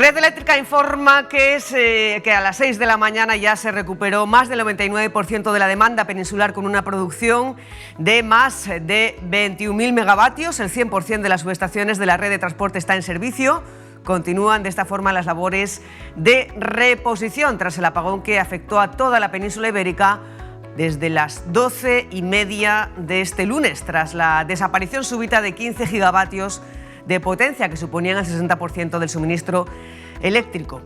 Red Eléctrica informa que a las 6 de la mañana ya se recuperó más del 99% de la demanda peninsular con una producción de más de 21.000 megavatios. El 100% de las subestaciones de la red de transporte está en servicio. Continúan de esta forma las labores de reposición tras el apagón que afectó a toda la península ibérica desde las 12:30 de este lunes, tras la desaparición súbita de 15 gigavatios de potencia que suponían el 60% del suministro eléctrico.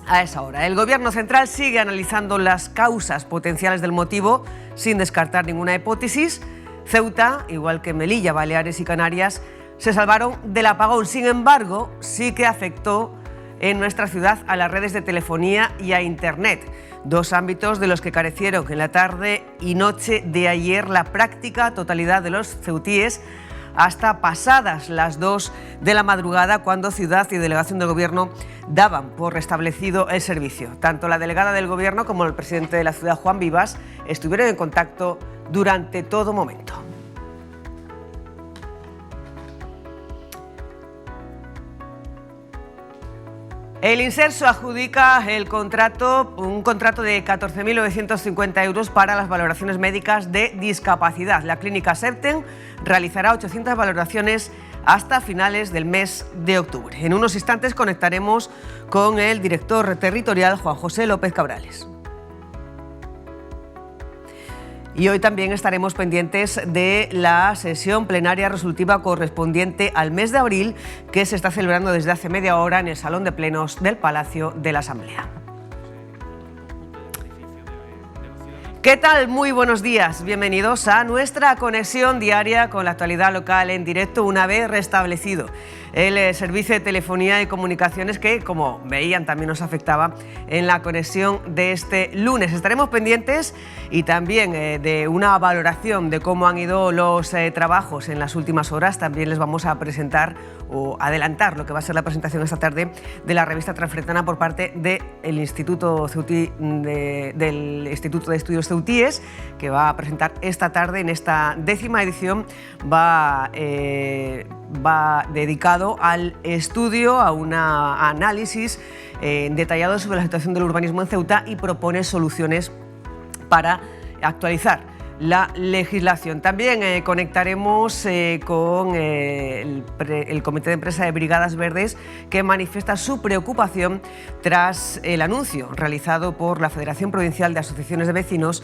A esa hora, el Gobierno central sigue analizando las causas potenciales del motivo sin descartar ninguna hipótesis. Ceuta, igual que Melilla, Baleares y Canarias, se salvaron del apagón. Sin embargo, sí que afectó en nuestra ciudad a las redes de telefonía y a Internet, dos ámbitos de los que carecieron en la tarde y noche de ayer la práctica totalidad de los ceutíes, hasta pasadas las 2 de la madrugada, cuando Ciudad y Delegación del Gobierno daban por restablecido el servicio. Tanto la delegada del Gobierno como el presidente de la ciudad, Juan Vivas, estuvieron en contacto durante todo momento. El Inserso adjudica un contrato de 14.950 euros para las valoraciones médicas de discapacidad. La clínica Septen realizará 800 valoraciones hasta finales del mes de octubre. En unos instantes conectaremos con el director territorial, Juan José López Cabrales. Y hoy también estaremos pendientes de la sesión plenaria resolutiva correspondiente al mes de abril, que se está celebrando desde hace media hora en el Salón de Plenos del Palacio de la Asamblea. ¿Qué tal? Muy buenos días. Bienvenidos a nuestra conexión diaria con la actualidad local en directo, una vez restablecido el servicio de telefonía y comunicaciones que, como veían, también nos afectaba en la conexión de este lunes. Estaremos pendientes y también de una valoración de cómo han ido los trabajos en las últimas horas. También les vamos a presentar o adelantar lo que va a ser la presentación esta tarde de la revista Transfretana por parte del Instituto Ceutí, del Instituto de Estudios Ceutíes, que va a presentar esta tarde en esta 10ª edición. Va dedicado al estudio, a un análisis detallado sobre la situación del urbanismo en Ceuta y propone soluciones para actualizar la legislación. También conectaremos con el Comité de Empresa de Brigadas Verdes, que manifiesta su preocupación tras el anuncio realizado por la Federación Provincial de Asociaciones de Vecinos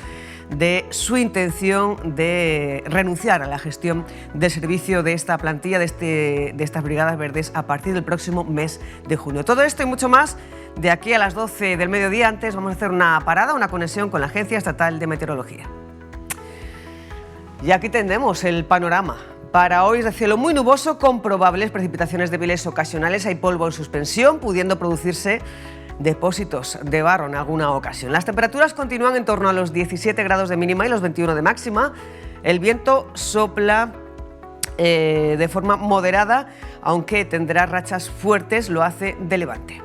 de su intención de renunciar a la gestión del servicio de esta plantilla, de estas Brigadas Verdes, a partir del próximo mes de junio. Todo esto y mucho más de aquí a las 12 del mediodía. Antes vamos a hacer una parada, una conexión con la Agencia Estatal de Meteorología. Y aquí tendremos el panorama. Para hoy es de cielo muy nuboso, con probables precipitaciones débiles ocasionales. Hay polvo en suspensión, pudiendo producirse depósitos de barro en alguna ocasión. Las temperaturas continúan en torno a los 17 grados de mínima y los 21 de máxima. El viento sopla de forma moderada, aunque tendrá rachas fuertes, lo hace de levante.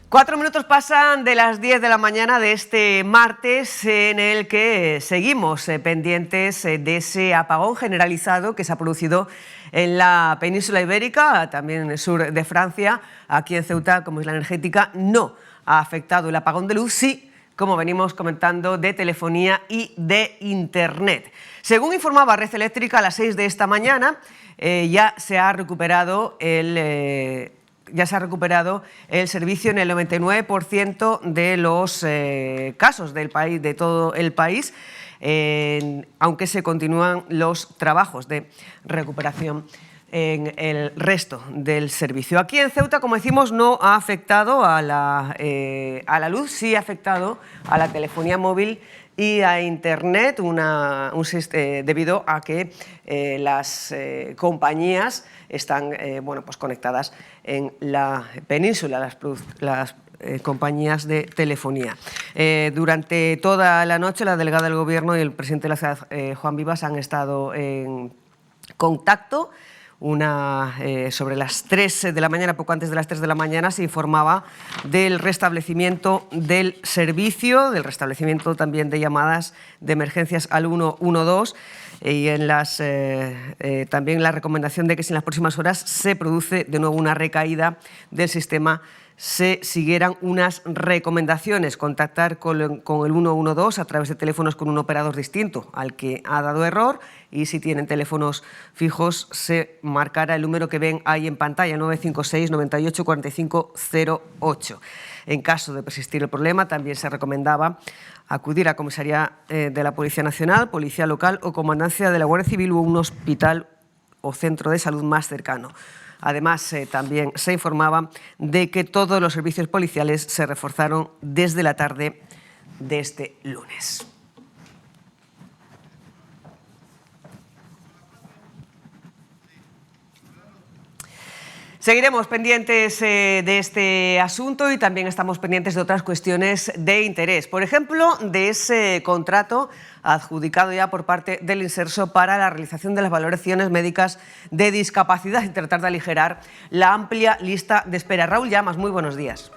Cuatro minutos pasan de las 10 de la mañana de este martes, en el que seguimos pendientes de ese apagón generalizado que se ha producido en la península ibérica, también en el sur de Francia. Aquí en Ceuta, como Isla Energética, no ha afectado el apagón de luz, sí, como venimos comentando, de telefonía y de Internet. Según informaba Red Eléctrica, a las 6 de esta mañana ya se ha recuperado el servicio en el 99% de los casos del país, de todo el país, aunque se continúan los trabajos de recuperación en el resto del servicio. Aquí en Ceuta, como decimos, no ha afectado a la luz, sí ha afectado a la telefonía móvil y a Internet, debido a que las compañías están pues conectadas en la península, las compañías de telefonía. Durante toda la noche, la delegada del Gobierno y el presidente de la ciudad, Juan Vivas, han estado en contacto sobre las 3 de la mañana, poco antes de las 3 de la mañana, se informaba del restablecimiento del servicio, del restablecimiento también de llamadas de emergencias al 112 y también la recomendación de que si en las próximas horas se produce de nuevo una recaída del sistema, se siguieran unas recomendaciones: contactar con el 112 a través de teléfonos con un operador distinto al que ha dado error, y si tienen teléfonos fijos se marcará el número que ven ahí en pantalla, 956 98 45 08. En caso de persistir el problema, también se recomendaba acudir a Comisaría de la Policía Nacional, Policía Local o Comandancia de la Guardia Civil o un hospital o centro de salud más cercano. Además, también se informaba de que todos los servicios policiales se reforzaron desde la tarde de este lunes. Seguiremos pendientes de este asunto y también estamos pendientes de otras cuestiones de interés. Por ejemplo, de ese contrato adjudicado ya por parte del Inserso para la realización de las valoraciones médicas de discapacidad y tratar de aligerar la amplia lista de espera. Raúl Llamas, muy buenos días.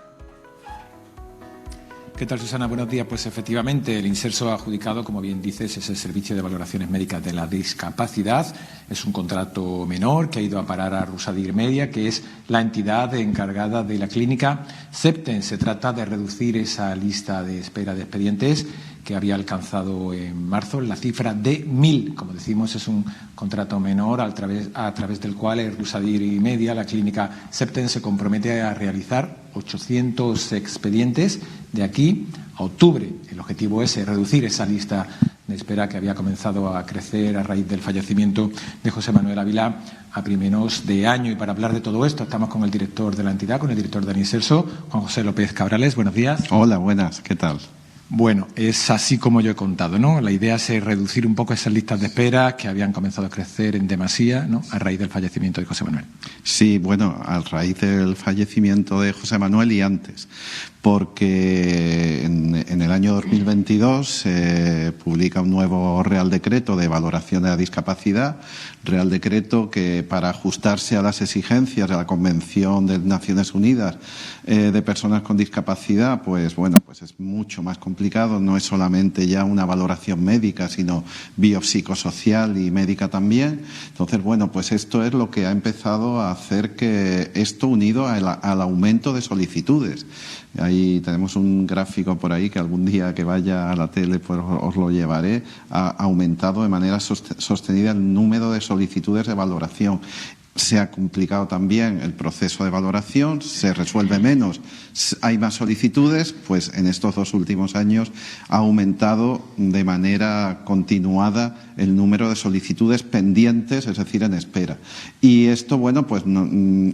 ¿Qué tal, Susana? Buenos días. Pues efectivamente, el Inserso adjudicado, como bien dices, es el Servicio de Valoraciones Médicas de la Discapacidad. Es un contrato menor que ha ido a parar a Rusadir Media, que es la entidad encargada de la clínica Septen. Se trata de reducir esa lista de espera de expedientes que había alcanzado en marzo la cifra de 1.000. Como decimos, es un contrato menor a través del cual el Rusadir Media, la clínica Septen, se compromete a realizar 800 expedientes de aquí a octubre. El objetivo es reducir esa lista de espera que había comenzado a crecer a raíz del fallecimiento de José Manuel Ávila a primeros de año. Y para hablar de todo esto estamos con el director de la entidad, con el director del Inserso, Juan José López Cabrales. Buenos días. Hola, buenas. ¿Qué tal? Bueno, es así como yo he contado, ¿no? La idea es reducir un poco esas listas de espera que habían comenzado a crecer en demasía, ¿no?, a raíz del fallecimiento de José Manuel. Sí, bueno, a raíz del fallecimiento de José Manuel y antes, porque en el año 2022 se publica un nuevo Real Decreto de valoración de la discapacidad, Real Decreto que, para ajustarse a las exigencias de la Convención de Naciones Unidas de personas con discapacidad, pues bueno, pues es mucho más complicado. No es solamente ya una valoración médica, sino biopsicosocial y médica también. Entonces, bueno, pues esto es lo que ha empezado a hacer que esto, unido al aumento de solicitudes. Ahí tenemos un gráfico por ahí que algún día que vaya a la tele pues os lo llevaré. Ha aumentado de manera sostenida el número de solicitudes de valoración. Se ha complicado también el proceso de valoración, se resuelve menos, hay más solicitudes, pues en estos 2 últimos años ha aumentado de manera continuada el número de solicitudes pendientes, es decir, en espera. Y esto, bueno, pues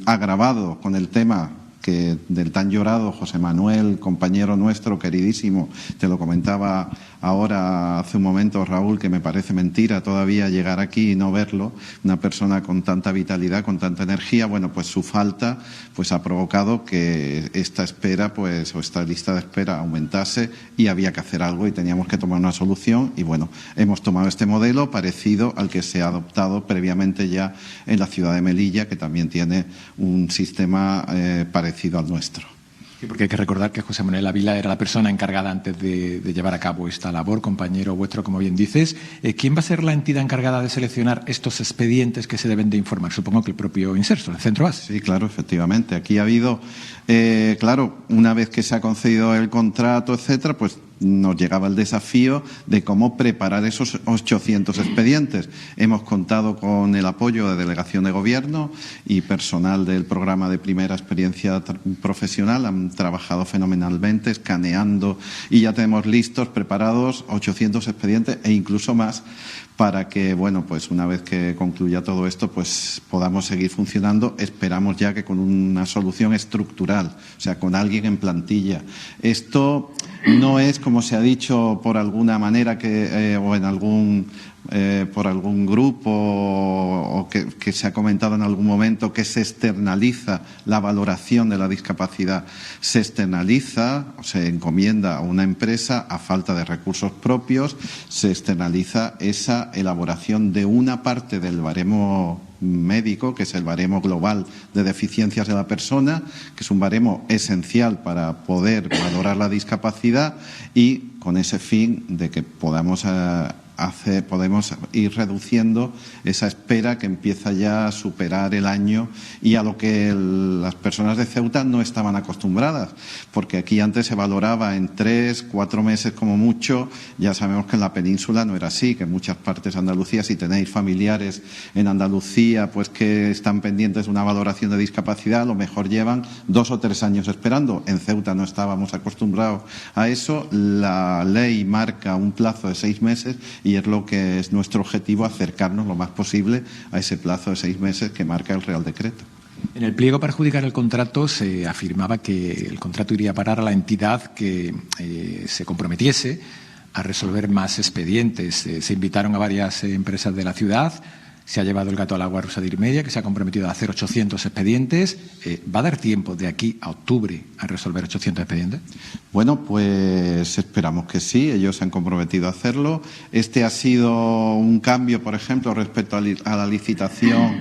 agravado con el tema del tan llorado José Manuel, compañero nuestro queridísimo, te lo comentaba ahora hace un momento, Raúl, que me parece mentira todavía llegar aquí y no verlo, una persona con tanta vitalidad, con tanta energía. Bueno, pues su falta pues ha provocado que esta espera, pues, o esta lista de espera aumentase, y había que hacer algo y teníamos que tomar una solución. Y bueno, hemos tomado este modelo parecido al que se ha adoptado previamente ya en la ciudad de Melilla, que también tiene un sistema parecido al nuestro. Sí, porque hay que recordar que José Manuel Ávila era la persona encargada antes de llevar a cabo esta labor, compañero vuestro, como bien dices. ¿Quién va a ser la entidad encargada de seleccionar estos expedientes que se deben de informar? Supongo que el propio Inserso, el centro base. Sí, claro, efectivamente. Aquí ha habido, claro, una vez que se ha concedido el contrato, etcétera, pues nos llegaba el desafío de cómo preparar esos 800 expedientes. Hemos contado con el apoyo de Delegación de Gobierno y personal del programa de primera experiencia profesional. Han trabajado fenomenalmente, escaneando, y ya tenemos listos, preparados 800 expedientes e incluso más, para que, bueno, pues una vez que concluya todo esto, pues podamos seguir funcionando. Esperamos ya que con una solución estructural, o sea, con alguien en plantilla. Esto no es, como se ha dicho por alguna manera o en algún por algún grupo o que se ha comentado en algún momento que se externaliza la valoración de la discapacidad. Se externaliza, se encomienda a una empresa a falta de recursos propios, se externaliza esa elaboración de una parte del baremo médico, que es el baremo global de deficiencias de la persona, que es un baremo esencial para poder valorar la discapacidad y con ese fin de que podamos ir reduciendo esa espera que empieza ya a superar el año y a lo que las personas de Ceuta no estaban acostumbradas, porque aquí antes se valoraba en 3, 4 meses como mucho. Ya sabemos que en la península no era así, que en muchas partes de Andalucía, si tenéis familiares en Andalucía pues que están pendientes de una valoración de discapacidad, a lo mejor llevan 2 o 3 años esperando. En Ceuta no estábamos acostumbrados a eso. La ley marca un plazo de 6 meses y es lo que es nuestro objetivo, acercarnos lo más posible a ese plazo de 6 meses que marca el Real Decreto. En el pliego para adjudicar el contrato se afirmaba que el contrato iría a parar a la entidad que se comprometiese a resolver más expedientes. Se invitaron a varias empresas de la ciudad. Se ha llevado el gato al agua a Rusadir Media, que se ha comprometido a hacer 800 expedientes. ¿Va a dar tiempo de aquí a octubre a resolver 800 expedientes? Bueno, pues esperamos que sí. Ellos se han comprometido a hacerlo. Este ha sido un cambio, por ejemplo, respecto a la licitación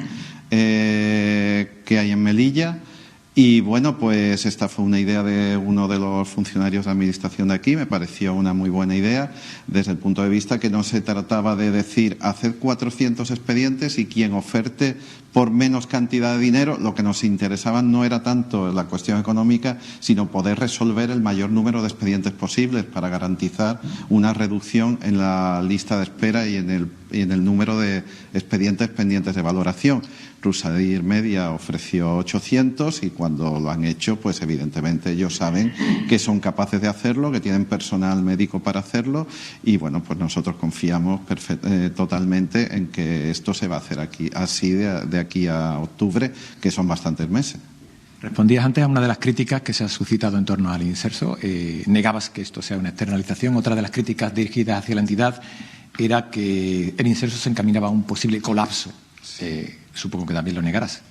que hay en Melilla. Y bueno, pues esta fue una idea de uno de los funcionarios de administración de aquí. Me pareció una muy buena idea desde el punto de vista que no se trataba de decir hacer 400 expedientes y quien oferte por menos cantidad de dinero. Lo que nos interesaba no era tanto la cuestión económica, sino poder resolver el mayor número de expedientes posibles para garantizar una reducción en la lista de espera y en el número de expedientes pendientes de valoración. Rusadir Media ofreció 800 y cuando lo han hecho, pues evidentemente ellos saben que son capaces de hacerlo, que tienen personal médico para hacerlo y bueno, pues nosotros confiamos totalmente en que esto se va a hacer así de aquí a octubre, que son bastantes meses. Respondías antes a una de las críticas que se ha suscitado en torno al inserso. Negabas que esto sea una externalización. Otra de las críticas dirigidas hacia la entidad era que el inserso se encaminaba a un posible colapso. Supongo que también lo negarás.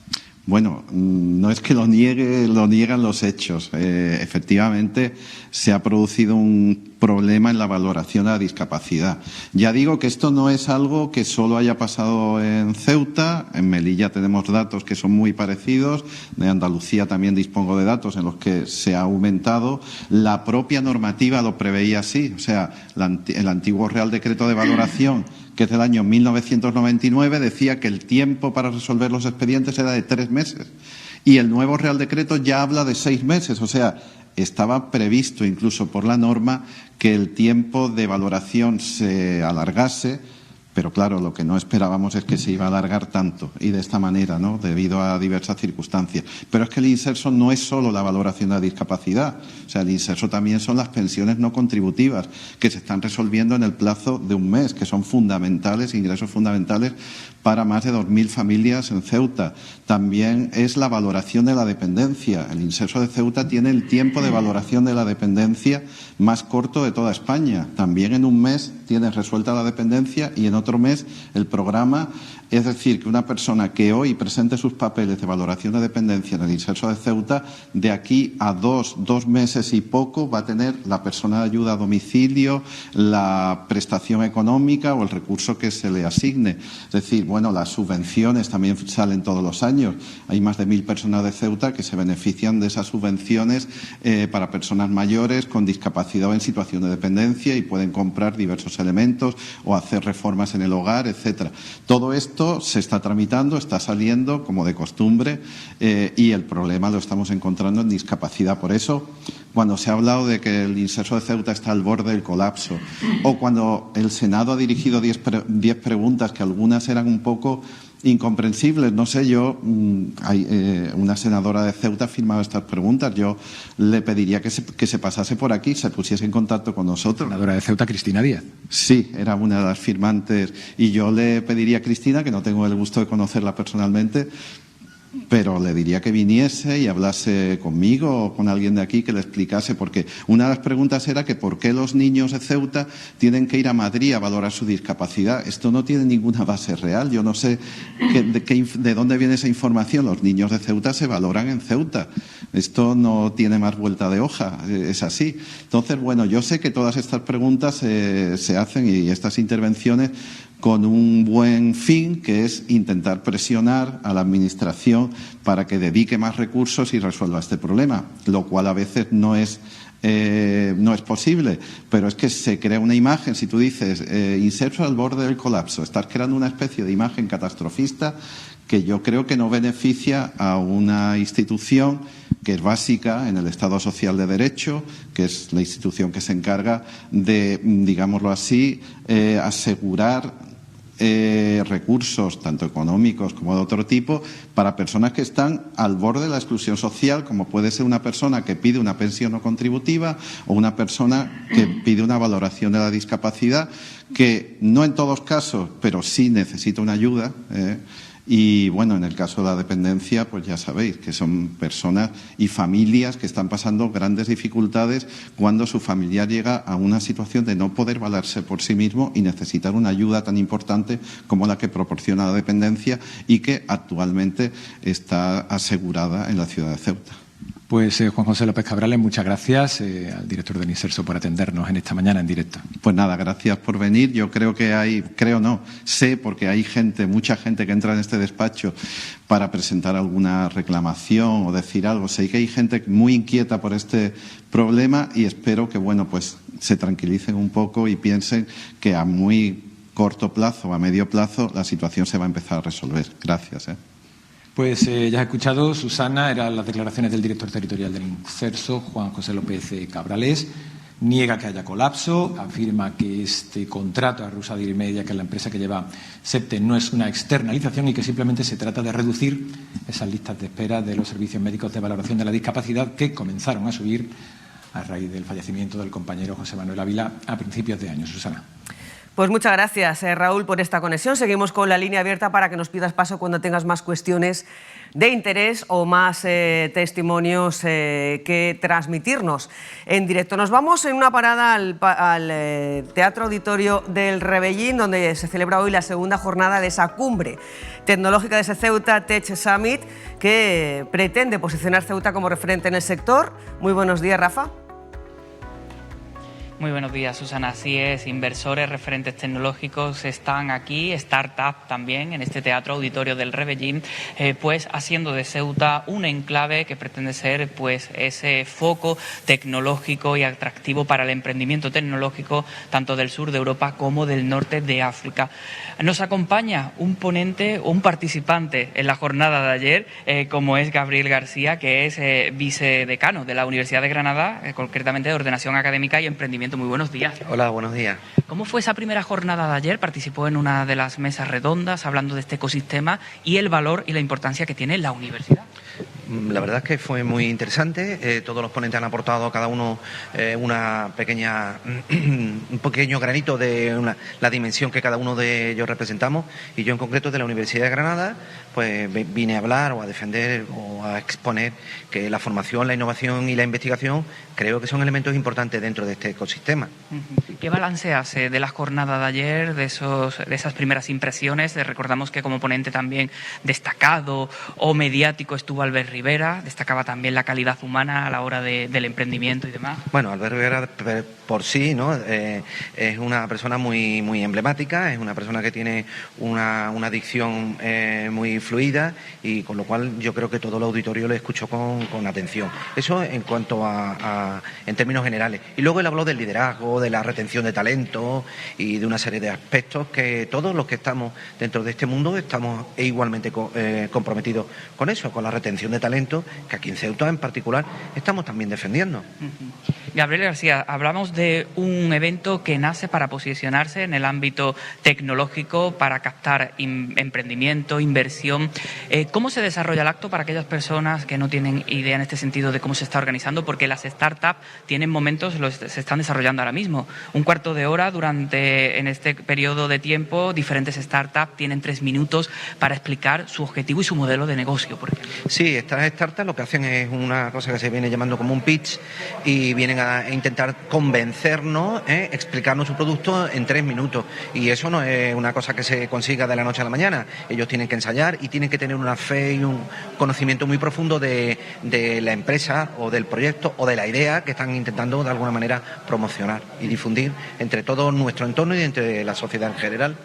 Bueno, no es que lo niegue, lo niegan los hechos. Efectivamente, se ha producido un problema en la valoración de la discapacidad. Ya digo que esto no es algo que solo haya pasado en Ceuta. En Melilla tenemos datos que son muy parecidos. De Andalucía también dispongo de datos en los que se ha aumentado. La propia normativa lo preveía así. O sea, el antiguo Real Decreto de Valoración, que es del año 1999, decía que el tiempo para resolver los expedientes era de 3 meses. Y el nuevo Real Decreto ya habla de 6 meses. O sea, estaba previsto incluso por la norma que el tiempo de valoración se alargase, pero claro, lo que no esperábamos es que se iba a alargar tanto y de esta manera, ¿no?, debido a diversas circunstancias. Pero es que el inserso no es solo la valoración de la discapacidad, o sea, el inserso también son las pensiones no contributivas que se están resolviendo en el plazo de un mes, que son fundamentales, ingresos fundamentales para más de 2.000 familias en Ceuta. También es la valoración de la dependencia. El inserso de Ceuta tiene el tiempo de valoración de la dependencia más corto de toda España. También en un mes tiene resuelta la dependencia y en otro mes el programa. Es decir, que una persona que hoy presente sus papeles de valoración de dependencia en el inserso de Ceuta, de aquí a 2 meses y poco va a tener la persona de ayuda a domicilio, la prestación económica o el recurso que se le asigne. Es decir, bueno, las subvenciones también salen todos los años. Hay más de 1.000 personas de Ceuta que se benefician de esas subvenciones para personas mayores con discapacidad o en situación de dependencia y pueden comprar diversos elementos o hacer reformas en el hogar, etcétera. Todo esto se está tramitando, está saliendo como de costumbre y el problema lo estamos encontrando en discapacidad. Por eso, cuando se ha hablado de que el inserso de Ceuta está al borde del colapso o cuando el Senado ha dirigido 10 preguntas que algunas eran un poco incomprensibles, no sé, una senadora de Ceuta ha firmado estas preguntas, yo le pediría que se pasase por aquí, se pusiese en contacto con nosotros. Senadora de Ceuta, Cristina Díaz. Sí, era una de las firmantes y yo le pediría a Cristina, que no tengo el gusto de conocerla personalmente, pero le diría que viniese y hablase conmigo o con alguien de aquí que le explicase, porque una de las preguntas era que por qué los niños de Ceuta tienen que ir a Madrid a valorar su discapacidad. Esto no tiene ninguna base real. Yo no sé de dónde viene esa información. Los niños de Ceuta se valoran en Ceuta. Esto no tiene más vuelta de hoja, es así. Entonces, bueno, yo sé que todas estas preguntas se hacen y estas intervenciones con un buen fin, que es intentar presionar a la Administración para que dedique más recursos y resuelva este problema, lo cual a veces no es posible, pero es que se crea una imagen. Si tú dices Inserso al borde del colapso, estás creando una especie de imagen catastrofista que yo creo que no beneficia a una institución que es básica en el Estado Social de Derecho, que es la institución que se encarga de, digámoslo así, asegurar recursos, tanto económicos como de otro tipo, para personas que están al borde de la exclusión social, como puede ser una persona que pide una pensión no contributiva o una persona que pide una valoración de la discapacidad, que no en todos casos, pero sí necesita una ayuda. Y, bueno, en el caso de la dependencia, pues ya sabéis que son personas y familias que están pasando grandes dificultades cuando su familiar llega a una situación de no poder valerse por sí mismo y necesitar una ayuda tan importante como la que proporciona la dependencia y que actualmente está asegurada en la ciudad de Ceuta. Pues Juan José López Cabrales, muchas gracias al director del Inserso por atendernos en esta mañana en directo. Pues nada, gracias por venir. Yo creo que sé, porque hay mucha gente que entra en este despacho para presentar alguna reclamación o decir algo. Sé que hay gente muy inquieta por este problema y espero que, bueno, pues se tranquilicen un poco y piensen que a muy corto plazo o a medio plazo la situación se va a empezar a resolver. Gracias. Pues ya has escuchado, Susana, eran las declaraciones del director territorial del Inserso, Juan José López Cabrales. Niega que haya colapso, afirma que este contrato a Rusadir Media, que es la empresa que lleva SEPTE, no es una externalización y que simplemente se trata de reducir esas listas de espera de los servicios médicos de valoración de la discapacidad que comenzaron a subir a raíz del fallecimiento del compañero José Manuel Ávila a principios de año. Susana. Pues muchas gracias, Raúl, por esta conexión. Seguimos con la línea abierta para que nos pidas paso cuando tengas más cuestiones de interés o más testimonios que transmitirnos en directo. Nos vamos en una parada al Teatro Auditorio del Rebellín, donde se celebra hoy la segunda jornada de esa cumbre tecnológica de ese Ceuta Tech Summit, que pretende posicionar Ceuta como referente en el sector. Muy buenos días, Rafa. Muy buenos días, Susana. Así es, inversores, referentes tecnológicos están aquí, startup también en este Teatro Auditorio del Rebellín, pues haciendo de Ceuta un enclave que pretende ser pues ese foco tecnológico y atractivo para el emprendimiento tecnológico tanto del sur de Europa como del norte de África. Nos acompaña un ponente o un participante en la jornada de ayer, como es Gabriel García, que es vicedecano de la Universidad de Granada, concretamente de Ordenación Académica y Emprendimiento. Muy buenos días. Hola, buenos días. ¿Cómo fue esa primera jornada de ayer? Participó en una de las mesas redondas hablando de este ecosistema y el valor y la importancia que tiene la universidad. La verdad es que fue muy interesante. Todos los ponentes han aportado cada uno un pequeño granito de la dimensión que cada uno de ellos representamos. Y yo en concreto de la Universidad de Granada, pues vine a hablar o a defender o a exponer que la formación, la innovación y la investigación creo que son elementos importantes dentro de este ecosistema. ¿Qué balance hace de la jornada de ayer, de esas primeras impresiones? Recordamos que como ponente también destacado o mediático estuvo Albert Rivera, destacaba también la calidad humana a la hora del emprendimiento y demás. Bueno, Albert Rivera por sí, ¿no? Es una persona muy, muy emblemática, es una persona que tiene una dicción muy fluida y con lo cual yo creo que todo el auditorio le escuchó con atención. Eso en cuanto en términos generales. Y luego él habló del liderazgo, de la retención de talento y de una serie de aspectos que todos los que estamos dentro de este mundo estamos igualmente comprometidos con eso, con la retención de talento talento que aquí en Ceuta en particular estamos también defendiendo. Gabriel García, hablamos de un evento que nace para posicionarse en el ámbito tecnológico, para captar emprendimiento, inversión. ¿Cómo se desarrolla el acto para aquellas personas que no tienen idea en este sentido de cómo se está organizando? Porque las startups tienen momentos, se están desarrollando ahora mismo. Un cuarto de hora en este periodo de tiempo, diferentes startups tienen 3 minutos para explicar su objetivo y su modelo de negocio, por ejemplo. Sí, estas startups lo que hacen es una cosa que se viene llamando como un pitch y vienen a intentar convencernos, explicarnos su producto en 3 minutos. Y eso no es una cosa que se consiga de la noche a la mañana. Ellos tienen que ensayar y tienen que tener una fe y un conocimiento muy profundo de la empresa o del proyecto o de la idea que están intentando de alguna manera promocionar y difundir entre todo nuestro entorno y entre la sociedad en general.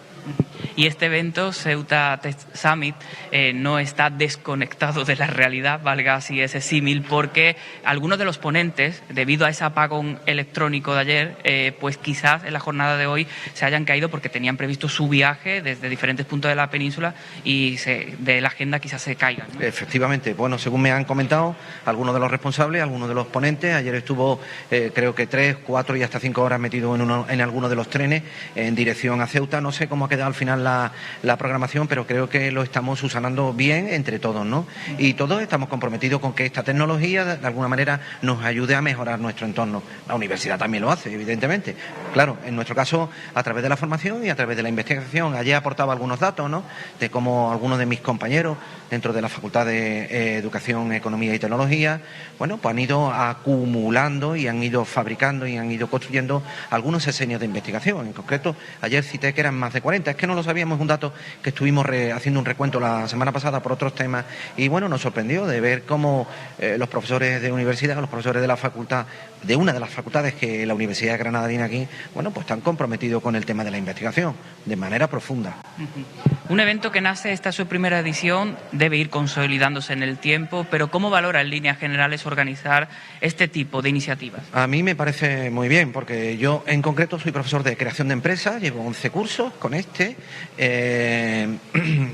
Y este evento, Ceuta Tech Summit, no está desconectado de la realidad, valga así ese símil, porque algunos de los ponentes, debido a ese apagón electrónico de ayer, pues quizás en la jornada de hoy se hayan caído porque tenían previsto su viaje desde diferentes puntos de la península y de la agenda quizás se caigan, ¿no? Efectivamente, bueno, según me han comentado algunos de los responsables, algunos de los ponentes, ayer estuvo creo que 3, 4 y hasta 5 horas metido en alguno de los trenes en dirección a Ceuta. No sé cómo ha quedado al final la programación, pero creo que lo estamos usando bien entre todos, ¿no? Y todos estamos comprometidos con que esta tecnología de alguna manera nos ayude a mejorar nuestro entorno. La universidad también lo hace, evidentemente. Claro, en nuestro caso, a través de la formación y a través de la investigación. Ayer aportaba algunos datos, ¿no?, de cómo algunos de mis compañeros dentro de la Facultad de Educación, Economía y Tecnología, bueno, pues han ido acumulando y han ido fabricando y han ido construyendo algunos diseños de investigación. En concreto, ayer cité que eran más de 40. Es que no lo sabíamos, un dato que estuvimos haciendo un recuento la semana pasada por otros temas y bueno, nos sorprendió de ver cómo los profesores de universidad, los profesores de la facultad, de una de las facultades que la Universidad de Granada tiene aquí, bueno, pues están comprometidos con el tema de la investigación de manera profunda. Un evento que nace, esta es su primera edición, debe ir consolidándose en el tiempo, pero ¿cómo valora en líneas generales organizar este tipo de iniciativas? A mí me parece muy bien, porque yo en concreto soy profesor de creación de empresas, llevo 11 cursos con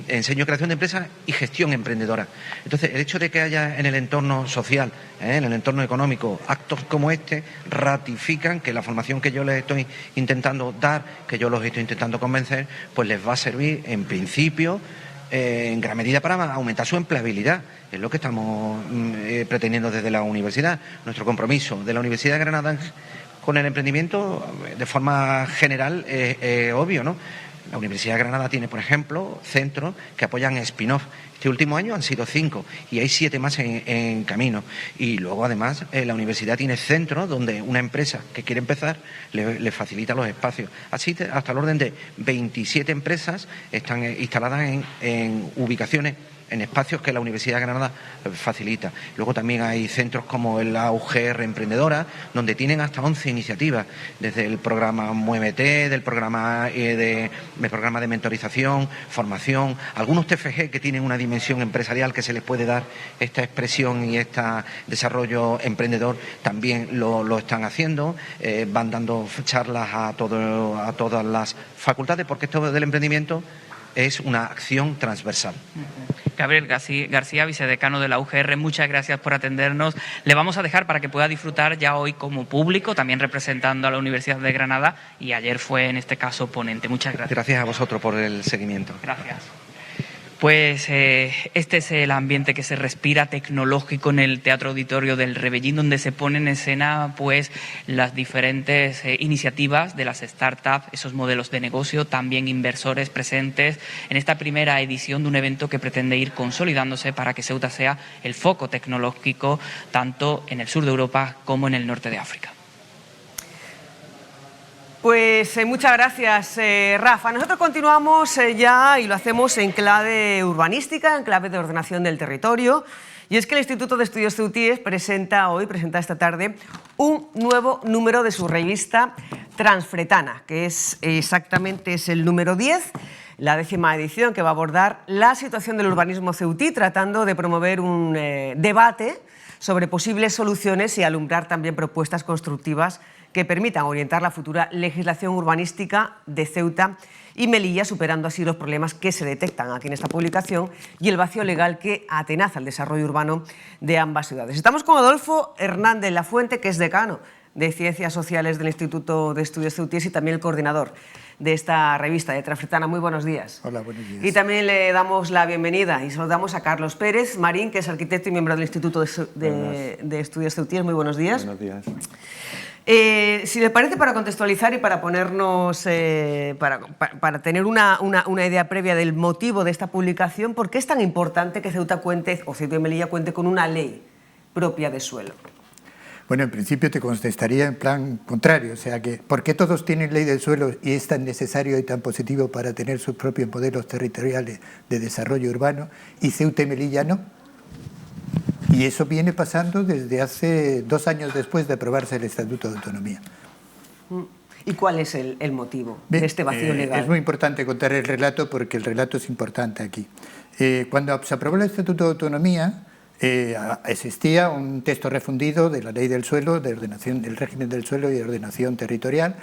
enseño creación de empresas y gestión emprendedora. Entonces, el hecho de que haya en el entorno social, en el entorno económico, actos como este, ratifican que la formación que yo les estoy intentando dar, que yo los estoy intentando convencer, pues les va a servir en principio en gran medida para aumentar su empleabilidad. Es lo que estamos pretendiendo desde la universidad. Nuestro compromiso de la Universidad de Granada con el emprendimiento, de forma general, es obvio, ¿no? La Universidad de Granada tiene, por ejemplo, centros que apoyan spin-off. Este último año han sido 5 y hay 7 más en camino. Y luego, además, la universidad tiene centros donde una empresa que quiere empezar le facilita los espacios. Así, hasta el orden de 27 empresas están instaladas en ubicaciones, en espacios que la Universidad de Granada facilita. Luego también hay centros como la UGR Emprendedora, donde tienen hasta 11 iniciativas, desde el programa Muévete, del programa de mentorización, formación, algunos TFG que tienen una dimensión empresarial que se les puede dar esta expresión y este desarrollo emprendedor, también lo están haciendo, van dando charlas a todas las facultades, porque esto del emprendimiento es una acción transversal. Gabriel García, vicedecano de la UGR, muchas gracias por atendernos. Le vamos a dejar para que pueda disfrutar ya hoy como público, también representando a la Universidad de Granada, y ayer fue, en este caso, ponente. Muchas gracias. Gracias a vosotros por el seguimiento. Gracias. Pues este es el ambiente que se respira tecnológico en el Teatro Auditorio del Rebellín, donde se ponen en escena pues las diferentes iniciativas de las startups, esos modelos de negocio, también inversores presentes en esta primera edición de un evento que pretende ir consolidándose para que Ceuta sea el foco tecnológico tanto en el sur de Europa como en el norte de África. Pues muchas gracias, Rafa. Nosotros continuamos ya y lo hacemos en clave urbanística, en clave de ordenación del territorio. Y es que el Instituto de Estudios Ceutíes presenta esta tarde, un nuevo número de su revista Transfretana, que es el número 10, la 10ª edición, que va a abordar la situación del urbanismo ceutí, tratando de promover un debate sobre posibles soluciones y alumbrar también propuestas constructivas que permitan orientar la futura legislación urbanística de Ceuta y Melilla, superando así los problemas que se detectan aquí en esta publicación y el vacío legal que atenaza el desarrollo urbano de ambas ciudades. Estamos con Adolfo Hernández Lafuente, que es decano de Ciencias Sociales del Instituto de Estudios Ceutíes y también el coordinador de esta revista de Trafretana. Muy buenos días. Hola, buenos días. Y también le damos la bienvenida y saludamos a Carlos Pérez Marín, que es arquitecto y miembro del Instituto de Estudios Ceutíes. Muy buenos días. Buenos días. Si le parece, para contextualizar y para ponernos, para tener una idea previa del motivo de esta publicación, ¿por qué es tan importante que Ceuta cuente, o Ceuta y Melilla cuente con una ley propia de suelo? Bueno, en principio te contestaría en plan contrario, o sea que ¿por qué todos tienen ley del suelo y es tan necesario y tan positivo para tener sus propios modelos territoriales de desarrollo urbano y Ceuta y Melilla no? Y eso viene pasando desde hace 2 años después de aprobarse el Estatuto de Autonomía. ¿Y cuál es el motivo de este vacío legal? Es muy importante contar el relato porque el relato es importante aquí. Cuando se aprobó el Estatuto de Autonomía, existía un texto refundido de la ley del suelo, de ordenación del régimen del suelo y de ordenación territorial,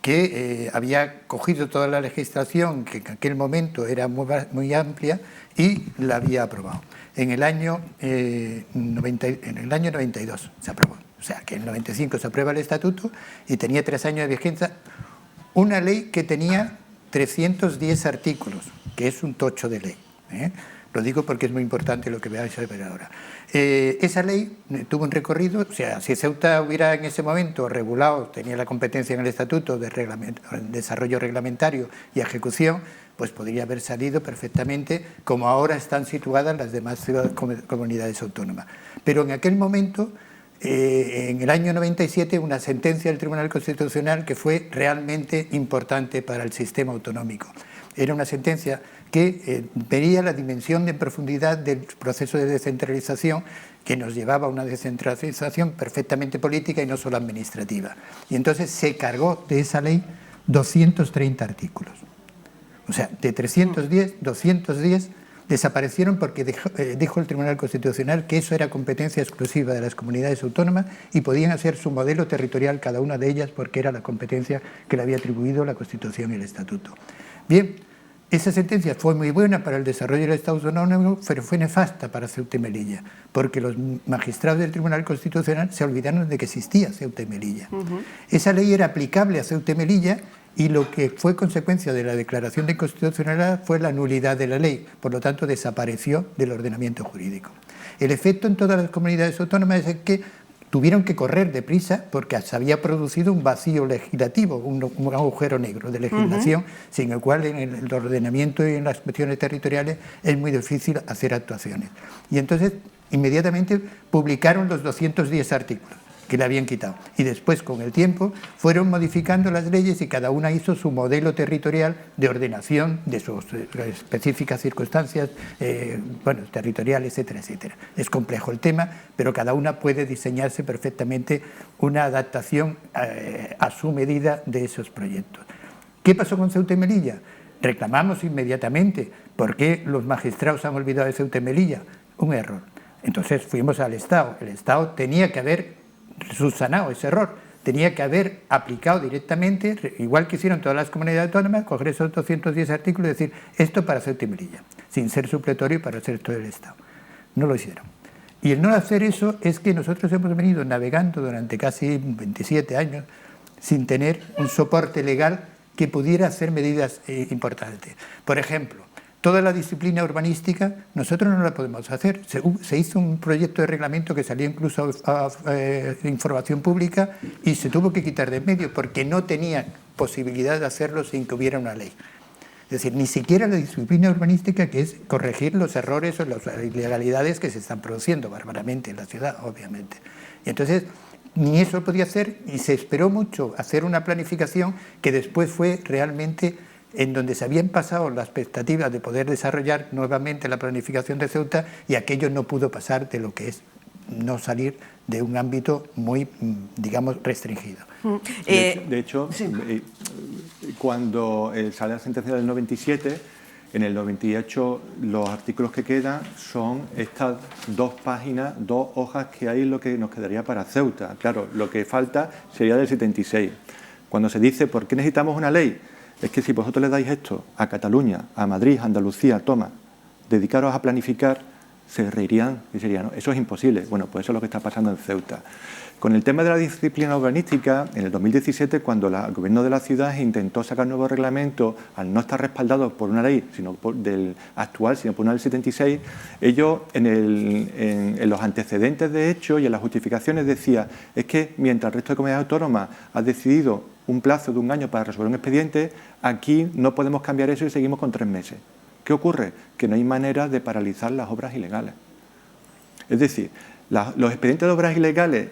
que había cogido toda la legislación que en aquel momento era muy amplia y la había aprobado. En el año 92 se aprobó, o sea que en el 95 se aprueba el estatuto y tenía 3 años de vigencia, una ley que tenía 310 artículos, que es un tocho de ley, ¿eh? Lo digo porque es muy importante lo que vais a ver ahora. Esa ley tuvo un recorrido, o sea, si Ceuta hubiera en ese momento regulado, tenía la competencia en el estatuto de desarrollo reglamentario y ejecución, pues podría haber salido perfectamente como ahora están situadas las demás comunidades autónomas. Pero en aquel momento, en el año 97, una sentencia del Tribunal Constitucional que fue realmente importante para el sistema autonómico. Era una sentencia que veía la dimensión de profundidad del proceso de descentralización que nos llevaba a una descentralización perfectamente política y no solo administrativa. Y entonces se cargó de esa ley 230 artículos. O sea, de 310, 210 desaparecieron porque dijo el Tribunal Constitucional que eso era competencia exclusiva de las comunidades autónomas y podían hacer su modelo territorial cada una de ellas porque era la competencia que le había atribuido la Constitución y el Estatuto. Bien, esa sentencia fue muy buena para el desarrollo del Estado autonómico, pero fue nefasta para Ceuta y Melilla, porque los magistrados del Tribunal Constitucional se olvidaron de que existía Ceuta y Melilla. Esa ley era aplicable a Ceuta y Melilla y lo que fue consecuencia de la declaración de inconstitucionalidad fue la nulidad de la ley, por lo tanto desapareció del ordenamiento jurídico. El efecto en todas las comunidades autónomas es que tuvieron que correr deprisa porque se había producido un vacío legislativo, un agujero negro de legislación, sin el cual en el ordenamiento y en las cuestiones territoriales es muy difícil hacer actuaciones. Y entonces inmediatamente publicaron los 210 artículos que le habían quitado. Y después, con el tiempo, fueron modificando las leyes y cada una hizo su modelo territorial de ordenación de sus específicas circunstancias, territoriales, etcétera, etcétera. Es complejo el tema, pero cada una puede diseñarse perfectamente una adaptación a su medida de esos proyectos. ¿Qué pasó con Ceuta y Melilla? Reclamamos inmediatamente. ¿Por qué los magistrados han olvidado de Ceuta y Melilla? Un error. Entonces fuimos al Estado. El Estado tenía que haber subsanado ese error, tenía que haber aplicado directamente, igual que hicieron todas las comunidades autónomas, coger esos 210 artículos y decir esto para Ceuta y Melilla, sin ser supletorio para el resto del Estado. No lo hicieron. Y el no hacer eso es que nosotros hemos venido navegando durante casi 27 años sin tener un soporte legal que pudiera hacer medidas importantes. Por ejemplo, toda la disciplina urbanística nosotros no la podemos hacer. Se hizo un proyecto de reglamento que salió incluso a información pública y se tuvo que quitar de en medio porque no tenía posibilidad de hacerlo sin que hubiera una ley. Es decir, ni siquiera la disciplina urbanística, que es corregir los errores o las ilegalidades que se están produciendo bárbaramente en la ciudad, obviamente. Y entonces, ni eso podía hacer y se esperó mucho hacer una planificación que después fue realmente en donde se habían pasado las expectativas de poder desarrollar nuevamente la planificación de Ceuta y aquello no pudo pasar de lo que es no salir de un ámbito muy, digamos, restringido. De hecho, sí. Cuando sale la sentencia del 97, En el 98 los artículos que quedan son estas 2 páginas, 2 hojas que hay, lo que nos quedaría para Ceuta. Claro, lo que falta sería del 76. Cuando se dice ¿por qué necesitamos una ley? Es que si vosotros le dais esto a Cataluña, a Madrid, a Andalucía, toma, dedicaros a planificar, se reirían y serían, ¿no? Eso es imposible. Bueno, pues eso es lo que está pasando en Ceuta. Con el tema de la disciplina urbanística, en el 2017, cuando el gobierno de la ciudad intentó sacar nuevos reglamentos, al no estar respaldados por una ley sino del actual, sino por una del 76, ellos en los antecedentes de hecho y en las justificaciones decía, es que mientras el resto de comunidades autónomas ha decidido un plazo de 1 año para resolver un expediente, aquí no podemos cambiar eso y seguimos con 3 meses. ¿Qué ocurre? Que no hay manera de paralizar las obras ilegales. Es decir, los expedientes de obras ilegales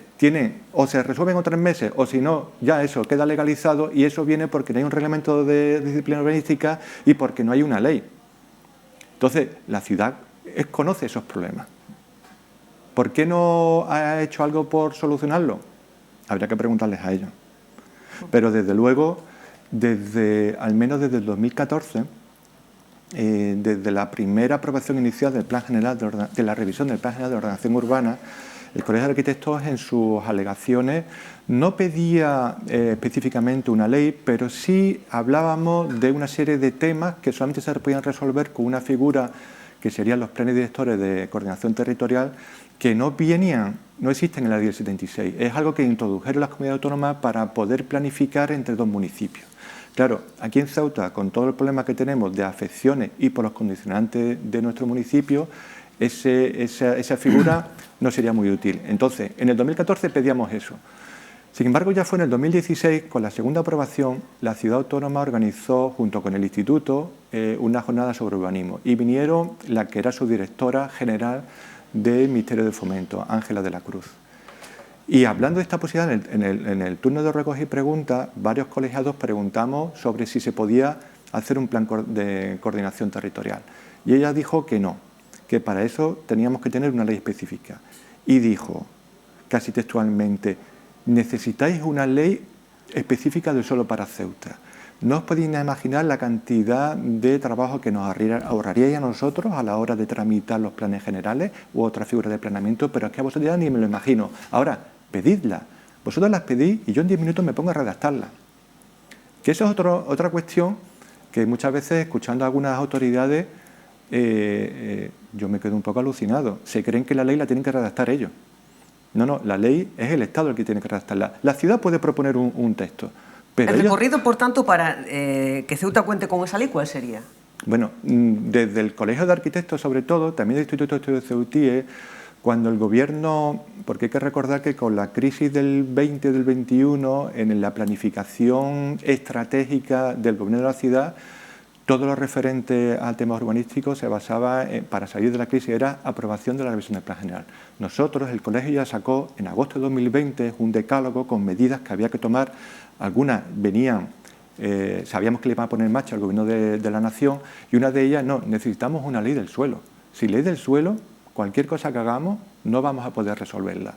o se resuelven en 3 meses o si no, ya eso queda legalizado y eso viene porque no hay un reglamento de disciplina urbanística y porque no hay una ley. Entonces, la ciudad conoce esos problemas. ¿Por qué no ha hecho algo por solucionarlo? Habría que preguntarles a ellos. Pero desde luego, al menos desde el 2014, desde la primera aprobación inicial del Plan General de la revisión del Plan General de Ordenación Urbana, el Colegio de Arquitectos en sus alegaciones no pedía específicamente una ley, pero sí hablábamos de una serie de temas que solamente se podían resolver con una figura que serían los planes directores de coordinación territorial, que no existen en la ley del 76. Es algo que introdujeron las comunidades autónomas para poder planificar entre 2 municipios. Claro, aquí en Ceuta, con todo el problema que tenemos de afecciones y por los condicionantes de nuestro municipio, esa figura no sería muy útil. Entonces, en el 2014 pedíamos eso. Sin embargo, ya fue en el 2016, con la segunda aprobación, la ciudad autónoma organizó, junto con el instituto, una jornada sobre urbanismo. Y vinieron la que era su directora general del Ministerio de Fomento, Ángela de la Cruz. Y hablando de esta posibilidad, en el turno de recoge y pregunta, varios colegiados preguntamos sobre si se podía hacer un plan de coordinación territorial. Y ella dijo que no, que para eso teníamos que tener una ley específica. Y dijo, casi textualmente, necesitáis una ley específica de solo para Ceuta. No os podéis imaginar la cantidad de trabajo que nos ahorraríais a nosotros a la hora de tramitar los planes generales u otras figuras de planeamiento, pero es que a vosotros ya ni me lo imagino. Ahora, pedidla. Vosotros las pedís y yo en 10 minutos me pongo a redactarlas. Que eso es otra cuestión que muchas veces, escuchando a algunas autoridades, yo me quedo un poco alucinado. Se creen que la ley la tienen que redactar ellos. No, la ley es el Estado el que tiene que redactarla. La ciudad puede proponer un texto. Pero el recorrido, por tanto, para que Ceuta cuente con esa ley, ¿cuál sería? Bueno, desde el Colegio de Arquitectos, sobre todo, también el Instituto de Estudios Ceutíes, cuando el gobierno, porque hay que recordar que con la crisis del 20 del 21, en la planificación estratégica del gobierno de la ciudad, todo lo referente al tema urbanístico se basaba, para salir de la crisis, era aprobación de la revisión del Plan General. Nosotros, el colegio ya sacó en agosto de 2020 un decálogo con medidas que había que tomar. Algunas venían, sabíamos que le iban a poner en marcha el gobierno de la nación, y una de ellas, no, necesitamos una ley del suelo. Sin ley del suelo, cualquier cosa que hagamos no vamos a poder resolverla.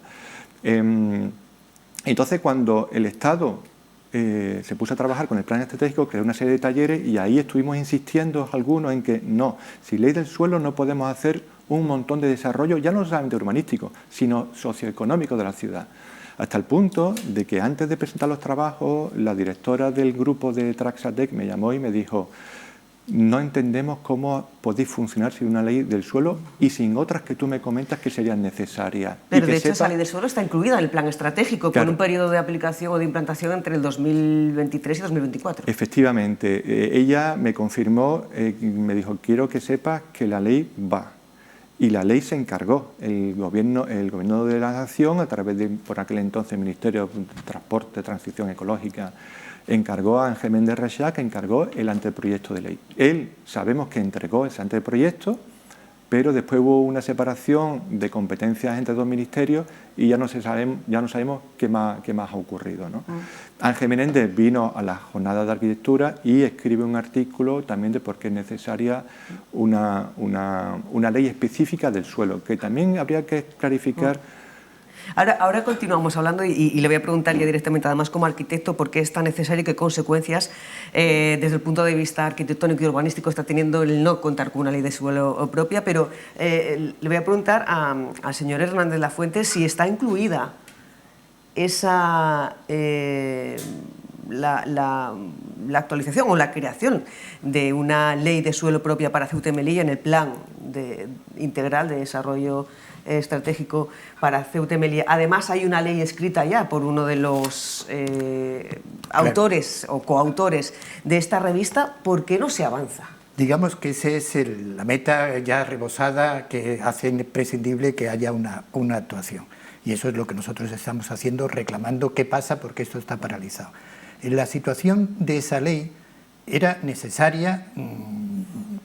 Entonces, cuando el Estado se puso a trabajar con el plan estratégico, creó una serie de talleres y ahí estuvimos insistiendo algunos en que no, sin ley del suelo no podemos hacer un montón de desarrollo, ya no solamente urbanístico, sino socioeconómico de la ciudad. Hasta el punto de que antes de presentar los trabajos, la directora del grupo de Traxatec me llamó y me dijo: no entendemos cómo podéis funcionar sin una ley del suelo y sin otras que tú me comentas que serían necesarias. Pero de hecho esa ley del suelo está incluida en el plan estratégico, claro, con un periodo de aplicación o de implantación entre el 2023 y 2024. Efectivamente, ella me confirmó, me dijo: quiero que sepas que la ley va. Y la ley se encargó, el gobierno de la Nación, a través de, por aquel entonces, Ministerio de Transporte, Transición Ecológica, encargó a Ángel Méndez Rexach, que encargó el anteproyecto de ley. Él, sabemos que entregó ese anteproyecto, pero después hubo una separación de competencias entre 2 ministerios y ya no sabemos qué más ha ocurrido, ¿no? Ángel Méndez vino a la jornada de arquitectura y escribe un artículo también de por qué es necesaria una ley específica del suelo, que también habría que clarificar Ahora continuamos hablando y le voy a preguntar ya directamente, además como arquitecto, por qué es tan necesario y qué consecuencias desde el punto de vista arquitectónico y urbanístico está teniendo el no contar con una ley de suelo propia, pero le voy a preguntar al señor Hernández Lafuente si está incluida esa... La actualización o la creación de una ley de suelo propia para Ceuta y Melilla en el plan integral de desarrollo estratégico para Ceuta y Melilla. Además, hay una ley escrita ya por uno de los autores o coautores de esta revista. ¿Por qué no se avanza? Digamos que esa es la meta ya rebosada que hace imprescindible que haya una actuación. Y eso es lo que nosotros estamos haciendo, reclamando qué pasa porque esto está paralizado. La situación de esa ley era necesaria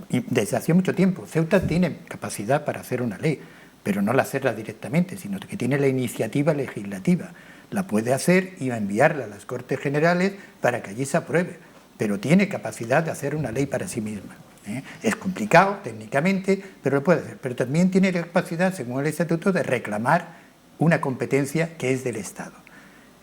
desde hace mucho tiempo. Ceuta tiene capacidad para hacer una ley, pero no la hacerla directamente, sino que tiene la iniciativa legislativa. La puede hacer y enviarla a las Cortes Generales para que allí se apruebe, pero tiene capacidad de hacer una ley para sí misma. Es complicado técnicamente, pero lo puede hacer. Pero también tiene la capacidad, según el Estatuto, de reclamar una competencia que es del Estado.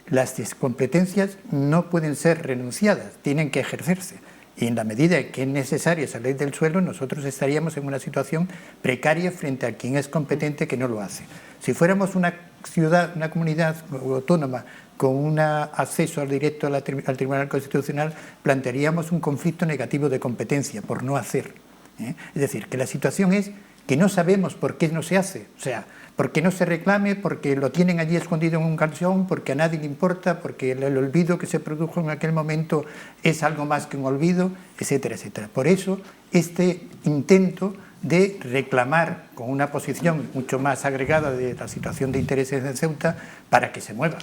Las competencias no pueden ser renunciadas, tienen que ejercerse. Y en la medida que es necesaria esa ley del suelo, nosotros estaríamos en una situación precaria frente a quien es competente que no lo hace. Si fuéramos una ciudad, una comunidad autónoma con un acceso directo al Tribunal Constitucional, plantearíamos un conflicto negativo de competencia por no hacer. Es decir, que la situación es que no sabemos por qué no se hace. O sea, porque no se reclame, porque lo tienen allí escondido en un calzón, porque a nadie le importa, porque el olvido que se produjo en aquel momento es algo más que un olvido, etcétera, etcétera. Por eso, este intento de reclamar con una posición mucho más agregada de la situación de intereses de Ceuta para que se mueva.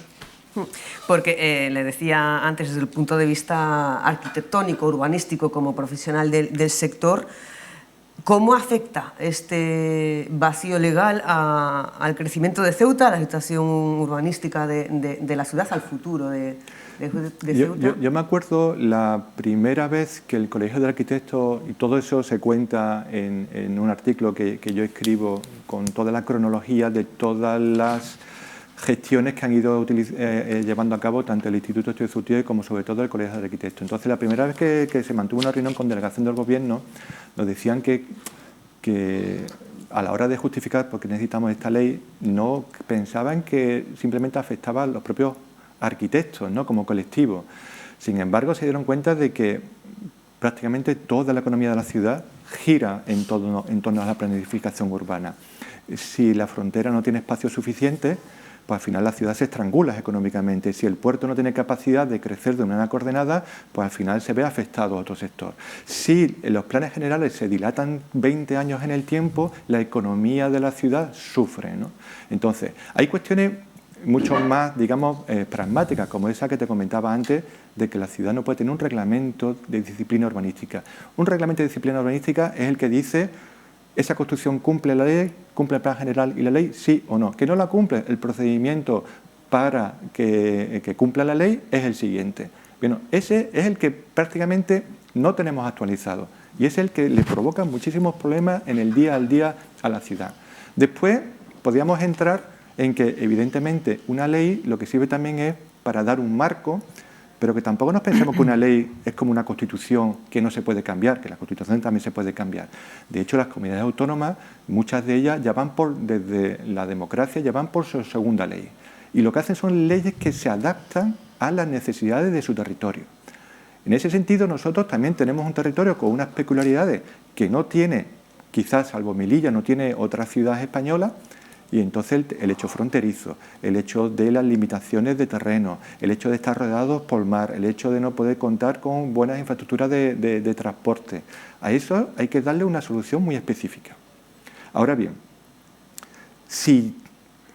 Porque le decía antes, desde el punto de vista arquitectónico, urbanístico, como profesional del sector, ¿cómo afecta este vacío legal al crecimiento de Ceuta, a la situación urbanística de la ciudad, al futuro de Ceuta? Yo me acuerdo la primera vez que el Colegio de Arquitectos, y todo eso se cuenta en un artículo que yo escribo con toda la cronología de todas las gestiones que han ido llevando a cabo tanto el Instituto de Estudios Ceutíes como sobre todo el Colegio de Arquitectos. Entonces, la primera vez que se mantuvo una reunión con delegación del Gobierno, nos decían que a la hora de justificar por qué necesitamos esta ley, no pensaban que simplemente afectaba a los propios arquitectos, ¿no?, como colectivo. Sin embargo, se dieron cuenta de que prácticamente toda la economía de la ciudad gira en torno a la planificación urbana. Si la frontera no tiene espacio suficiente, pues al final la ciudad se estrangula económicamente. Si el puerto no tiene capacidad de crecer de manera coordenada, pues al final se ve afectado a otro sector. Si los planes generales se dilatan 20 años en el tiempo, la economía de la ciudad sufre, ¿no? Entonces, hay cuestiones mucho más, digamos, pragmáticas, como esa que te comentaba antes, de que la ciudad no puede tener un reglamento de disciplina urbanística. Un reglamento de disciplina urbanística es el que dice: ¿esa construcción cumple la ley, cumple el plan general y la ley, sí o no? Que no la cumple, el procedimiento para que cumpla la ley es el siguiente. Bueno, ese es el que prácticamente no tenemos actualizado y es el que le provoca muchísimos problemas en el día al día a la ciudad. Después podríamos entrar en que evidentemente una ley lo que sirve también es para dar un marco, pero que tampoco nos pensemos que una ley es como una constitución que no se puede cambiar, que la constitución también se puede cambiar. De hecho, las comunidades autónomas, muchas de ellas ya van desde la democracia, ya van por su segunda ley. Y lo que hacen son leyes que se adaptan a las necesidades de su territorio. En ese sentido, nosotros también tenemos un territorio con unas peculiaridades que no tiene, quizás salvo Melilla, no tiene otra ciudad española. Y entonces el hecho fronterizo, el hecho de las limitaciones de terreno, el hecho de estar rodeados por mar, el hecho de no poder contar con buenas infraestructuras de transporte. A eso hay que darle una solución muy específica. Ahora bien, si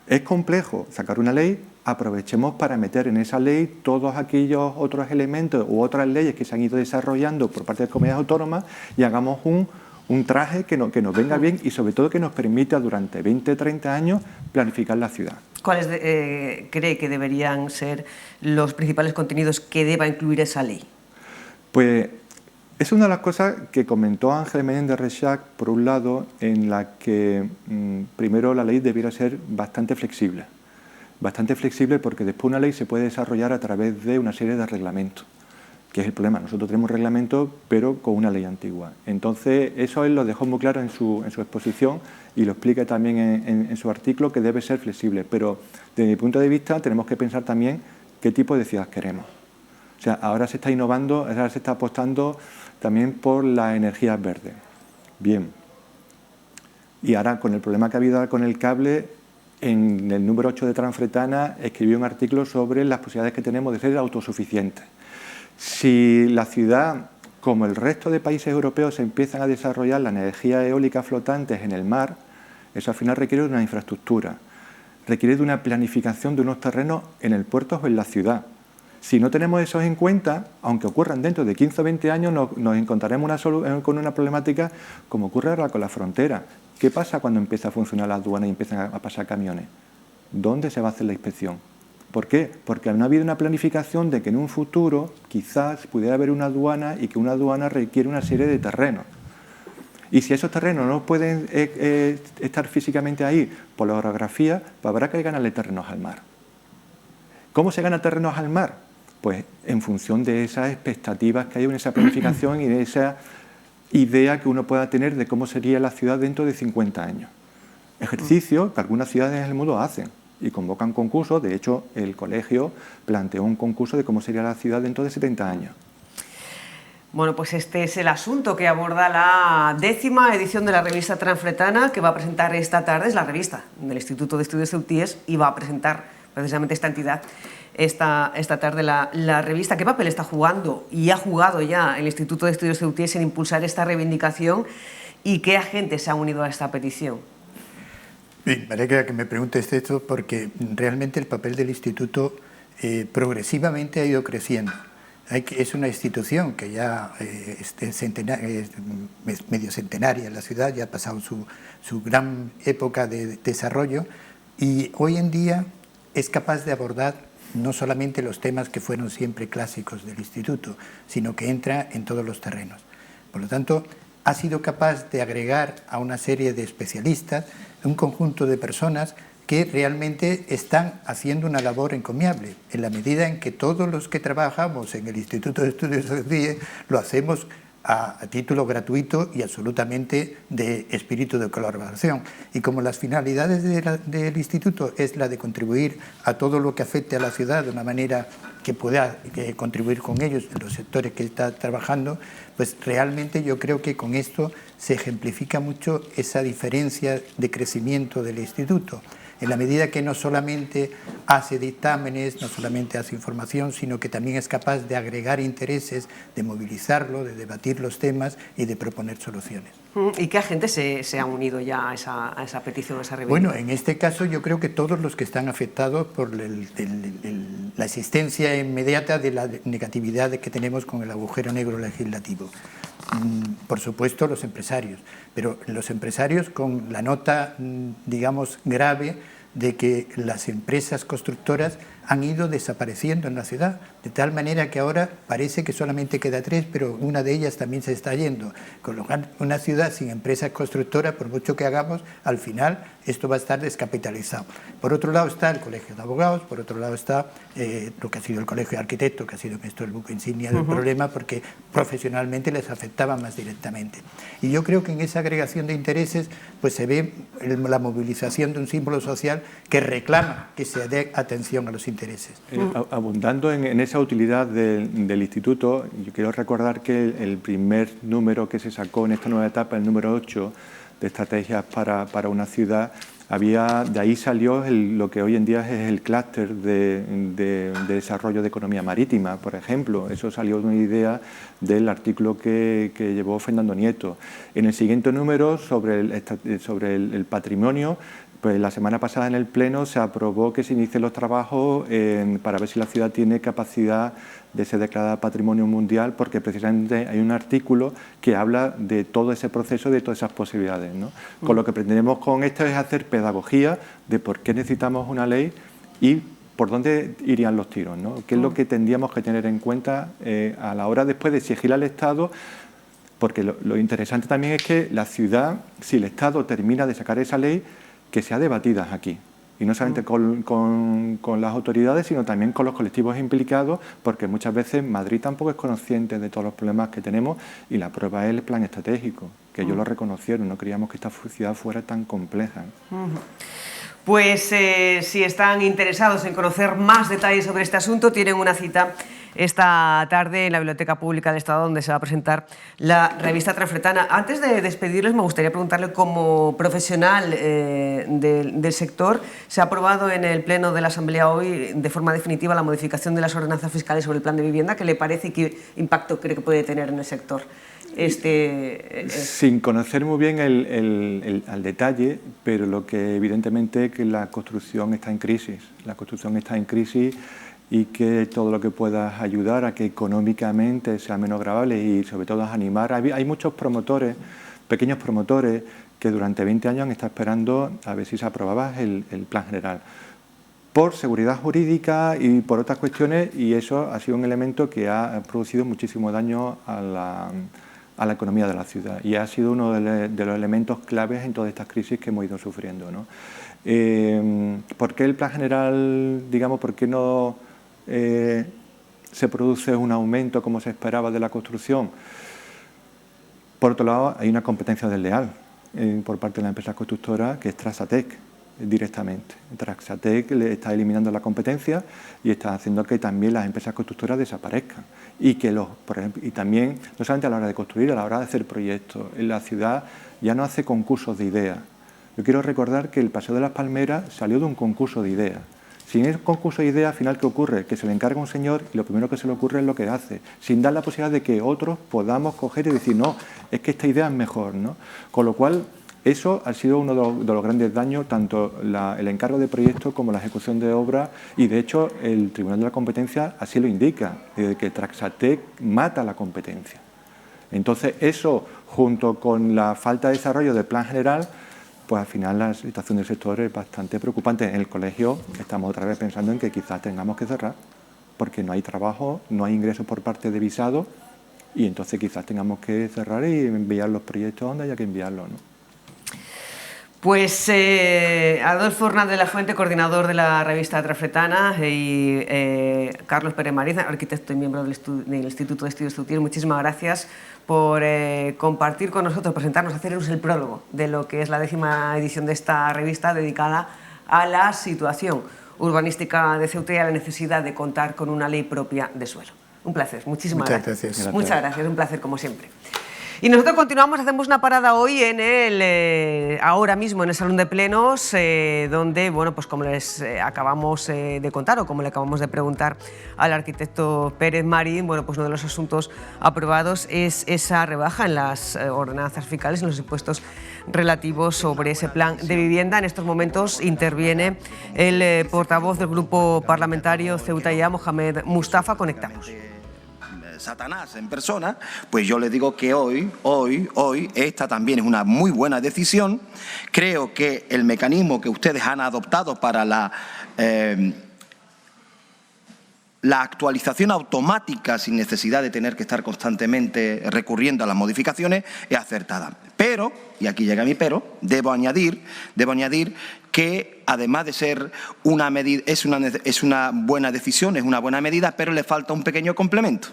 es complejo sacar una ley, aprovechemos para meter en esa ley todos aquellos otros elementos u otras leyes que se han ido desarrollando por parte de las comunidades autónomas y hagamos un traje que nos venga bien y sobre todo que nos permita durante 20 o 30 años planificar la ciudad. ¿Cuáles cree que deberían ser los principales contenidos que deba incluir esa ley? Pues es una de las cosas que comentó Ángel Menéndez Reixac, por un lado, en la que primero la ley debiera ser bastante flexible. bastante flexible, porque después una ley se puede desarrollar a través de una serie de reglamentos, que es el problema. Nosotros tenemos reglamentos, pero con una ley antigua. Entonces, eso él lo dejó muy claro en su exposición y lo explica también en su artículo, que debe ser flexible. Pero, desde mi punto de vista, tenemos que pensar también qué tipo de ciudad queremos. O sea, ahora se está innovando, ahora se está apostando también por las energías verdes. Bien. Y ahora, con el problema que ha habido con el cable, en el número 8 de Transfretana escribió un artículo sobre las posibilidades que tenemos de ser autosuficientes. Si la ciudad, como el resto de países europeos, empiezan a desarrollar la energía eólica flotantes en el mar, eso al final requiere de una infraestructura, requiere de una planificación de unos terrenos en el puerto o en la ciudad. Si no tenemos eso en cuenta, aunque ocurran dentro de 15 o 20 años, nos encontraremos con una problemática como ocurre ahora con la frontera. ¿Qué pasa cuando empieza a funcionar la aduana y empiezan a pasar camiones? ¿Dónde se va a hacer la inspección? ¿Por qué? Porque no ha habido una planificación de que en un futuro quizás pudiera haber una aduana y que una aduana requiere una serie de terrenos. Y si esos terrenos no pueden estar físicamente ahí por la orografía, pues habrá que ganarle terrenos al mar. ¿Cómo se gana terrenos al mar? Pues en función de esas expectativas que hay en esa planificación y de esa idea que uno pueda tener de cómo sería la ciudad dentro de 50 años. Ejercicio que algunas ciudades en el mundo hacen y convocan concursos. De hecho, el colegio planteó un concurso de cómo sería la ciudad dentro de 70 años. Bueno, pues este es el asunto que aborda la 10ª edición de la revista Transfretana, que va a presentar esta tarde. Es la revista del Instituto de Estudios Ceutíes y va a presentar precisamente esta entidad esta tarde la revista. ¿Qué papel está jugando y ha jugado ya el Instituto de Estudios Ceutíes en impulsar esta reivindicación y qué agentes se han unido a esta petición? Bien, me alegra que me preguntes esto, porque realmente el papel del Instituto progresivamente ha ido creciendo. Es una institución que ya es medio centenaria en la ciudad, ya ha pasado su gran época de desarrollo, y hoy en día es capaz de abordar no solamente los temas que fueron siempre clásicos del Instituto, sino que entra en todos los terrenos. Por lo tanto, ha sido capaz de agregar a una serie de especialistas, un conjunto de personas que realmente están haciendo una labor encomiable, en la medida en que todos los que trabajamos en el Instituto de Estudios Ceutíes lo hacemos a título gratuito y absolutamente de espíritu de colaboración. Y como las finalidades del Instituto es la de contribuir a todo lo que afecte a la ciudad de una manera que pueda contribuir con ellos en los sectores que está trabajando, pues realmente yo creo que con esto se ejemplifica mucho esa diferencia de crecimiento del Instituto, en la medida que no solamente hace dictámenes, no solamente hace información, sino que también es capaz de agregar intereses, de movilizarlo, de debatir los temas y de proponer soluciones. ¿Y qué agentes se han unido ya a esa petición, a esa reivindicación? Bueno, en este caso yo creo que todos los que están afectados por la existencia inmediata de la negatividad que tenemos con el agujero negro legislativo. Por supuesto los empresarios, pero los empresarios con la nota, digamos, grave de que las empresas constructoras han ido desapareciendo en la ciudad, de tal manera que ahora parece que solamente queda 3, pero una de ellas también se está yendo. Con lo cual, una ciudad sin empresas constructoras, por mucho que hagamos, al final esto va a estar descapitalizado. Por otro lado está el Colegio de Abogados, por otro lado está lo que ha sido el Colegio de Arquitectos, que ha sido esto el buque insignia del problema, porque profesionalmente les afectaba más directamente. Y yo creo que en esa agregación de intereses pues se ve la movilización de un símbolo social que reclama que se dé atención a los intereses. Abundando en esa utilidad del Instituto, yo quiero recordar que el primer número que se sacó en esta nueva etapa, el número 8 de estrategias para una ciudad, de ahí salió lo que hoy en día es el clúster de desarrollo de economía marítima, por ejemplo. Eso salió de una idea del artículo que llevó Fernando Nieto. En el siguiente número, sobre el patrimonio, pues la semana pasada en el Pleno se aprobó que se inicien los trabajos para ver si la ciudad tiene capacidad de ser declarada Patrimonio Mundial, porque precisamente hay un artículo que habla de todo ese proceso, de todas esas posibilidades, ¿no? Con lo que pretendemos con esto es hacer pedagogía de por qué necesitamos una ley y por dónde irían los tiros, ¿no? ¿Qué es lo que tendríamos que tener en cuenta a la hora después de exigir al Estado? Porque lo interesante también es que la ciudad, si el Estado termina de sacar esa ley, que sea debatida aquí. Y no solamente con las autoridades, sino también con los colectivos implicados, porque muchas veces Madrid tampoco es consciente de todos los problemas que tenemos, y la prueba es el plan estratégico, que ellos lo reconocieron, no creíamos que esta ciudad fuera tan compleja. Pues si están interesados en conocer más detalles sobre este asunto, tienen una cita esta tarde en la Biblioteca Pública del Estado, donde se va a presentar la revista Trafretana. Antes de despedirles, me gustaría preguntarle, como profesional del sector, se ha aprobado en el Pleno de la Asamblea hoy de forma definitiva la modificación de las ordenanzas fiscales sobre el plan de vivienda. ¿Qué le parece y qué impacto cree que puede tener en el sector? Sin conocer muy bien al detalle, pero lo que evidentemente es que la construcción está en crisis. La construcción está en crisis, y que todo lo que pueda ayudar a que económicamente sea menos gravable y sobre todo a animar. Hay muchos promotores, pequeños promotores, que durante 20 años han estado esperando a ver si se aprobaba el plan general, por seguridad jurídica y por otras cuestiones, y eso ha sido un elemento que ha producido muchísimo daño a la economía de la ciudad, y ha sido uno de los elementos claves en todas estas crisis que hemos ido sufriendo, ¿no? ¿Por qué el plan general, digamos, por qué no se produce un aumento como se esperaba de la construcción? Por otro lado, hay una competencia desleal por parte de la empresa constructora, que es Traxatec, directamente. Traxatec le está eliminando la competencia y está haciendo que también las empresas constructoras desaparezcan. Y que por ejemplo, y también, no solamente a la hora de construir, a la hora de hacer proyectos. En la ciudad ya no hace concursos de ideas. Yo quiero recordar que el Paseo de las Palmeras salió de un concurso de ideas. Sin ese concurso de ideas, al final, ¿qué ocurre? Que se le encarga a un señor y lo primero que se le ocurre es lo que hace, sin dar la posibilidad de que otros podamos coger y decir, no, es que esta idea es mejor, ¿no? Con lo cual, eso ha sido uno de los grandes daños, tanto el encargo de proyectos como la ejecución de obras, y de hecho el Tribunal de la Competencia así lo indica, que Traxatec mata la competencia. Entonces, eso, junto con la falta de desarrollo del plan general, pues al final la situación del sector es bastante preocupante. En el colegio estamos otra vez pensando en que quizás tengamos que cerrar, porque no hay trabajo, no hay ingresos por parte de visado, y entonces quizás tengamos que cerrar y enviar los proyectos donde haya que enviarlos, ¿no? Pues Adolfo Hernández de la Fuente, coordinador de la revista Trafretana, y Carlos Pérez Mariz, arquitecto y miembro del Instituto de Estudios Utiel, muchísimas gracias por compartir con nosotros, presentarnos, hacernos el prólogo de lo que es la 10ª edición de esta revista dedicada a la situación urbanística de Ceuta y a la necesidad de contar con una ley propia de suelo. Un placer, muchísimas gracias. Muchas gracias, un placer como siempre. Y nosotros continuamos, hacemos una parada hoy ahora mismo en el Salón de Plenos, donde, bueno, pues como les acabamos de contar o como le acabamos de preguntar al arquitecto Pérez Marín, bueno, pues uno de los asuntos aprobados es esa rebaja en las ordenanzas fiscales, en los impuestos relativos sobre ese plan de vivienda. En estos momentos interviene el portavoz del Grupo Parlamentario Ceuta y A, Mohamed Mustafa. Conectamos. Satanás en persona, pues yo les digo que hoy, esta también es una muy buena decisión. Creo que el mecanismo que ustedes han adoptado para la actualización automática sin necesidad de tener que estar constantemente recurriendo a las modificaciones es acertada. Pero, y aquí llega mi pero, debo añadir que además de ser una medida, es una buena decisión, es una buena medida, pero le falta un pequeño complemento.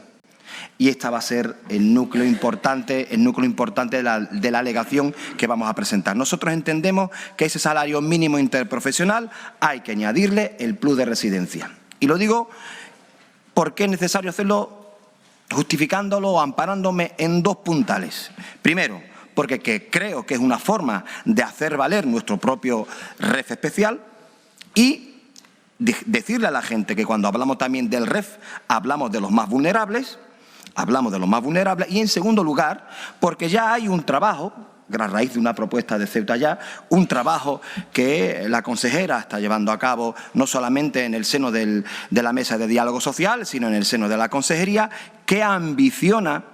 Y esta va a ser el núcleo importante de la alegación que vamos a presentar. Nosotros entendemos que a ese salario mínimo interprofesional hay que añadirle el plus de residencia. Y lo digo porque es necesario hacerlo justificándolo o amparándome en dos puntales. Primero, porque creo que es una forma de hacer valer nuestro propio REF especial, y decirle a la gente que cuando hablamos también del REF hablamos de los más vulnerables, y en segundo lugar, porque ya hay un trabajo, a raíz de una propuesta de Ceuta Ya, un trabajo que la consejera está llevando a cabo no solamente en el seno de la mesa de diálogo social, sino en el seno de la consejería, que ambiciona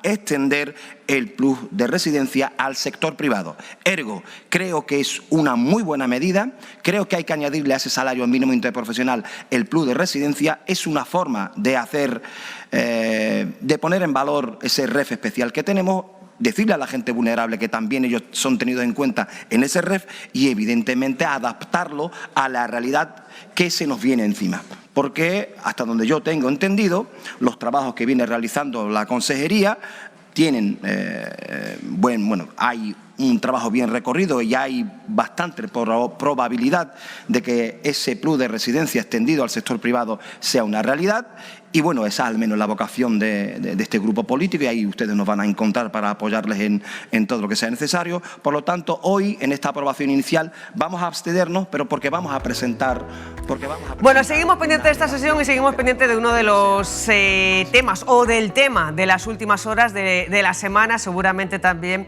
extender el plus de residencia al sector privado. Ergo, creo que es una muy buena medida, creo que hay que añadirle a ese salario mínimo interprofesional el plus de residencia. Es una forma de poner en valor ese REF especial que tenemos, decirle a la gente vulnerable que también ellos son tenidos en cuenta en ese REF y, evidentemente, adaptarlo a la realidad que se nos viene encima. Porque, hasta donde yo tengo entendido, los trabajos que viene realizando la Consejería tienen, hay un trabajo bien recorrido y hay bastante probabilidad de que ese plus de residencia extendido al sector privado sea una realidad. Y bueno, esa es al menos la vocación de este grupo político, y ahí ustedes nos van a encontrar para apoyarles en todo lo que sea necesario. Por lo tanto, hoy, en esta aprobación inicial, vamos a abstenernos, pero porque vamos a presentar... Bueno, seguimos pendientes de esta sesión y seguimos pendientes de uno de los temas, o del tema de las últimas horas de la semana, seguramente también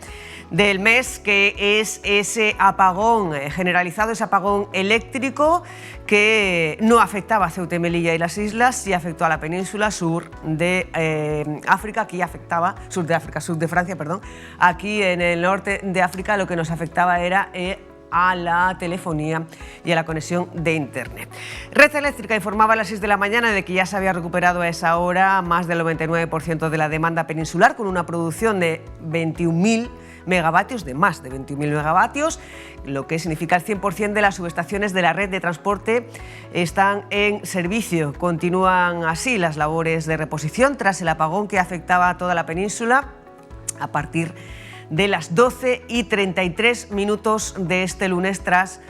del mes, que es ese apagón generalizado, ese apagón eléctrico que no afectaba a Ceuta y Melilla y las islas, sí afectó a la península sur de África, aquí afectaba, sur de Francia, perdón, aquí en el norte de África lo que nos afectaba era a la telefonía y a la conexión de Internet. Red Eléctrica informaba a las 6 de la mañana de que ya se había recuperado a esa hora más del 99% de la demanda peninsular, con una producción de 21.000 megavatios, de más de 21.000 megavatios, lo que significa el 100% de las subestaciones de la red de transporte están en servicio. Continúan así las labores de reposición tras el apagón que afectaba a toda la península a partir de las 12:33 de este lunes, tras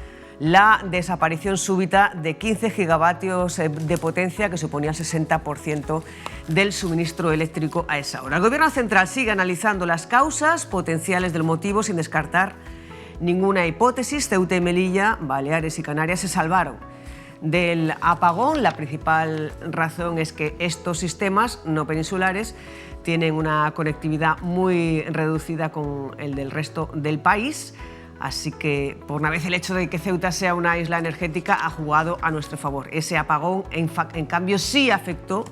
la desaparición súbita de 15 gigavatios de potencia, que suponía el 60% del suministro eléctrico a esa hora. El Gobierno central sigue analizando las causas potenciales del motivo sin descartar ninguna hipótesis. Ceuta y Melilla, Baleares y Canarias se salvaron del apagón. La principal razón es que estos sistemas no peninsulares tienen una conectividad muy reducida con el del resto del país. Así que, por una vez, el hecho de que Ceuta sea una isla energética ha jugado a nuestro favor. Ese apagón, en cambio, sí afectó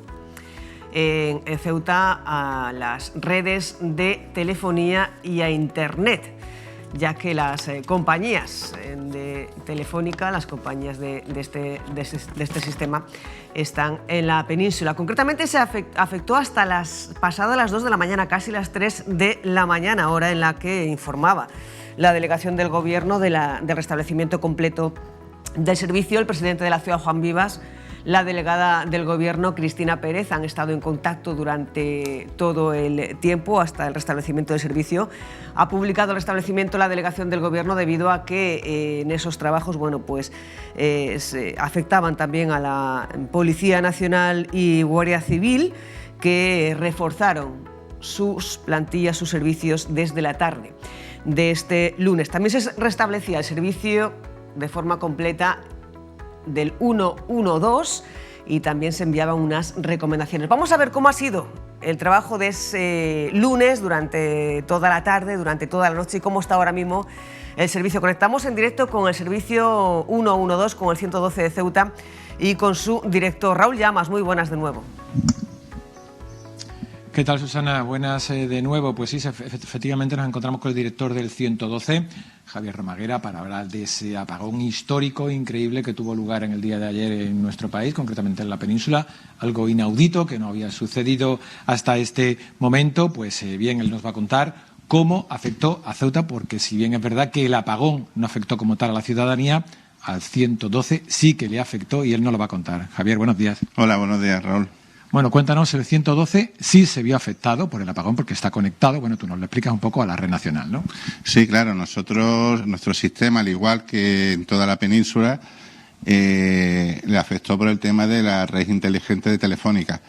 en Ceuta a las redes de telefonía y a Internet, ya que las compañías de Telefónica, las compañías de este sistema, están en la península. Concretamente se afectó hasta pasadas las 2 de la mañana, casi las 3 de la mañana, hora en la que informaba la delegación del Gobierno del restablecimiento completo del servicio. El presidente de la ciudad, Juan Vivas, la delegada del Gobierno, Cristina Pérez, han estado en contacto durante todo el tiempo hasta el restablecimiento del servicio. Ha publicado el restablecimiento la delegación del Gobierno debido a que en esos trabajos se afectaban también a la Policía Nacional y Guardia Civil, que reforzaron sus plantillas, sus servicios desde la tarde de este lunes. También se restablecía el servicio de forma completa del 112 y también se enviaban unas recomendaciones. Vamos a ver cómo ha sido el trabajo de ese lunes durante toda la tarde, durante toda la noche, y cómo está ahora mismo el servicio. Conectamos en directo con el servicio 112, con el 112 de Ceuta y con su director, Raúl Llamas. Muy buenas de nuevo. ¿Qué tal, Susana? Buenas de nuevo. Pues sí, efectivamente nos encontramos con el director del 112, Javier Romaguera, para hablar de ese apagón histórico increíble que tuvo lugar en el día de ayer en nuestro país, concretamente en la península, algo inaudito que no había sucedido hasta este momento. Pues bien, él nos va a contar cómo afectó a Ceuta, porque si bien es verdad que el apagón no afectó como tal a la ciudadanía, al 112 sí que le afectó y él nos lo va a contar. Javier, buenos días. Hola, buenos días, Raúl. Bueno, cuéntanos, el 112 sí se vio afectado por el apagón porque está conectado. Bueno, tú nos lo explicas un poco a la red nacional, ¿no? Sí, claro. Nuestro sistema, al igual que en toda la península, le afectó por el tema de la red inteligente de Telefónica,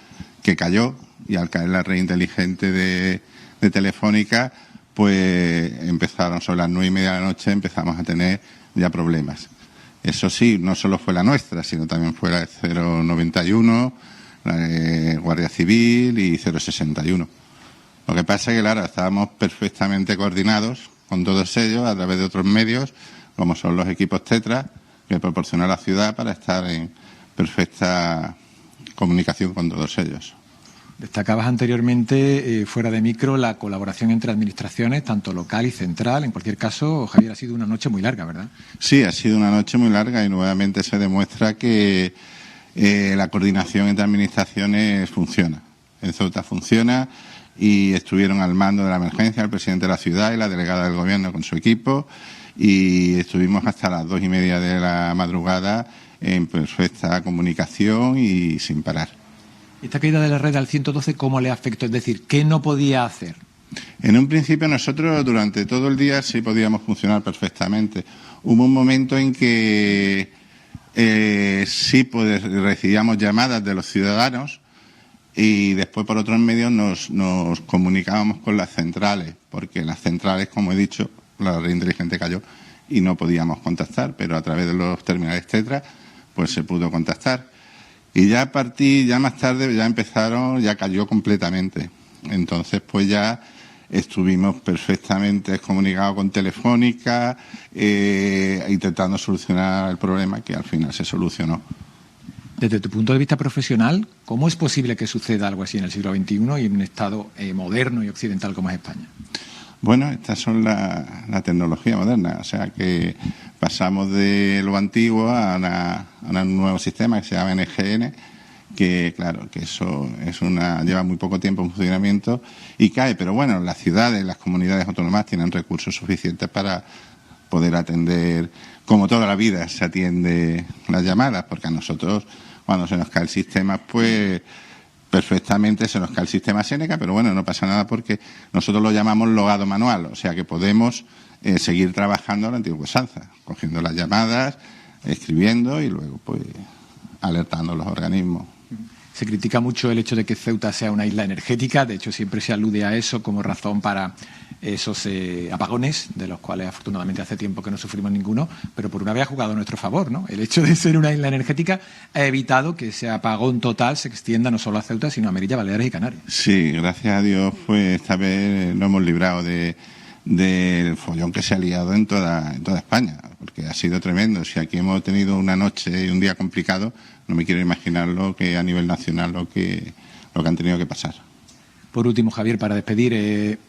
que cayó, y al caer la red inteligente de Telefónica, pues empezaron sobre las 9:30 de la noche, empezamos a tener ya problemas. Eso sí, no solo fue la nuestra, sino también fue la 091, Guardia Civil y 061. Lo que pasa es que, claro, estábamos perfectamente coordinados con todos ellos a través de otros medios, como son los equipos Tetra, que proporciona la ciudad para estar en perfecta comunicación con todos ellos. Destacabas anteriormente, fuera de micro, la colaboración entre administraciones, tanto local y central. En cualquier caso, Javier, ha sido una noche muy larga, ¿verdad? Sí, ha sido una noche muy larga y nuevamente se demuestra que la coordinación entre administraciones funciona. En Ceuta funciona, y estuvieron al mando de la emergencia el presidente de la ciudad y la delegada del gobierno con su equipo, y estuvimos hasta las 2:30 de la madrugada en perfecta comunicación y sin parar. ¿Esta caída de la red al 112 cómo le afectó? Es decir, ¿qué no podía hacer? En un principio nosotros durante todo el día sí podíamos funcionar perfectamente. Hubo un momento en que sí recibíamos llamadas de los ciudadanos y después por otros medios nos comunicábamos con las centrales, porque las centrales, como he dicho, la red inteligente cayó y no podíamos contactar, pero a través de los terminales Tetra pues se pudo contactar. Y ya más tarde ya cayó completamente. Entonces pues ya estuvimos perfectamente comunicados con Telefónica, intentando solucionar el problema, que al final se solucionó. Desde tu punto de vista profesional, ¿cómo es posible que suceda algo así en el siglo XXI y en un Estado moderno y occidental como es España? Bueno, estas son la tecnología moderna, o sea que pasamos de lo antiguo a un nuevo sistema que se llama NGN, que claro, que eso lleva muy poco tiempo en funcionamiento y cae, pero bueno, las ciudades, las comunidades autónomas tienen recursos suficientes para poder atender, como toda la vida se atiende las llamadas, porque a nosotros cuando se nos cae el sistema, pues perfectamente se nos cae el sistema Seneca, pero bueno, no pasa nada porque nosotros lo llamamos logado manual, o sea que podemos seguir trabajando a la antigua usanza, cogiendo las llamadas, escribiendo y luego pues alertando a los organismos. Se critica mucho el hecho de que Ceuta sea una isla energética, de hecho siempre se alude a eso como razón para esos apagones, de los cuales afortunadamente hace tiempo que no sufrimos ninguno, pero por una vez ha jugado a nuestro favor, ¿no? El hecho de ser una isla energética ha evitado que ese apagón total se extienda no solo a Ceuta, sino a Melilla, Baleares y Canarias. Sí, gracias a Dios, pues esta vez nos hemos librado del follón que se ha liado en toda España, porque ha sido tremendo. Si aquí hemos tenido una noche y un día complicado, no me quiero imaginar lo que a nivel nacional lo que han tenido que pasar. Por último, Javier, para despedir,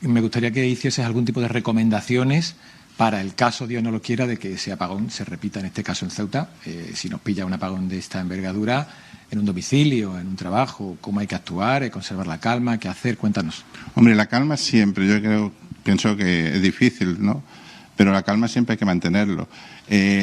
me gustaría que hicieses algún tipo de recomendaciones para el caso, Dios no lo quiera, de que ese apagón se repita, en este caso en Ceuta. Si nos pilla un apagón de esta envergadura, en un domicilio, en un trabajo, cómo hay que actuar, conservar la calma, qué hacer, cuéntanos. Hombre, la calma siempre, pienso que es difícil, ¿no? Pero la calma siempre hay que mantenerlo.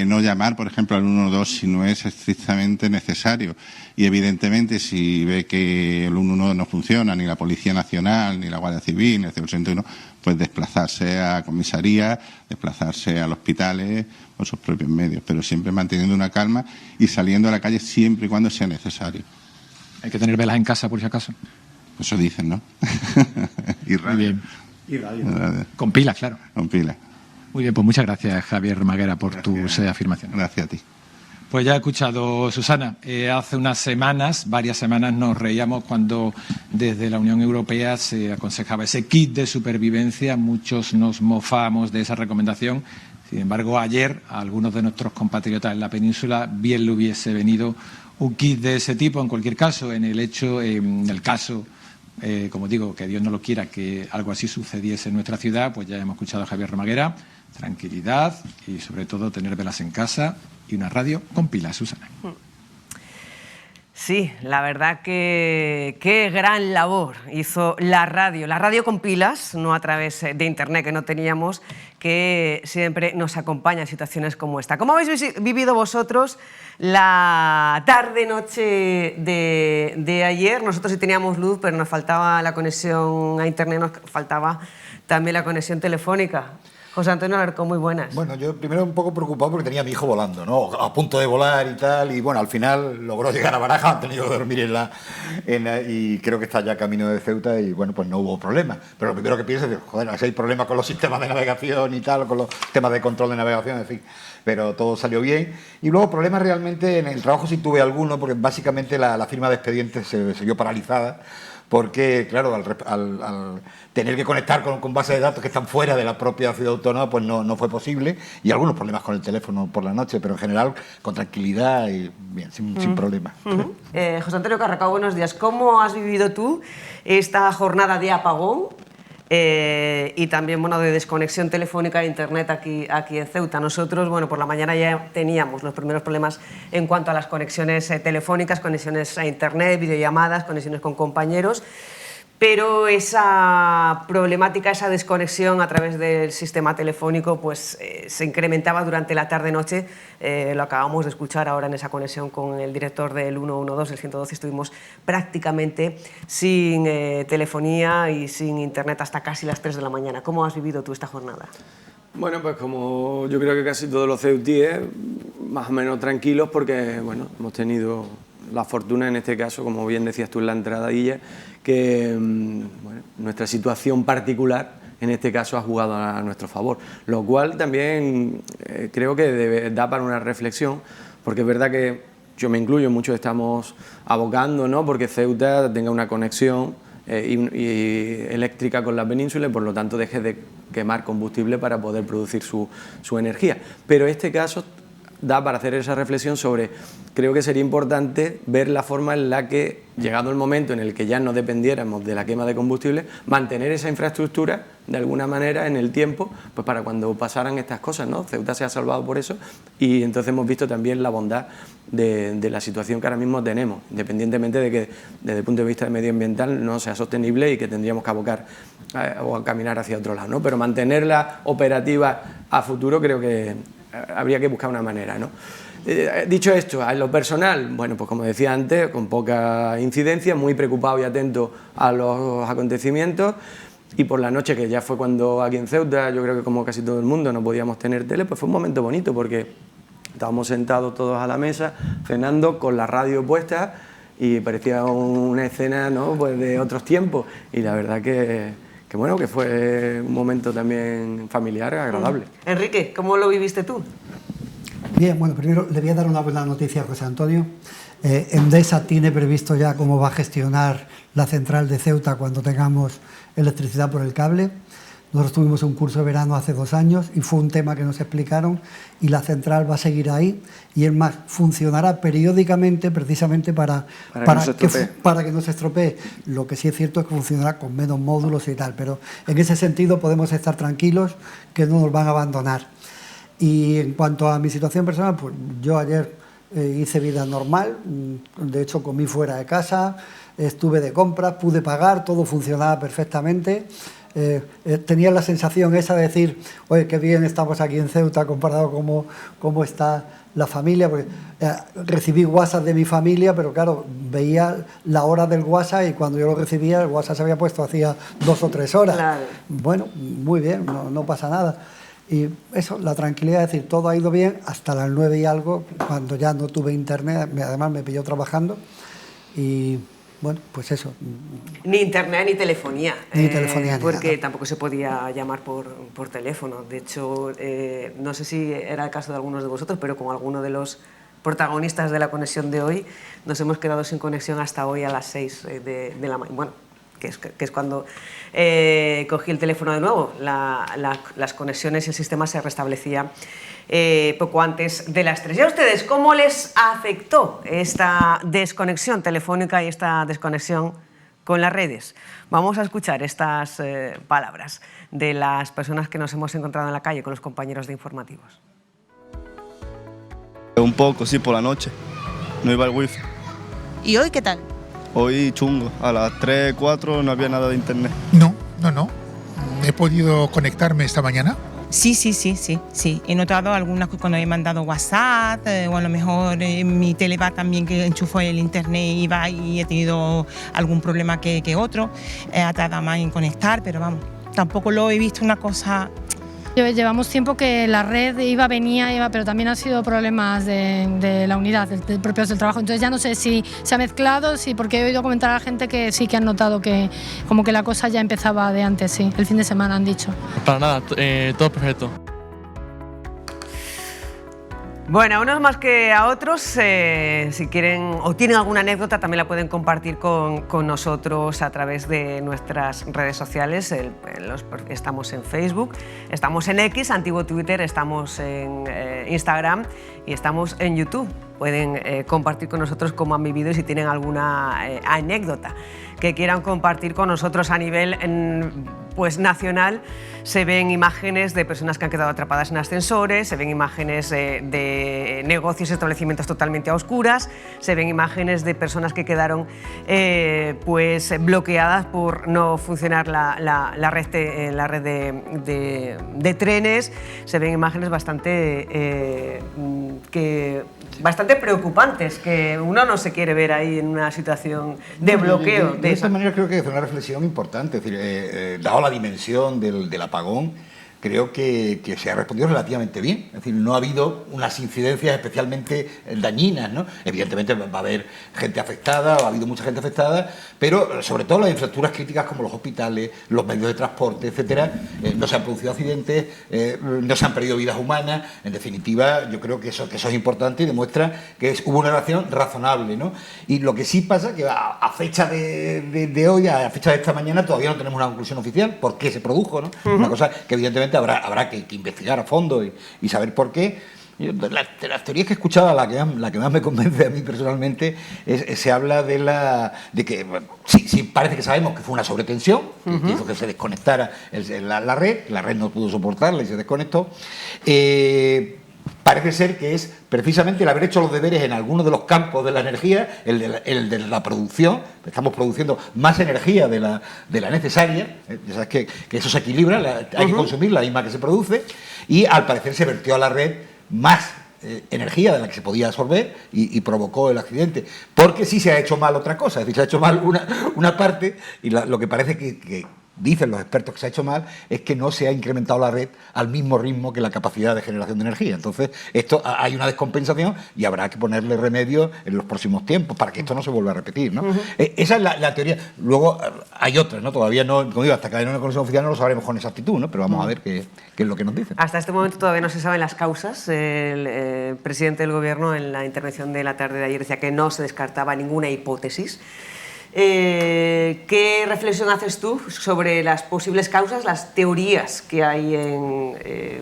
No llamar, por ejemplo, al 112 si no es estrictamente necesario. Y evidentemente, si ve que el 112 no funciona, ni la Policía Nacional, ni la Guardia Civil, ni el 161, pues desplazarse a comisaría, desplazarse a los hospitales por sus propios medios, pero siempre manteniendo una calma y saliendo a la calle siempre y cuando sea necesario. ¿Hay que tener velas en casa por si acaso? Eso dicen, ¿no? Y radio. Muy bien. Y radio. Con pilas, claro. Con pilas. Muy bien, pues muchas gracias, Javier Maguera, por tus afirmaciones. Gracias a ti. Pues ya he escuchado, Susana, hace varias semanas nos reíamos cuando desde la Unión Europea se aconsejaba ese kit de supervivencia, muchos nos mofábamos de esa recomendación. Sin embargo, ayer a algunos de nuestros compatriotas en la península bien le hubiese venido un kit de ese tipo. En cualquier caso, en el caso, como digo, que Dios no lo quiera, que algo así sucediese en nuestra ciudad, pues ya hemos escuchado a Javier Maguera. Tranquilidad y, sobre todo, tener velas en casa y una radio con pilas, Susana. Sí, la verdad que qué gran labor hizo la radio con pilas, no a través de internet que no teníamos, que siempre nos acompaña en situaciones como esta. ¿Cómo habéis vivido vosotros la tarde-noche de ayer? Nosotros sí teníamos luz, pero nos faltaba la conexión a internet, nos faltaba también la conexión telefónica. José Antonio Alarcón, muy buenas. Bueno, yo primero un poco preocupado porque tenía a mi hijo volando, ¿no? A punto de volar y tal, y bueno, al final logró llegar a Baraja, han tenido que dormir y creo que está ya camino de Ceuta y bueno, pues no hubo problema. Pero lo primero que pienso es, joder, si hay problemas con los sistemas de navegación y tal, con los temas de control de navegación, en fin, pero todo salió bien. Y luego problemas realmente en el trabajo sí tuve alguno, porque básicamente la firma de expedientes se vio paralizada. Porque, claro, al tener que conectar con bases de datos que están fuera de la propia ciudad autónoma, pues no fue posible. Y algunos problemas con el teléfono por la noche, pero en general con tranquilidad y bien, sin problema. José Antonio Carracao, buenos días. ¿Cómo has vivido tú esta jornada de apagón y también de desconexión telefónica e internet aquí en Ceuta? Nosotros, por la mañana ya teníamos los primeros problemas en cuanto a las conexiones telefónicas, conexiones a internet, videollamadas, conexiones con compañeros. pero esa problemática, esa desconexión a través del sistema telefónico pues se incrementaba durante la tarde-noche. Lo acabamos de escuchar ahora en esa conexión con el director del 112, el 112, estuvimos prácticamente sin telefonía y sin internet hasta casi las 3 de la mañana. ¿Cómo has vivido tú esta jornada? Bueno, pues como yo creo que casi todos los ceutíes, más o menos tranquilos, porque bueno, hemos tenido la fortuna en este caso, como bien decías tú en la entradilla, que bueno, nuestra situación particular en este caso ha jugado a nuestro favor, lo cual también creo que da para una reflexión, porque es verdad que yo me incluyo, muchos estamos abocando, ¿no?, porque Ceuta tenga una conexión y eléctrica con la península y por lo tanto deje de quemar combustible para poder producir su energía, pero este caso da para hacer esa reflexión sobre, creo que sería importante ver la forma en la que, llegado el momento en el que ya no dependiéramos de la quema de combustible, mantener esa infraestructura de alguna manera en el tiempo, pues para cuando pasaran estas cosas, ¿no? Ceuta se ha salvado por eso y entonces hemos visto también la bondad de la situación que ahora mismo tenemos, independientemente de que desde el punto de vista medioambiental no sea sostenible y que tendríamos que abocar o a caminar hacia otro lado, ¿no? Pero mantenerla operativa a futuro creo que habría que buscar una manera, ¿no? Dicho esto, a lo personal, bueno, pues como decía antes, con poca incidencia, muy preocupado y atento a los acontecimientos, y por la noche, que ya fue cuando aquí en Ceuta, yo creo que como casi todo el mundo no podíamos tener tele, pues fue un momento bonito porque estábamos sentados todos a la mesa, cenando, con la radio puesta, y parecía una escena, ¿no?, pues de otros tiempos, y la verdad que bueno, que fue un momento también familiar, agradable. Enrique, ¿cómo lo viviste tú? Bien, bueno, primero le voy a dar una buena noticia a José Antonio. Endesa tiene previsto ya cómo va a gestionar la central de Ceuta cuando tengamos electricidad por el cable. Nosotros tuvimos un curso de verano hace 2 años y fue un tema que nos explicaron, y la central va a seguir ahí, y es más, funcionará periódicamente precisamente para que no se estropee. Lo que sí es cierto es que funcionará con menos módulos y tal, pero en ese sentido podemos estar tranquilos que no nos van a abandonar. Y en cuanto a mi situación personal, pues yo ayer hice vida normal, de hecho comí fuera de casa, estuve de compras, pude pagar, todo funcionaba perfectamente. Tenía la sensación esa de decir, oye, qué bien estamos aquí en Ceuta comparado con cómo está la familia, porque recibí WhatsApp de mi familia, pero claro, veía la hora del WhatsApp y cuando yo lo recibía, el WhatsApp se había puesto hacía 2 o 3 horas. Claro. Bueno, muy bien, no pasa nada. Y eso, la tranquilidad de decir, todo ha ido bien hasta las 9 y algo, cuando ya no tuve internet, además me pilló trabajando y... Bueno, pues eso. Ni internet ni telefonía. Ni telefonía ni porque nada. tampoco se podía llamar por teléfono. De hecho, no sé si era el caso de algunos de vosotros, pero con alguno de los protagonistas de la conexión de hoy nos hemos quedado sin conexión hasta hoy a las 6 de la mañana. Bueno, que es cuando cogí el teléfono de nuevo. Las conexiones y el sistema se restablecía poco antes de las 3. ¿Y a ustedes cómo les afectó esta desconexión telefónica y esta desconexión con las redes? Vamos a escuchar estas palabras de las personas que nos hemos encontrado en la calle con los compañeros de informativos. Un poco, sí, por la noche. No iba el wifi. ¿Y hoy qué tal? Hoy chungo. A las 3, 4 no había nada de internet. No. He podido conectarme esta mañana. Sí. He notado algunas cuando he mandado WhatsApp o a lo mejor mi tele va también, que enchufo el internet y va, y he tenido algún problema que otro. Ha tardado más en conectar, pero vamos, tampoco lo he visto una cosa... Llevamos tiempo que la red venía, pero también ha sido problemas de la unidad, propios del trabajo. Entonces ya no sé si se ha mezclado, porque he oído comentar a la gente que sí que han notado que como que la cosa ya empezaba de antes, sí. El fin de semana han dicho. Para nada, todo perfecto. Bueno, a unos más que a otros, si quieren o tienen alguna anécdota, también la pueden compartir con nosotros a través de nuestras redes sociales. Estamos en Facebook, estamos en X, antiguo Twitter, estamos en Instagram y estamos en YouTube. Pueden compartir con nosotros cómo han vivido y si tienen alguna anécdota que quieran compartir con nosotros a nivel pues nacional, se ven imágenes de personas que han quedado atrapadas en ascensores, se ven imágenes de negocios y establecimientos totalmente a oscuras, se ven imágenes de personas que quedaron pues bloqueadas por no funcionar la red de trenes. Se ven imágenes bastante preocupantes, que uno no se quiere ver ahí en una situación de bloqueo. De esta manera creo que es una reflexión importante, es decir, dado la dimensión del apagón, creo que se ha respondido relativamente bien. Es decir, no ha habido unas incidencias especialmente dañinas, ¿no? Evidentemente va a haber gente afectada, ha habido mucha gente afectada, pero sobre todo las infraestructuras críticas como los hospitales, los medios de transporte, etcétera, no se han producido accidentes, no se han perdido vidas humanas. En definitiva, yo creo que eso es importante y demuestra que hubo una reacción razonable, ¿no? Y lo que sí pasa que a fecha de hoy, a fecha de esta mañana, todavía no tenemos una conclusión oficial por qué se produjo, ¿no? Una cosa que evidentemente habrá que investigar a fondo y saber por qué. Yo, de las teorías que he escuchado, la que más me convence a mí personalmente se habla de que sí parece que sabemos que fue una sobretensión, que hizo que se desconectara la red no pudo soportarla y se desconectó. Parece ser que es precisamente el haber hecho los deberes en algunos de los campos de la energía, el de la producción. Estamos produciendo más energía de la necesaria, ya sabes que eso se equilibra, hay que consumir la misma que se produce, y al parecer se vertió a la red más energía de la que se podía absorber y provocó el accidente, porque sí se ha hecho mal otra cosa, es decir, se ha hecho mal una parte, y lo que parece que dicen los expertos que se ha hecho mal es que no se ha incrementado la red al mismo ritmo que la capacidad de generación de energía. Entonces, hay una descompensación y habrá que ponerle remedio en los próximos tiempos para que esto no se vuelva a repetir, ¿no? Esa es la teoría. Luego hay otras, ¿no? Todavía no, como digo, hasta que haya una conclusión oficial no lo sabremos con exactitud, ¿no? Pero vamos a ver qué es lo que nos dicen. Hasta este momento todavía no se saben las causas. El presidente del Gobierno, en la intervención de la tarde de ayer, decía que no se descartaba ninguna hipótesis. ¿Qué reflexión haces tú sobre las posibles causas, las teorías que hay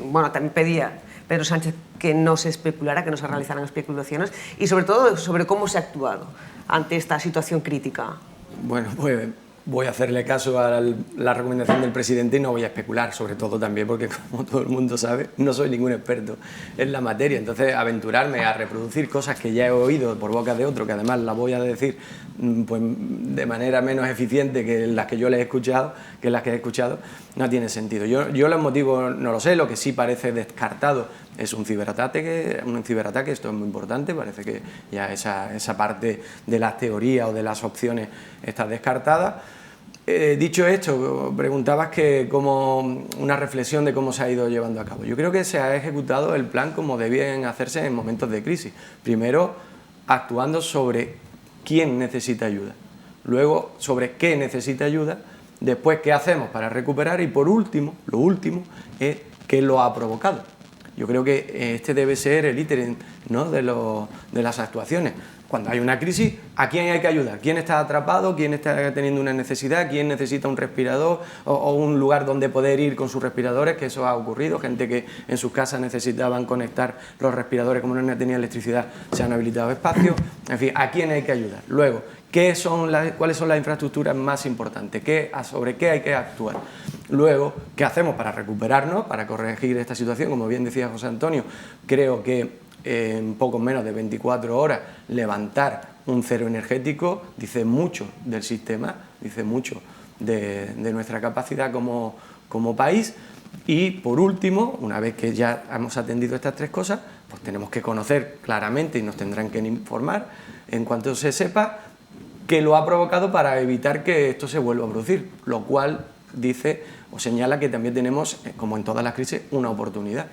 bueno, también pedía Pedro Sánchez que no se especulara, que no se realizaran especulaciones, y sobre todo sobre cómo se ha actuado ante esta situación crítica? Bueno, pues voy a hacerle caso a la recomendación del presidente y no voy a especular, sobre todo también porque, como todo el mundo sabe, no soy ningún experto en la materia. Entonces, aventurarme a reproducir cosas que ya he oído por boca de otro, que además las voy a decir pues, de manera menos eficiente que las que yo les he escuchado, no tiene sentido. Yo los motivos no lo sé, lo que sí parece descartado es un ciberataque, esto es muy importante, parece que ya esa parte de las teorías o de las opciones está descartada. Dicho esto, preguntabas que como una reflexión de cómo se ha ido llevando a cabo. Yo creo que se ha ejecutado el plan como debían hacerse en momentos de crisis. Primero, actuando sobre quién necesita ayuda, luego sobre qué necesita ayuda, después qué hacemos para recuperar y por último, lo último, es qué lo ha provocado. Yo creo que este debe ser el ítem, ¿no?, de las actuaciones. Cuando hay una crisis, ¿a quién hay que ayudar? ¿Quién está atrapado? ¿Quién está teniendo una necesidad? ¿Quién necesita un respirador o un lugar donde poder ir con sus respiradores? Que eso ha ocurrido. Gente que en sus casas necesitaban conectar los respiradores, como no tenía electricidad, se han habilitado espacios. En fin, ¿a quién hay que ayudar? Luego, ¿cuáles son las infraestructuras más importantes? ¿Sobre qué hay que actuar? Luego, ¿qué hacemos para recuperarnos, para corregir esta situación? Como bien decía José Antonio, creo que en poco menos de 24 horas levantar un cero energético dice mucho del sistema, dice mucho de nuestra capacidad como país. Y por último, una vez que ya hemos atendido estas tres cosas, pues tenemos que conocer claramente y nos tendrán que informar en cuanto se sepa qué lo ha provocado para evitar que esto se vuelva a producir, lo cual dice o señala que también tenemos, como en todas las crisis, una oportunidad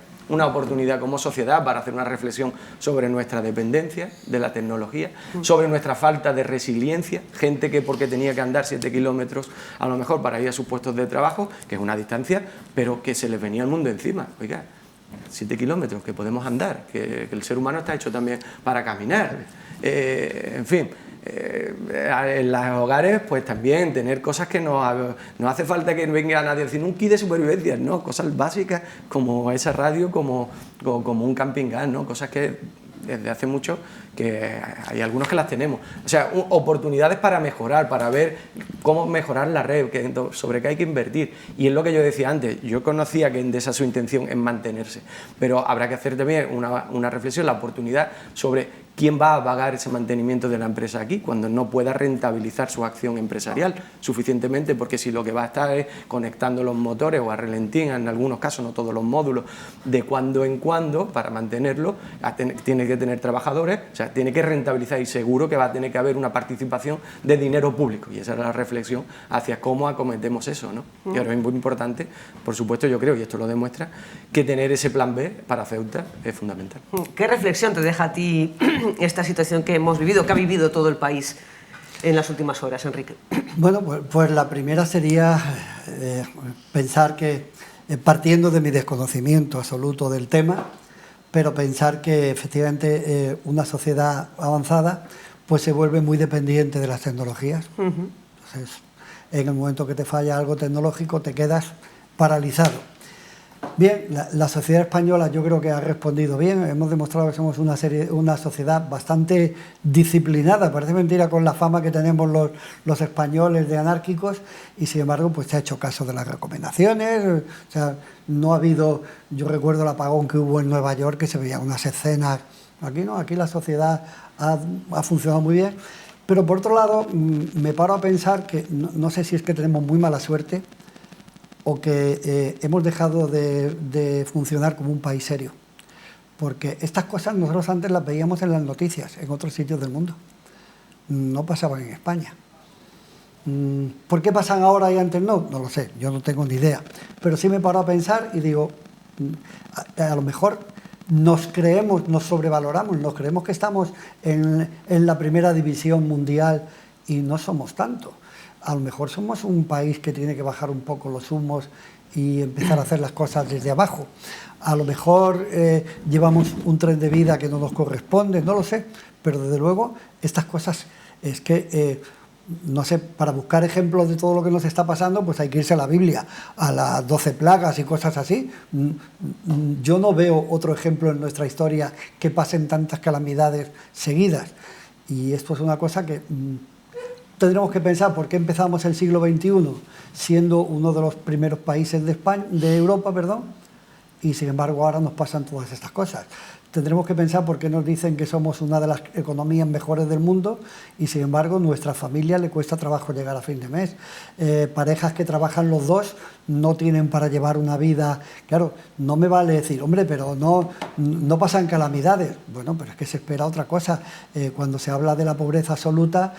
como sociedad para hacer una reflexión sobre nuestra dependencia de la tecnología, sobre nuestra falta de resiliencia, gente que porque tenía que andar 7 kilómetros a lo mejor para ir a sus puestos de trabajo, que es una distancia, pero que se les venía el mundo encima. Oiga, 7 kilómetros que podemos andar, que el ser humano está hecho también para caminar, en fin. En los hogares, pues también tener cosas que no hace falta que venga nadie a decir un kit de supervivencia, no, cosas básicas como esa radio, como un camping gas, ¿no? Cosas que desde hace mucho que hay algunos que las tenemos. O sea, oportunidades para mejorar, para ver cómo mejorar la red, sobre qué hay que invertir. Y es lo que yo decía antes, yo conocía que Endesa su intención es mantenerse, pero habrá que hacer también una reflexión, la oportunidad sobre quién va a pagar ese mantenimiento de la empresa aquí cuando no pueda rentabilizar su acción empresarial suficientemente, porque si lo que va a estar es conectando los motores o a relentín, en algunos casos, no todos los módulos, de cuando en cuando, para mantenerlo, tiene que tener trabajadores, o sea, tiene que rentabilizar y seguro que va a tener que haber una participación de dinero público, y esa era la reflexión hacia cómo acometemos eso, ¿no? Y ahora es muy importante, por supuesto, yo creo, y esto lo demuestra, que tener ese plan B para Ceuta es fundamental. ¿Qué reflexión te deja a ti esta situación que hemos vivido, que ha vivido todo el país en las últimas horas, Enrique? Bueno, pues la primera sería pensar que, partiendo de mi desconocimiento absoluto del tema, pero pensar que efectivamente una sociedad avanzada pues se vuelve muy dependiente de las tecnologías. Entonces, en el momento que te falla algo tecnológico te quedas paralizado. Bien, la sociedad española yo creo que ha respondido bien, hemos demostrado que somos una sociedad bastante disciplinada, parece mentira con la fama que tenemos los españoles de anárquicos, y sin embargo pues se ha hecho caso de las recomendaciones, o sea, no ha habido, yo recuerdo el apagón que hubo en Nueva York, que se veían unas escenas, aquí no, aquí la sociedad ha funcionado muy bien, pero por otro lado me paro a pensar que no sé si es que tenemos muy mala suerte, o que hemos dejado de funcionar como un país serio. Porque estas cosas nosotros antes las veíamos en las noticias, en otros sitios del mundo. No pasaban en España. ¿Por qué pasan ahora y antes no? No lo sé, yo no tengo ni idea. Pero sí me paro a pensar y digo, a lo mejor nos sobrevaloramos, nos creemos que estamos en la primera división mundial y no somos tanto. A lo mejor somos un país que tiene que bajar un poco los humos y empezar a hacer las cosas desde abajo. A lo mejor llevamos un tren de vida que no nos corresponde, no lo sé, pero desde luego estas cosas es que, no sé, para buscar ejemplos de todo lo que nos está pasando, pues hay que irse a la Biblia, a las 12 plagas y cosas así. Yo no veo otro ejemplo en nuestra historia que pasen tantas calamidades seguidas. Y esto es una cosa que tendremos que pensar por qué empezamos el siglo XXI siendo uno de los primeros países de Europa, y sin embargo ahora nos pasan todas estas cosas. Tendremos que pensar por qué nos dicen que somos una de las economías mejores del mundo y sin embargo a nuestra familia le cuesta trabajo llegar a fin de mes. Parejas que trabajan los dos no tienen para llevar una vida. Claro, no me vale decir, hombre, pero no pasan calamidades. Bueno, pero es que se espera otra cosa. Cuando se habla de la pobreza absoluta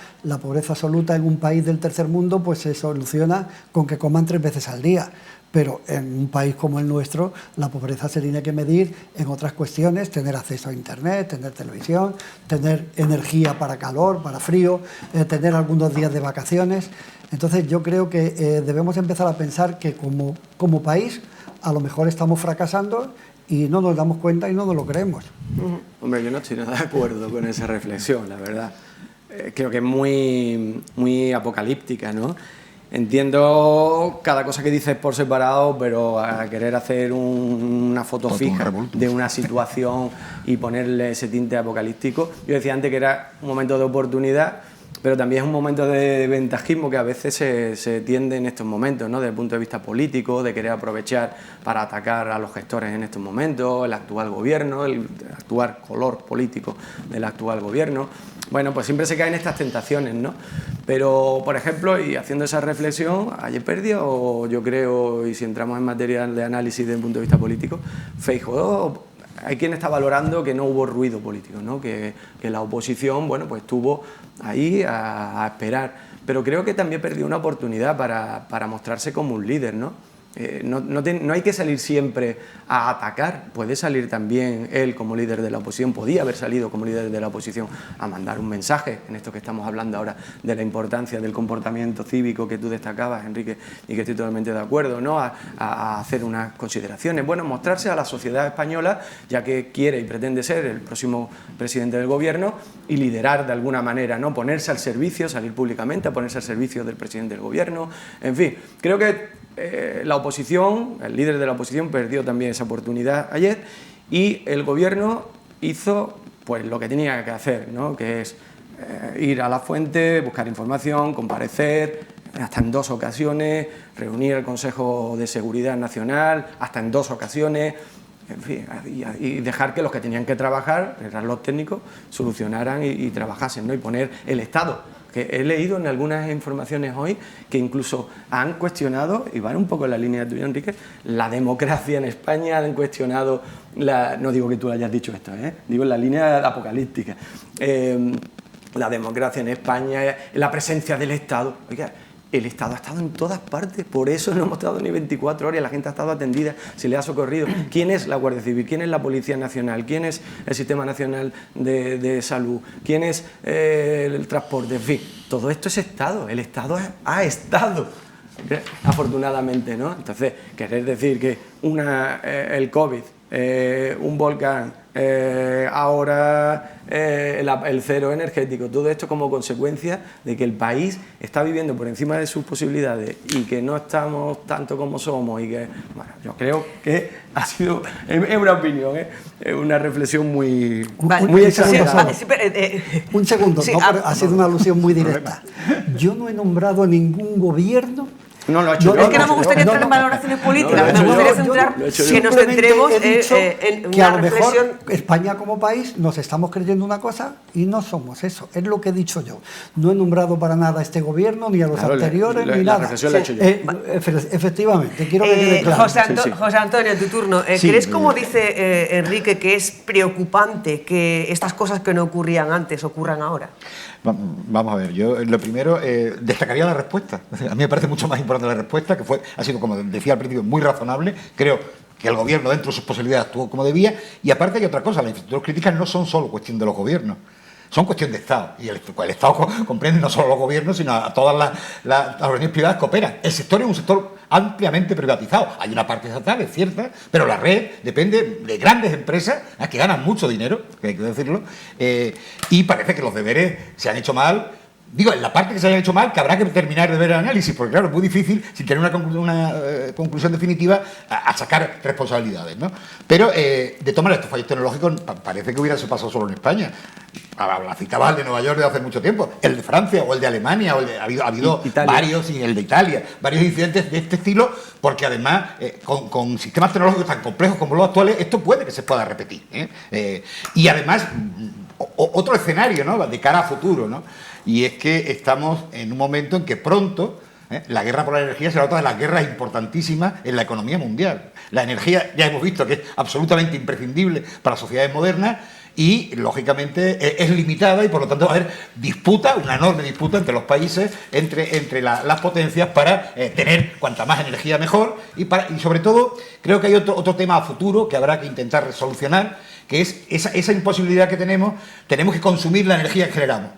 en un país del tercer mundo pues se soluciona con que coman 3 veces al día. Pero en un país como el nuestro, la pobreza se tiene que medir en otras cuestiones, tener acceso a Internet, tener televisión, tener energía para calor, para frío, tener algunos días de vacaciones. Entonces yo creo que debemos empezar a pensar que como país a lo mejor estamos fracasando y no nos damos cuenta y no nos lo creemos. Hombre, yo no estoy nada de acuerdo con esa reflexión, la verdad. Creo que es muy apocalíptica, ¿no? Entiendo cada cosa que dices por separado, pero a querer hacer una foto fija de una situación y ponerle ese tinte apocalíptico. Yo decía antes que era un momento de oportunidad, pero también es un momento de ventajismo que a veces se tiende en estos momentos, ¿no? Desde el punto de vista político, de querer aprovechar para atacar a los gestores en estos momentos, el actual gobierno, el actual color político del actual gobierno. Bueno, pues siempre se caen estas tentaciones, ¿no? Pero, por ejemplo, y haciendo esa reflexión, ayer perdió, yo creo, y si entramos en materia de análisis desde el punto de vista político, Feijóo, hay quien está valorando que no hubo ruido político, ¿no? Que la oposición, bueno, pues estuvo ahí a esperar. Pero creo que también perdió una oportunidad para mostrarse como un líder, ¿no? No hay que salir siempre a atacar, puede salir también él como líder de la oposición, podía haber salido como líder de la oposición a mandar un mensaje, en esto que estamos hablando ahora de la importancia del comportamiento cívico que tú destacabas, Enrique, y que estoy totalmente de acuerdo, ¿no? A hacer unas consideraciones, bueno, mostrarse a la sociedad española, ya que quiere y pretende ser el próximo presidente del gobierno, y liderar de alguna manera, ¿no? Ponerse al servicio, salir públicamente a ponerse al servicio del presidente del gobierno, en fin, creo que la oposición, el líder de la oposición perdió también esa oportunidad ayer y el gobierno hizo pues lo que tenía que hacer, ¿no? Que es ir a la fuente, buscar información, comparecer, hasta en 2 ocasiones, reunir el Consejo de Seguridad Nacional, hasta en 2 ocasiones, en fin, y dejar que los que tenían que trabajar, eran los técnicos, solucionaran y trabajasen, ¿no? Y poner el Estado, que he leído en algunas informaciones hoy que incluso han cuestionado, y van un poco en la línea tuya, Enrique, la democracia en España, han cuestionado, no digo que tú hayas dicho esto, digo en la línea apocalíptica, la democracia en España, la presencia del Estado. Oiga, el Estado ha estado en todas partes, por eso no hemos estado ni 24 horas y la gente ha estado atendida, se le ha socorrido. ¿Quién es la Guardia Civil? ¿Quién es la Policía Nacional? ¿Quién es el Sistema Nacional de Salud? ¿Quién es el transporte? En fin, todo esto es Estado, el Estado ha estado, afortunadamente, ¿no? Entonces, querer decir que el COVID, un volcán, ahora el cero energético, todo esto como consecuencia de que el país está viviendo por encima de sus posibilidades y que no estamos tanto como somos y que, bueno, yo creo que ha sido, es una opinión, es una reflexión muy exagerada. Un segundo, Sí, no, pero ha sido una alusión muy directa. Yo no he nombrado a ningún gobierno. No lo ha hecho. Es que no me gustaría entrar en valoraciones políticas, me gustaría centrar que nos centremos en que a una lo mejor reflexión. España como país nos estamos creyendo una cosa y no somos eso. Es lo que he dicho yo. No he nombrado para nada a este gobierno, ni a los anteriores, ni nada. Reflexión la he hecho yo. Efectivamente, quiero que quede claro. José Antonio, tu turno. ¿Crees, como dice Enrique, que es preocupante que estas cosas que no ocurrían antes ocurran ahora? Vamos a ver, yo lo primero destacaría la respuesta. A mí me parece mucho más importante la respuesta, que ha sido, como decía al principio, muy razonable. Creo que el gobierno, dentro de sus posibilidades, actuó como debía. Y aparte hay otra cosa, las infraestructuras críticas no son solo cuestión de los gobiernos, son cuestión de Estado. Y el Estado comprende no solo los gobiernos, sino a todas las organizaciones privadas que operan. El sector es un sector ampliamente privatizado. Hay una parte estatal, es cierta, pero la red depende de grandes empresas que ganan mucho dinero, que hay que decirlo, y parece que los deberes se han hecho mal. Digo, en la parte que se haya hecho mal, que habrá que terminar de ver el análisis, porque claro, es muy difícil, sin tener una conclusión definitiva, a sacar responsabilidades, ¿no? Pero, de tomar estos fallos tecnológicos, parece que hubiera pasado solo en España. La citaba el de Nueva York de hace mucho tiempo, el de Francia o el de Alemania, ha habido varios, y el de Italia, varios incidentes de este estilo, porque además, con sistemas tecnológicos tan complejos como los actuales, esto puede que se pueda repetir, y además, otro escenario, ¿no?, de cara a futuro, ¿no? Y es que estamos en un momento en que pronto la guerra por la energía será otra de las guerras importantísimas en la economía mundial. La energía, ya hemos visto que es absolutamente imprescindible para las sociedades modernas y, lógicamente, es limitada y, por lo tanto, va a haber disputa, una enorme disputa entre los países, entre las potencias para tener cuanta más energía mejor y sobre todo, creo que hay otro tema a futuro que habrá que intentar solucionar, que es esa imposibilidad que tenemos que consumir la energía que generamos.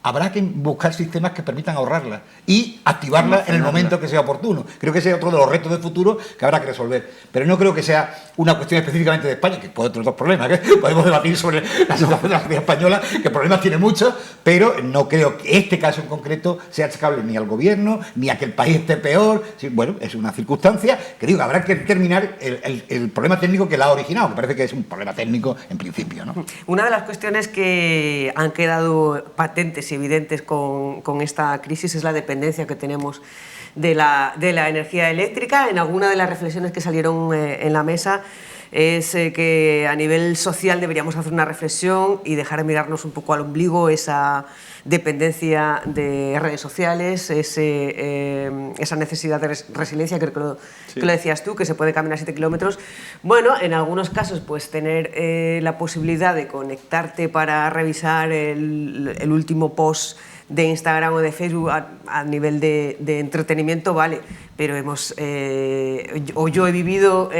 Habrá que buscar sistemas que permitan ahorrarla y activarla en el momento que sea oportuno. Creo que ese es otro de los retos de futuro que habrá que resolver. Pero no creo que sea una cuestión específicamente de España, que puede tener otros problemas, que podemos debatir sobre la situación de la sociedad española, que problemas tiene muchos, pero no creo que este caso en concreto sea achacable ni al gobierno, ni a que el país esté peor. Sí, bueno, es una circunstancia que digo, habrá que determinar el problema técnico que la ha originado, que parece que es un problema técnico en principio, ¿no? Una de las cuestiones que han quedado patentes y evidentes con esta crisis es la dependencia que tenemos de la energía eléctrica. En alguna de las reflexiones que salieron en la mesa es que a nivel social deberíamos hacer una reflexión y dejar de mirarnos un poco al ombligo esa dependencia de redes sociales, esa necesidad de resiliencia, creo que lo decías tú, que se puede caminar 7 kilómetros. Bueno, en algunos casos, pues tener la posibilidad de conectarte para revisar el último post de Instagram o de Facebook a nivel de entretenimiento, vale, pero yo he vivido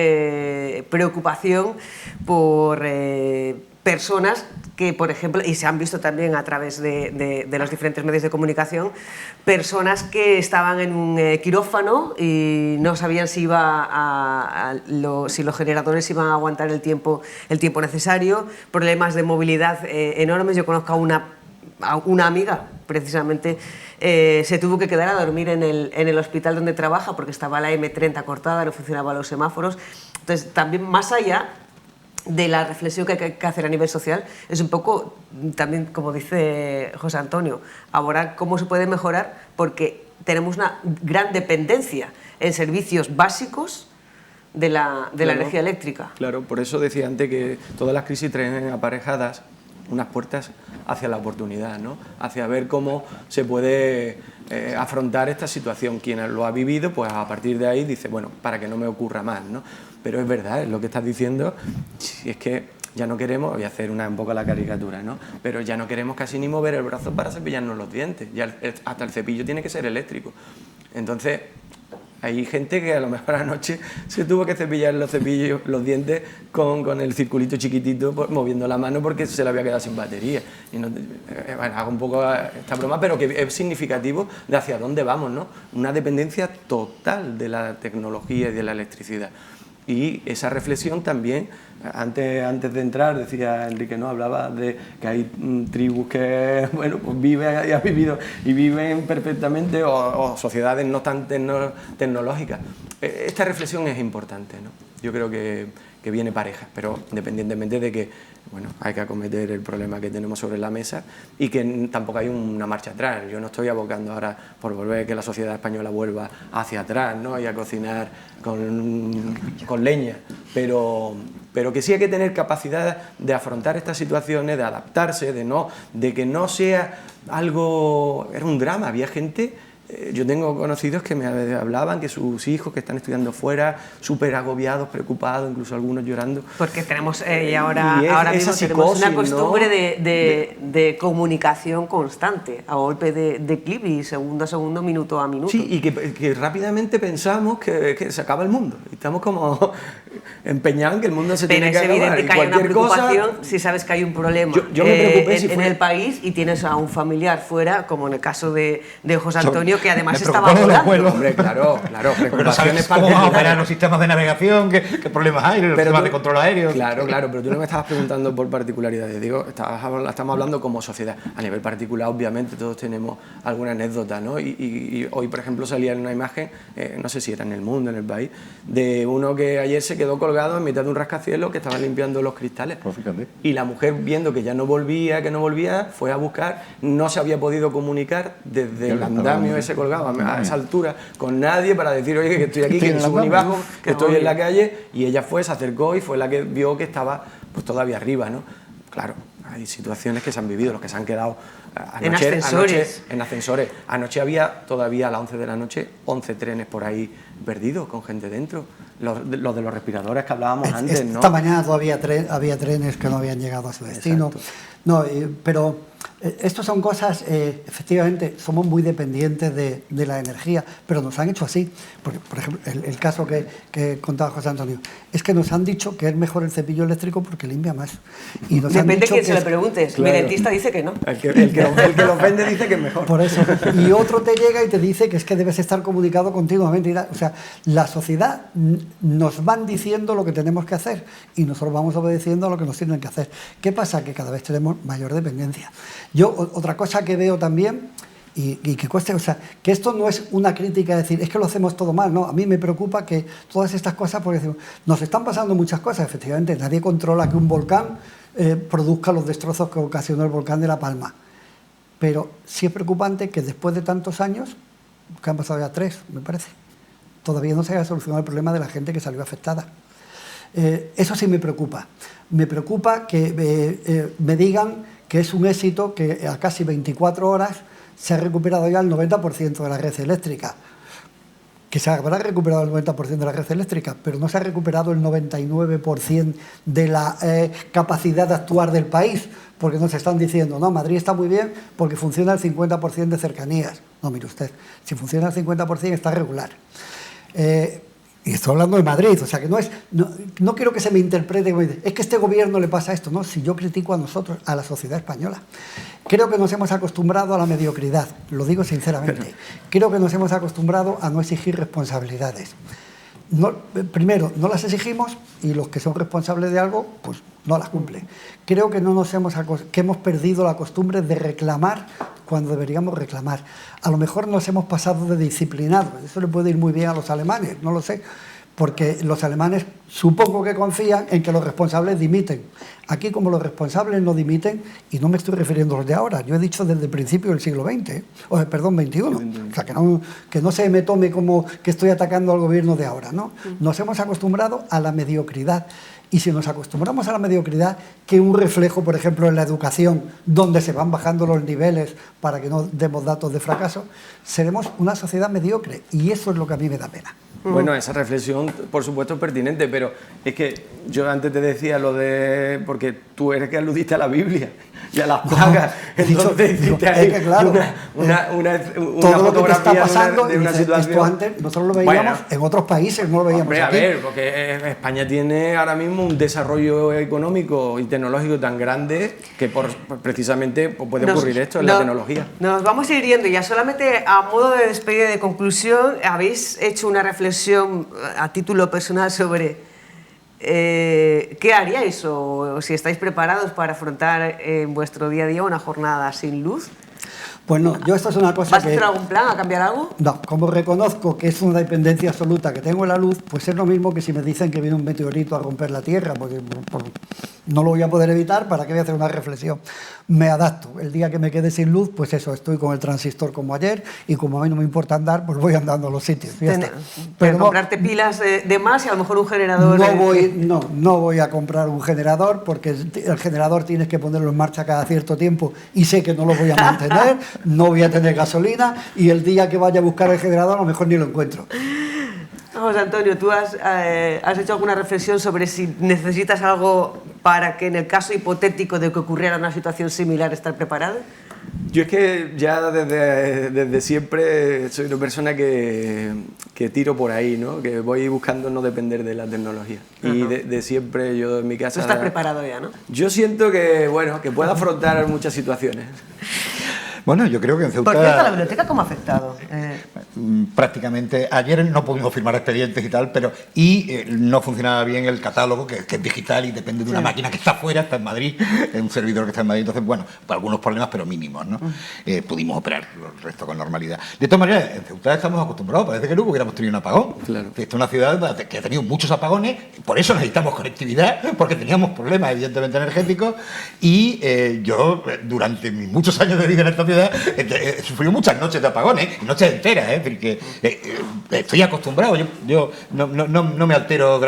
preocupación por personas que, por ejemplo, y se han visto también a través de los diferentes medios de comunicación, personas que estaban en un quirófano y no sabían si los generadores iban a aguantar el tiempo necesario, problemas de movilidad enormes. Yo conozco a una amiga, precisamente, se tuvo que quedar a dormir en el hospital donde trabaja porque estaba la M30 cortada, no funcionaban los semáforos. Entonces, también más allá de la reflexión que hay que hacer a nivel social es un poco, también como dice José Antonio, ahora cómo se puede mejorar, porque tenemos una gran dependencia en servicios básicos de la energía eléctrica. Claro, por eso decía antes que todas las crisis traen aparejadas unas puertas hacia la oportunidad, ¿no? Hacia ver cómo se puede afrontar esta situación. Quien lo ha vivido, pues a partir de ahí dice, bueno, para que no me ocurra más, ¿no? Pero es verdad, es lo que estás diciendo, si es que ya no queremos, voy a hacer un poco la caricatura, ¿no? Pero ya no queremos casi ni mover el brazo para cepillarnos los dientes, ya hasta el cepillo tiene que ser eléctrico. Entonces, hay gente que a lo mejor anoche se tuvo que cepillar los dientes con el circulito chiquitito, moviendo la mano porque se le había quedado sin batería. Y no, bueno, hago un poco esta broma, pero que es significativo de hacia dónde vamos, ¿no? Una dependencia total de la tecnología y de la electricidad. Y esa reflexión también, antes de entrar, decía Enrique, ¿no? Hablaba de que hay tribus que, bueno, pues viven y han vivido y viven perfectamente, o sociedades no tan tecnológicas. Esta reflexión es importante, ¿no? Yo creo que viene pareja, pero independientemente de que, bueno, hay que acometer el problema que tenemos sobre la mesa y que tampoco hay una marcha atrás. Yo no estoy abocando ahora por volver que la sociedad española vuelva hacia atrás, ¿no? Y a cocinar con leña, pero que sí hay que tener capacidad de afrontar estas situaciones, de adaptarse, de que no sea algo... Era un drama, había gente... Yo tengo conocidos que me hablaban que sus hijos que están estudiando fuera, súper agobiados, preocupados, incluso algunos llorando. Porque tenemos ahora mismo tenemos una costumbre, ¿no? de comunicación constante, a golpe de clip y segundo a segundo, minuto a minuto. Sí, y que rápidamente pensamos que se acaba el mundo. Y estamos como empeñados en que el mundo se tiene que acabar. Pero es evidente que hay una preocupación si sabes que hay un problema yo me preocupé en el país y tienes a un familiar fuera, como en el caso de José Antonio, que además estaba volando. Hombre, claro, preocupaciones para cómo van a operar los sistemas de navegación, qué problemas hay, los sistemas de control aéreo. Claro, pero tú no me estabas preguntando por particularidades, digo, estamos hablando como sociedad. A nivel particular, obviamente, todos tenemos alguna anécdota, ¿no? Y hoy, por ejemplo, salía en una imagen, no sé si era en El Mundo, en El País, de uno que ayer se quedó colgado en mitad de un rascacielos que estaba limpiando los cristales. Y la mujer, viendo que ya no volvía, fue a buscar, no se había podido comunicar desde el andamio ese colgado a esa altura con nadie para decir, oye, que estoy aquí, que no subo ni bajo, que estoy en la calle, y ella se acercó y fue la que vio que estaba pues todavía arriba, ¿no? Claro, hay situaciones que se han vivido, los que se han quedado en ascensores. En ascensores. Anoche había todavía a las 11 de la noche 11 trenes por ahí perdidos con gente dentro. Los de los respiradores que hablábamos antes, ¿no? Esta mañana todavía había trenes que no habían llegado a su destino. No, pero estas son cosas, efectivamente, somos muy dependientes de la energía, pero nos han hecho así. Porque, por ejemplo, el caso que contaba José Antonio, es que nos han dicho que es mejor el cepillo eléctrico porque limpia más. Y nos depende han dicho de quién se le preguntes. Claro. Mi dentista dice que no. El que lo vende dice que es mejor. Por eso. Y otro te llega y te dice que es que debes estar comunicado continuamente. O sea, la sociedad nos van diciendo lo que tenemos que hacer y nosotros vamos obedeciendo a lo que nos tienen que hacer. ¿Qué pasa? Que cada vez tenemos mayor dependencia. Yo, otra cosa que veo también, y que cueste, o sea, que esto no es una crítica de decir, es que lo hacemos todo mal, no, a mí me preocupa que todas estas cosas, porque decimos, nos están pasando muchas cosas, efectivamente, nadie controla que un volcán produzca los destrozos que ocasionó el volcán de La Palma, pero sí es preocupante que después de tantos años, que han pasado ya 3, me parece, todavía no se haya solucionado el problema de la gente que salió afectada. Eso sí me preocupa que me digan que es un éxito que a casi 24 horas se ha recuperado ya el 90% de la red eléctrica, que se habrá recuperado el 90% de la red eléctrica, pero no se ha recuperado el 99% de la capacidad de actuar del país, porque nos están diciendo, no, Madrid está muy bien porque funciona el 50% de cercanías. No, mire usted, si funciona el 50% está regular. Y estoy hablando de Madrid, o sea que no quiero que se me interprete como es que a este gobierno le pasa esto, no, si yo critico a nosotros, a la sociedad española. Creo que nos hemos acostumbrado a la mediocridad, lo digo sinceramente. Creo que nos hemos acostumbrado a no exigir responsabilidades. Primero, no las exigimos y los que son responsables de algo, pues no las cumplen. Creo que que hemos perdido la costumbre de reclamar cuando deberíamos reclamar. A lo mejor nos hemos pasado de disciplinados, eso le puede ir muy bien a los alemanes, no lo sé, porque los alemanes supongo que confían en que los responsables dimiten. Aquí, como los responsables no dimiten, y no me estoy refiriendo a los de ahora, yo he dicho desde el principio del siglo XX, XXI, o sea, que no se me tome como que estoy atacando al gobierno de ahora, ¿no? Nos hemos acostumbrado a la mediocridad, y si nos acostumbramos a la mediocridad, que un reflejo, por ejemplo, en la educación, donde se van bajando los niveles para que no demos datos de fracaso, seremos una sociedad mediocre, y eso es lo que a mí me da pena. Bueno, esa reflexión, por supuesto, es pertinente, pero es que yo antes te decía lo de... porque tú eres que aludiste a la Biblia y a las plagas, entonces hiciste ahí claro, una todo lo que te está fotografía pasando, de una situación... Esto antes nosotros lo veíamos en otros países, no lo veíamos hombre, aquí. A ver, porque España tiene ahora mismo un desarrollo económico y tecnológico tan grande que precisamente puede ocurrir esto en la tecnología. Nos vamos a ir yendo ya, solamente a modo de despedida y de conclusión, habéis hecho una reflexión a título personal sobre qué haríais o si estáis preparados para afrontar en vuestro día a día una jornada sin luz. Bueno, yo esto es una cosa ¿Vas a hacer algún plan, a cambiar algo? No, como reconozco que es una dependencia absoluta que tengo en la luz, pues es lo mismo que si me dicen que viene un meteorito a romper la Tierra, porque no lo voy a poder evitar, ¿para qué voy a hacer una reflexión? Me adapto. El día que me quede sin luz, pues eso, estoy con el transistor como ayer, y como a mí no me importa andar, pues voy andando a los sitios. Pero comprarte pilas de más y a lo mejor un generador... No voy a comprar un generador, porque el generador tienes que ponerlo en marcha cada cierto tiempo y sé que no lo voy a mantener, no voy a tener gasolina, y el día que vaya a buscar el generador a lo mejor ni lo encuentro. José Antonio, ¿tú has hecho alguna reflexión sobre si necesitas algo para que en el caso hipotético de que ocurriera una situación similar estar preparado? Yo es que ya desde siempre soy una persona que tiro por ahí, ¿no? Que voy buscando no depender de la tecnología. Y de siempre yo en mi casa... Tú estás preparado ya, ¿no? Yo siento que, bueno, que puedo afrontar muchas situaciones. Bueno, yo creo que en Ceuta... Por cierto, ¿la biblioteca cómo ha afectado? Prácticamente, ayer no pudimos firmar expedientes y tal, pero no funcionaba bien el catálogo, que es digital y depende de una máquina que está fuera, está en Madrid, es un servidor que está en Madrid, entonces, bueno, algunos problemas, pero mínimos, ¿no? Pudimos operar el resto con normalidad. De todas maneras, en Ceuta estamos acostumbrados, parece que nunca hubiéramos tenido un apagón. Claro. Esta es una ciudad que ha tenido muchos apagones, por eso necesitamos conectividad, porque teníamos problemas, evidentemente, energéticos, y yo, durante mis muchos años de vida en esta ciudad, he sufrido muchas noches de apagones, noches enteras, porque estoy acostumbrado, yo no me altero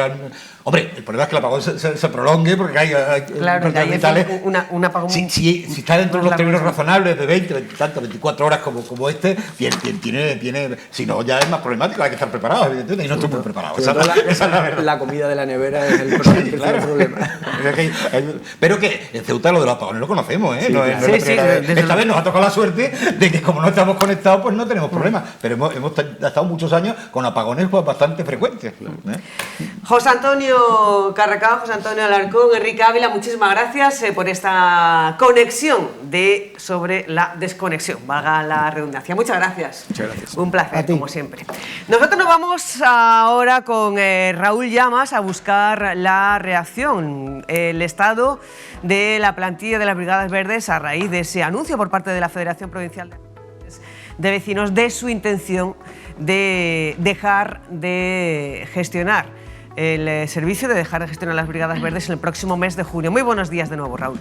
Hombre, el problema es que el apagón se prolongue porque hay claro, vitales. Un apagón. Si está dentro de los términos razonables de 24 horas como este, tiene, si no, ya es más problemático, hay que estar preparados, evidentemente, y no estoy muy preparado. Esa es la verdad. La comida de la nevera es el problema. Pero que en Ceuta lo de los apagones lo conocemos, ¿eh? Sí, esta vez nos ha tocado la suerte de que como no estamos conectados, pues no tenemos problemas. Pero hemos estado muchos años con apagones pues, bastante frecuentes. José Antonio Carracao, José Antonio Alarcón, Enrique Ávila, muchísimas gracias por esta conexión sobre la desconexión, valga la redundancia. Muchas gracias. Muchas gracias. Un placer, como siempre. Nosotros nos vamos ahora con Raúl Llamas a buscar la reacción, el estado de la plantilla de las Brigadas Verdes a raíz de ese anuncio por parte de la Federación Provincial de Vecinos de su intención de dejar de gestionar el servicio, de dejar de gestionar las Brigadas Verdes en el próximo mes de junio. Muy buenos días de nuevo, Raúl.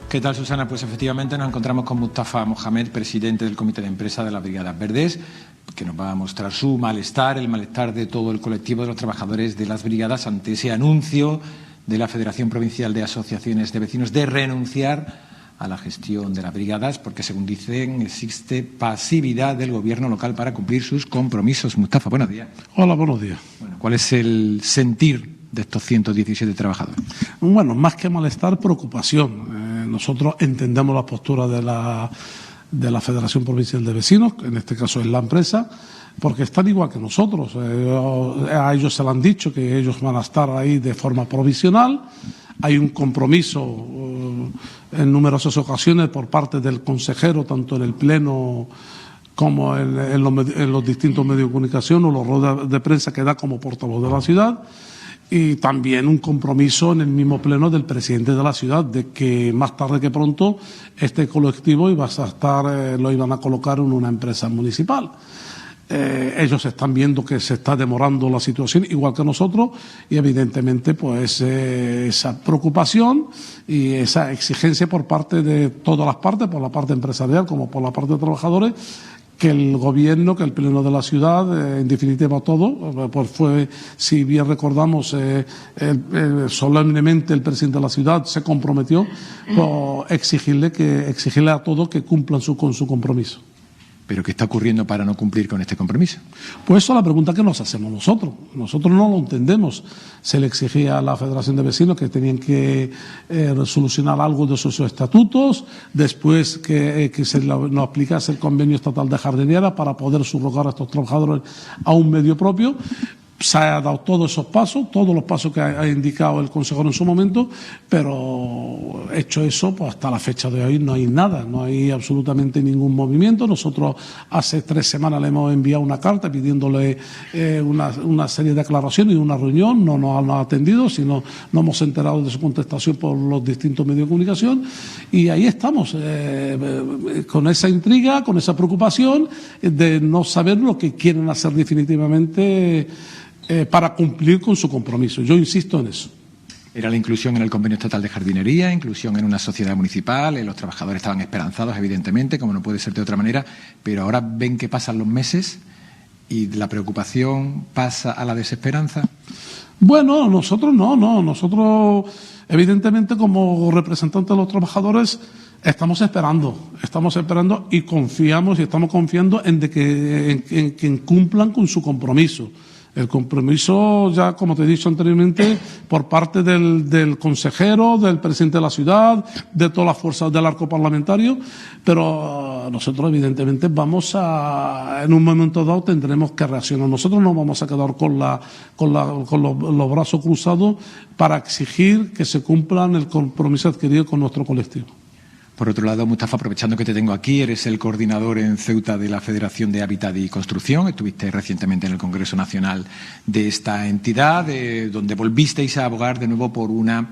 ¿Qué tal, Susana? Pues efectivamente nos encontramos con Mustafa Mohamed, presidente del Comité de Empresa de las Brigadas Verdes, que nos va a mostrar su malestar, el malestar de todo el colectivo de los trabajadores de las brigadas ante ese anuncio de la Federación Provincial de Asociaciones de Vecinos de renunciar a la gestión de las brigadas, porque según dicen existe pasividad del gobierno local para cumplir sus compromisos. Mustafa, buenos días. Hola, buenos días. Bueno, ¿cuál es el sentir de estos 117 trabajadores? Bueno, más que malestar, preocupación. Nosotros entendemos la postura de la Federación Provincial de Vecinos, que en este caso es la empresa, porque están igual que nosotros. A ellos se le han dicho que ellos van a estar ahí de forma provisional. Hay un compromiso en numerosas ocasiones por parte del consejero, tanto en el Pleno como en los distintos medios de comunicación o los ruedas de prensa que da como portavoz de la ciudad, y también un compromiso en el mismo Pleno del presidente de la ciudad de que más tarde que pronto este colectivo lo iban a colocar en una empresa municipal. ellos están viendo que se está demorando la situación, igual que nosotros, y evidentemente pues esa preocupación y esa exigencia por parte de todas las partes, por la parte empresarial como por la parte de trabajadores, que el gobierno, que el pleno de la ciudad, en definitiva todo, pues fue, si bien recordamos, solemnemente el presidente de la ciudad se comprometió por exigirle a todos que cumplan con su compromiso. ¿Pero qué está ocurriendo para no cumplir con este compromiso? Pues eso es la pregunta que nos hacemos nosotros. Nosotros no lo entendemos. Se le exigía a la Federación de Vecinos que tenían que solucionar algo de sus estatutos, después que nos aplicase el convenio estatal de jardinería para poder subrogar a estos trabajadores a un medio propio. Se ha dado todos esos pasos, todos los pasos que ha indicado el consejero en su momento, pero hecho eso, pues hasta la fecha de hoy no hay nada, no hay absolutamente ningún movimiento. Nosotros hace 3 semanas le hemos enviado una carta pidiéndole una serie de declaraciones y una reunión, no nos han atendido, sino nos hemos enterado de su contestación por los distintos medios de comunicación, y ahí estamos, con esa intriga, con esa preocupación de no saber lo que quieren hacer definitivamente para cumplir con su compromiso. Yo insisto en eso. Era la inclusión en el convenio estatal de jardinería, inclusión en una sociedad municipal, los trabajadores estaban esperanzados, evidentemente, como no puede ser de otra manera, pero ahora ven que pasan los meses y la preocupación pasa a la desesperanza. Bueno, nosotros no, nosotros evidentemente como representantes de los trabajadores estamos esperando y confiamos y estamos confiando en que cumplan con su compromiso. El compromiso, ya como te he dicho anteriormente, por parte del consejero, del presidente de la ciudad, de todas las fuerzas del arco parlamentario, pero nosotros evidentemente en un momento dado tendremos que reaccionar. Nosotros no vamos a quedar con los brazos cruzados para exigir que se cumplan el compromiso adquirido con nuestro colectivo. Por otro lado, Mustafa, aprovechando que te tengo aquí, eres el coordinador en Ceuta de la Federación de Hábitat y Construcción. Estuviste recientemente en el Congreso Nacional de esta entidad, donde volvisteis a abogar de nuevo por una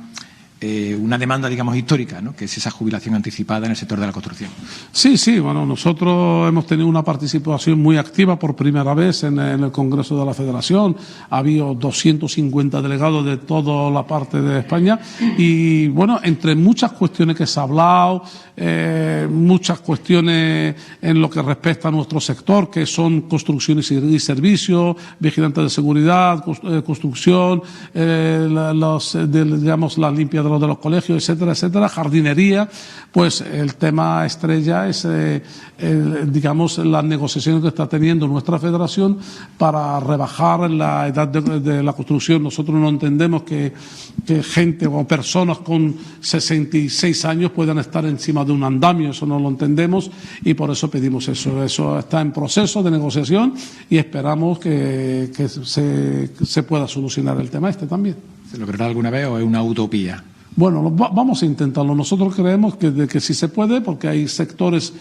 demanda, digamos, histórica, ¿no?, que es esa jubilación anticipada en el sector de la construcción. Sí, bueno, nosotros hemos tenido una participación muy activa por primera vez en el Congreso de la Federación. Ha habido 250 delegados de toda la parte de España y, bueno, entre muchas cuestiones que se ha hablado, muchas cuestiones en lo que respecta a nuestro sector, que son construcciones y servicios, vigilantes de seguridad, construcción, digamos, la limpia de los colegios, etcétera, etcétera, jardinería. Pues el tema estrella es, digamos, las negociaciones que está teniendo nuestra federación para rebajar la edad de la construcción. Nosotros no entendemos que gente o personas con 66 años puedan estar encima de un andamio, eso no lo entendemos y por eso pedimos eso. Eso está en proceso de negociación y esperamos que se pueda solucionar el tema también. ¿Se logrará alguna vez o es una utopía? Bueno, vamos a intentarlo. Nosotros creemos que sí se puede, porque hay sectores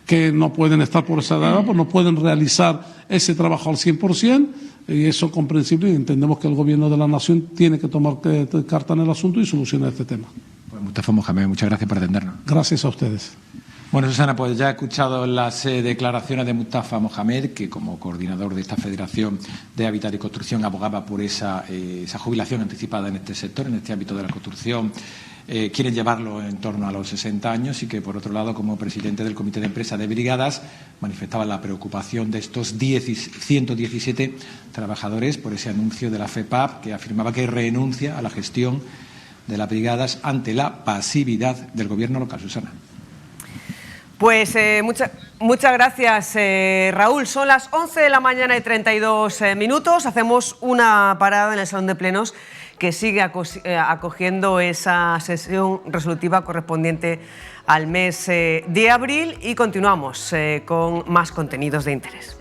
que no pueden estar por esa edad, pues no pueden realizar ese trabajo al 100%, y eso es comprensible, y entendemos que el Gobierno de la Nación tiene que tomar carta en el asunto y solucionar este tema. Pues Mustafa Mohamed, muchas gracias por atendernos. Gracias a ustedes. Bueno, Susana, pues ya he escuchado las declaraciones de Mustafa Mohamed, que como coordinador de esta Federación de Hábitat y Construcción abogaba por esa jubilación anticipada en este sector, en este ámbito de la construcción. Quieren llevarlo en torno a los 60 años y que, por otro lado, como presidente del Comité de Empresa de Brigadas, manifestaba la preocupación de estos 117 trabajadores por ese anuncio de la FEPAP, que afirmaba que renuncia a la gestión de las brigadas ante la pasividad del Gobierno local. Susana. Pues muchas gracias, Raúl. Son las 11 de la mañana y 32 minutos. Hacemos una parada en el Salón de Plenos que sigue acogiendo esa sesión resolutiva correspondiente al mes de abril y continuamos con más contenidos de interés.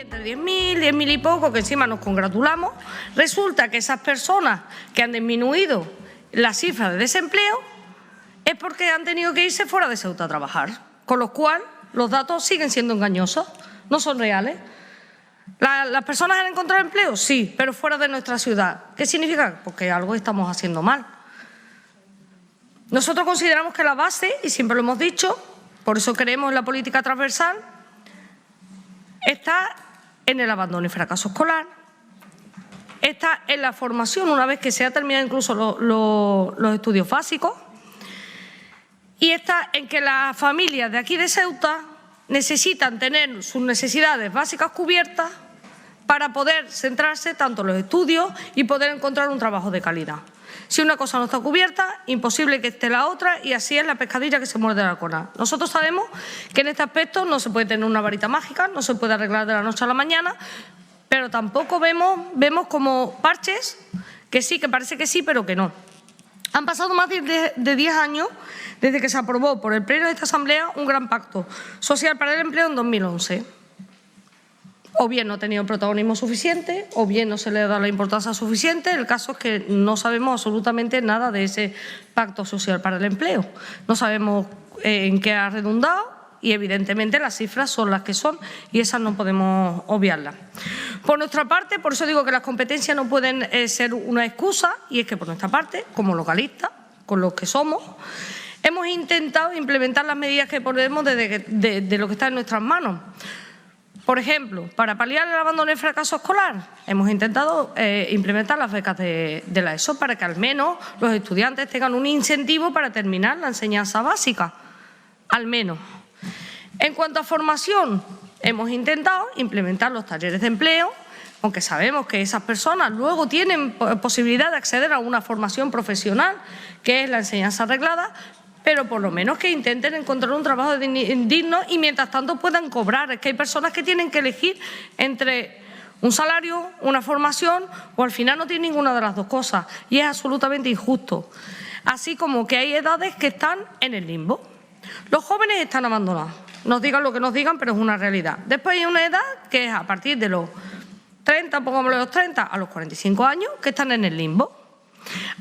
Entre 10.000 y poco, que encima nos congratulamos. Resulta que esas personas que han disminuido la cifra de desempleo es porque han tenido que irse fuera de Ceuta a trabajar, con lo cual los datos siguen siendo engañosos, no son reales. ¿Las personas han encontrado empleo? Sí, pero fuera de nuestra ciudad. ¿Qué significa? Porque algo estamos haciendo mal. Nosotros consideramos que la base, y siempre lo hemos dicho, por eso creemos en la política transversal, está en el abandono y fracaso escolar, está en la formación una vez que se ha terminado incluso los estudios básicos, y está en que las familias de aquí de Ceuta necesitan tener sus necesidades básicas cubiertas para poder centrarse tanto en los estudios y poder encontrar un trabajo de calidad. Si una cosa no está cubierta, imposible que esté la otra, y así es la pescadilla que se muerde la cola. Nosotros sabemos que en este aspecto no se puede tener una varita mágica, no se puede arreglar de la noche a la mañana, pero tampoco vemos como parches que sí, que parece que sí, pero que no. Han pasado más de 10 años desde que se aprobó por el Pleno de esta Asamblea un gran pacto social para el empleo en 2011. O bien no ha tenido el protagonismo suficiente, o bien no se le ha dado la importancia suficiente. El caso es que no sabemos absolutamente nada de ese pacto social para el empleo. No sabemos en qué ha redundado y, evidentemente, las cifras son las que son y esas no podemos obviarlas. Por nuestra parte, por eso digo que las competencias no pueden ser una excusa, y es que por nuestra parte, como localistas, con los que somos, hemos intentado implementar las medidas que podemos de lo que está en nuestras manos. Por ejemplo, para paliar el abandono y el fracaso escolar, hemos intentado implementar las becas de la ESO para que al menos los estudiantes tengan un incentivo para terminar la enseñanza básica, al menos. En cuanto a formación, hemos intentado implementar los talleres de empleo, aunque sabemos que esas personas luego tienen posibilidad de acceder a una formación profesional, que es la enseñanza reglada, pero por lo menos que intenten encontrar un trabajo digno y mientras tanto puedan cobrar. Es que hay personas que tienen que elegir entre un salario, una formación, o al final no tienen ninguna de las dos cosas, y es absolutamente injusto. Así como que hay edades que están en el limbo. Los jóvenes están abandonados, nos digan lo que nos digan, pero es una realidad. Después hay una edad que es a partir de los 30, pongámosle los 30, a los 45 años, que están en el limbo.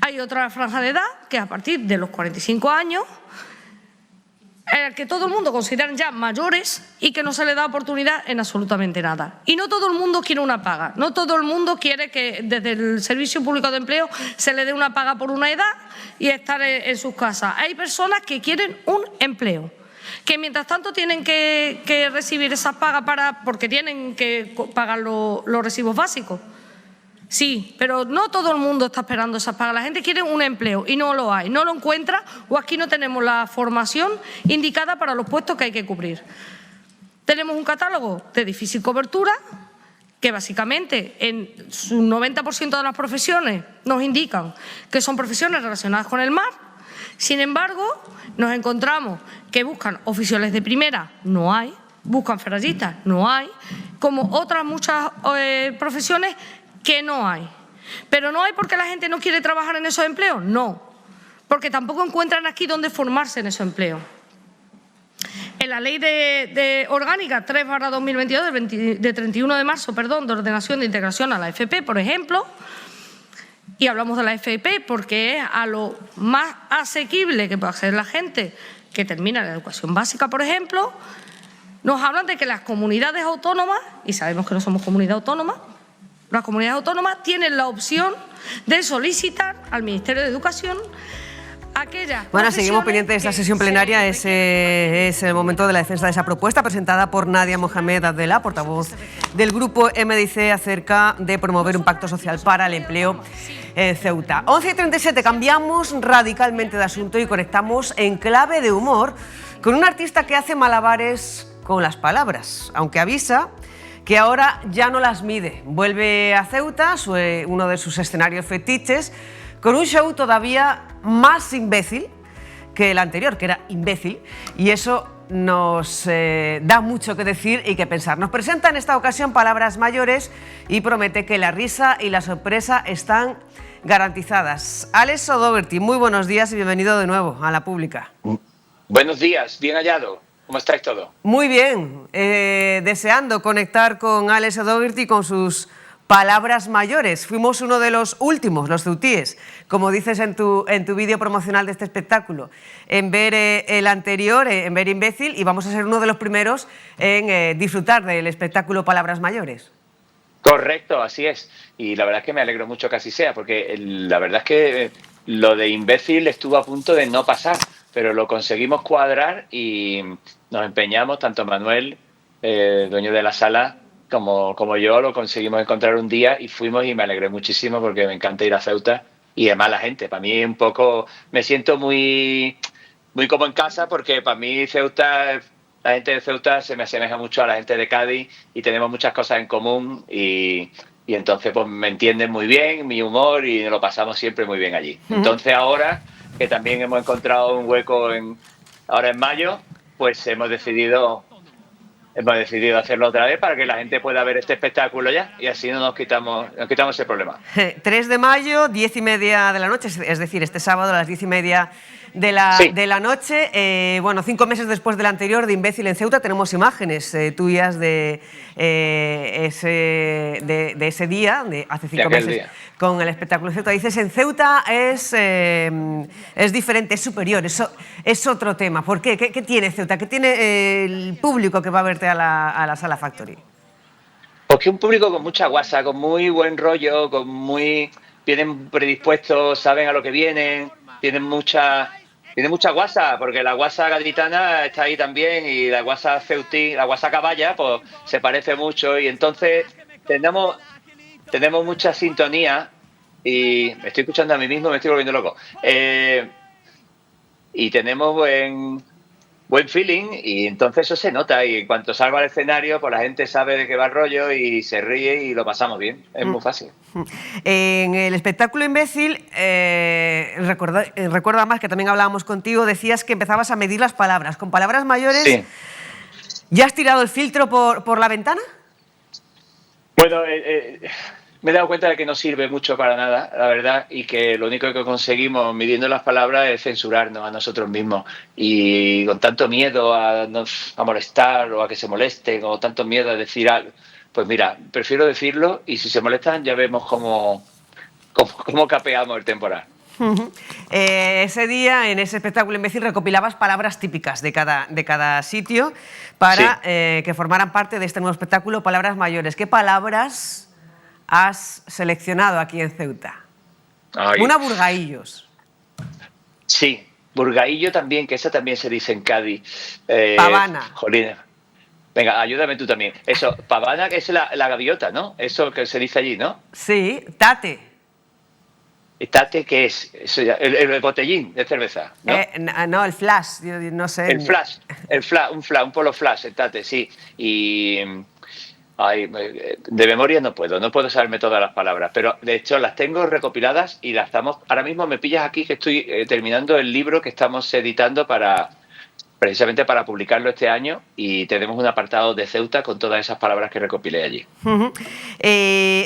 Hay otra franja de edad que es a partir de los 45 años, que todo el mundo considera ya mayores y que no se le da oportunidad en absolutamente nada. Y no todo el mundo quiere una paga, no todo el mundo quiere que desde el Servicio Público de Empleo se le dé una paga por una edad y estar en sus casas. Hay personas que quieren un empleo, que mientras tanto tienen que recibir esas pagas porque tienen que pagar los recibos básicos. Sí, pero no todo el mundo está esperando esas pagas. La gente quiere un empleo y no lo hay, no lo encuentra, o aquí no tenemos la formación indicada para los puestos que hay que cubrir. Tenemos un catálogo de difícil cobertura que básicamente en su 90% de las profesiones nos indican que son profesiones relacionadas con el mar. Sin embargo, nos encontramos que buscan oficiales de primera, no hay, buscan ferrallistas, no hay, como otras muchas profesiones que no hay. Pero no hay porque la gente no quiere trabajar en esos empleos, no, porque tampoco encuentran aquí donde formarse en esos empleos. En la Ley de Orgánica 3/2022 de 31 de marzo, de ordenación de integración a la FP, por ejemplo, y hablamos de la FP porque es a lo más asequible que puede acceder la gente que termina la educación básica, por ejemplo, nos hablan de que las comunidades autónomas, y sabemos que no somos comunidad autónoma, las comunidades autónomas tienen la opción de solicitar al Ministerio de Educación Bueno, seguimos pendientes de esta sesión plenaria. Ese es el momento de la defensa de esa propuesta presentada por Nadia Mohamed Abdellah, portavoz del Grupo MDC, acerca de promover un pacto social para el empleo en Ceuta. 11:37, cambiamos radicalmente de asunto y conectamos en clave de humor con un artista que hace malabares con las palabras, aunque avisa que ahora ya no las mide. Vuelve a Ceuta, uno de sus escenarios fetiches, con un show todavía más imbécil que el anterior, que era imbécil, y eso nos da mucho que decir y que pensar. Nos presenta en esta ocasión palabras mayores y promete que la risa y la sorpresa están garantizadas. Alex O'Doherty, muy buenos días y bienvenido de nuevo a La Pública. Buenos días, bien hallado. ¿Cómo estáis todos? Muy bien, deseando conectar con Alex O'Doherty con sus palabras mayores. Fuimos uno de los últimos, los ceutíes, como dices en tu vídeo promocional de este espectáculo, en ver el anterior, en ver Imbécil, y vamos a ser uno de los primeros en disfrutar del espectáculo Palabras Mayores. Correcto, así es. Y la verdad es que me alegro mucho que así sea, porque la verdad es que lo de Imbécil estuvo a punto de no pasar, pero lo conseguimos cuadrar y nos empeñamos, tanto Manuel dueño de la sala, como yo, lo conseguimos encontrar un día y fuimos y me alegré muchísimo porque me encanta ir a Ceuta y además la gente. Para mí un poco, me siento muy como en casa porque para mí Ceuta, la gente de Ceuta se me asemeja mucho a la gente de Cádiz y tenemos muchas cosas en común y entonces pues me entienden muy bien, mi humor y lo pasamos siempre muy bien allí. Entonces ahora que también hemos encontrado un hueco ahora en mayo, pues hemos decidido hacerlo otra vez para que la gente pueda ver este espectáculo ya y así nos quitamos ese problema. 3 de mayo, 10:30 de la noche, es decir, este sábado a las 10:30 de la noche. Bueno, 5 meses después del anterior, de Imbécil en Ceuta, tenemos imágenes tuyas de ese día, de hace 5 meses, con el espectáculo Ceuta. Dices, en Ceuta es diferente, es superior, es otro tema. ¿Por qué? ¿Qué tiene Ceuta? ¿Qué tiene el público que va a verte a la Sala Factory? Porque un público con mucha guasa, con muy buen rollo, vienen predispuestos, saben a lo que vienen, tienen mucha guasa, porque la guasa gaditana está ahí también y la guasa ceutí, la guasa caballa, pues se parece mucho y entonces tenemos mucha sintonía y me estoy escuchando a mí mismo, me estoy volviendo loco. Y tenemos buen feeling y entonces eso se nota y en cuanto salgo al escenario pues la gente sabe de qué va el rollo y se ríe y lo pasamos bien, es muy fácil. En el espectáculo Imbécil, recuerda más que también hablábamos contigo, decías que empezabas a medir las palabras, con palabras mayores. Sí. ¿Ya has tirado el filtro por la ventana? Bueno, me he dado cuenta de que no sirve mucho para nada, la verdad, y que lo único que conseguimos midiendo las palabras es censurarnos a nosotros mismos. Y con tanto miedo a molestar o a que se molesten, o tanto miedo a decir algo, pues mira, prefiero decirlo y si se molestan ya vemos cómo capeamos el temporal. Ese día, en ese espectáculo Imbécil, recopilabas palabras típicas de cada sitio para que formaran parte de este nuevo espectáculo, Palabras Mayores. ¿Qué palabras has seleccionado aquí en Ceuta? Una burgaillos. Sí, burgaillo también, que esa también se dice en Cádiz. Pavana. Jolín. Venga, ayúdame tú también. Eso, pavana, que es la gaviota, ¿no? Eso que se dice allí, ¿no? Sí, tate. ¿Tate qué es? Eso ya, el botellín de cerveza, ¿no? No, el flash, yo no sé. El flash, un polo flash, el tate, sí. Y... de memoria no puedo saberme todas las palabras, pero de hecho las tengo recopiladas y las estamos, ahora mismo me pillas aquí que estoy terminando el libro que estamos editando precisamente para publicarlo este año y tenemos un apartado de Ceuta con todas esas palabras que recopilé allí.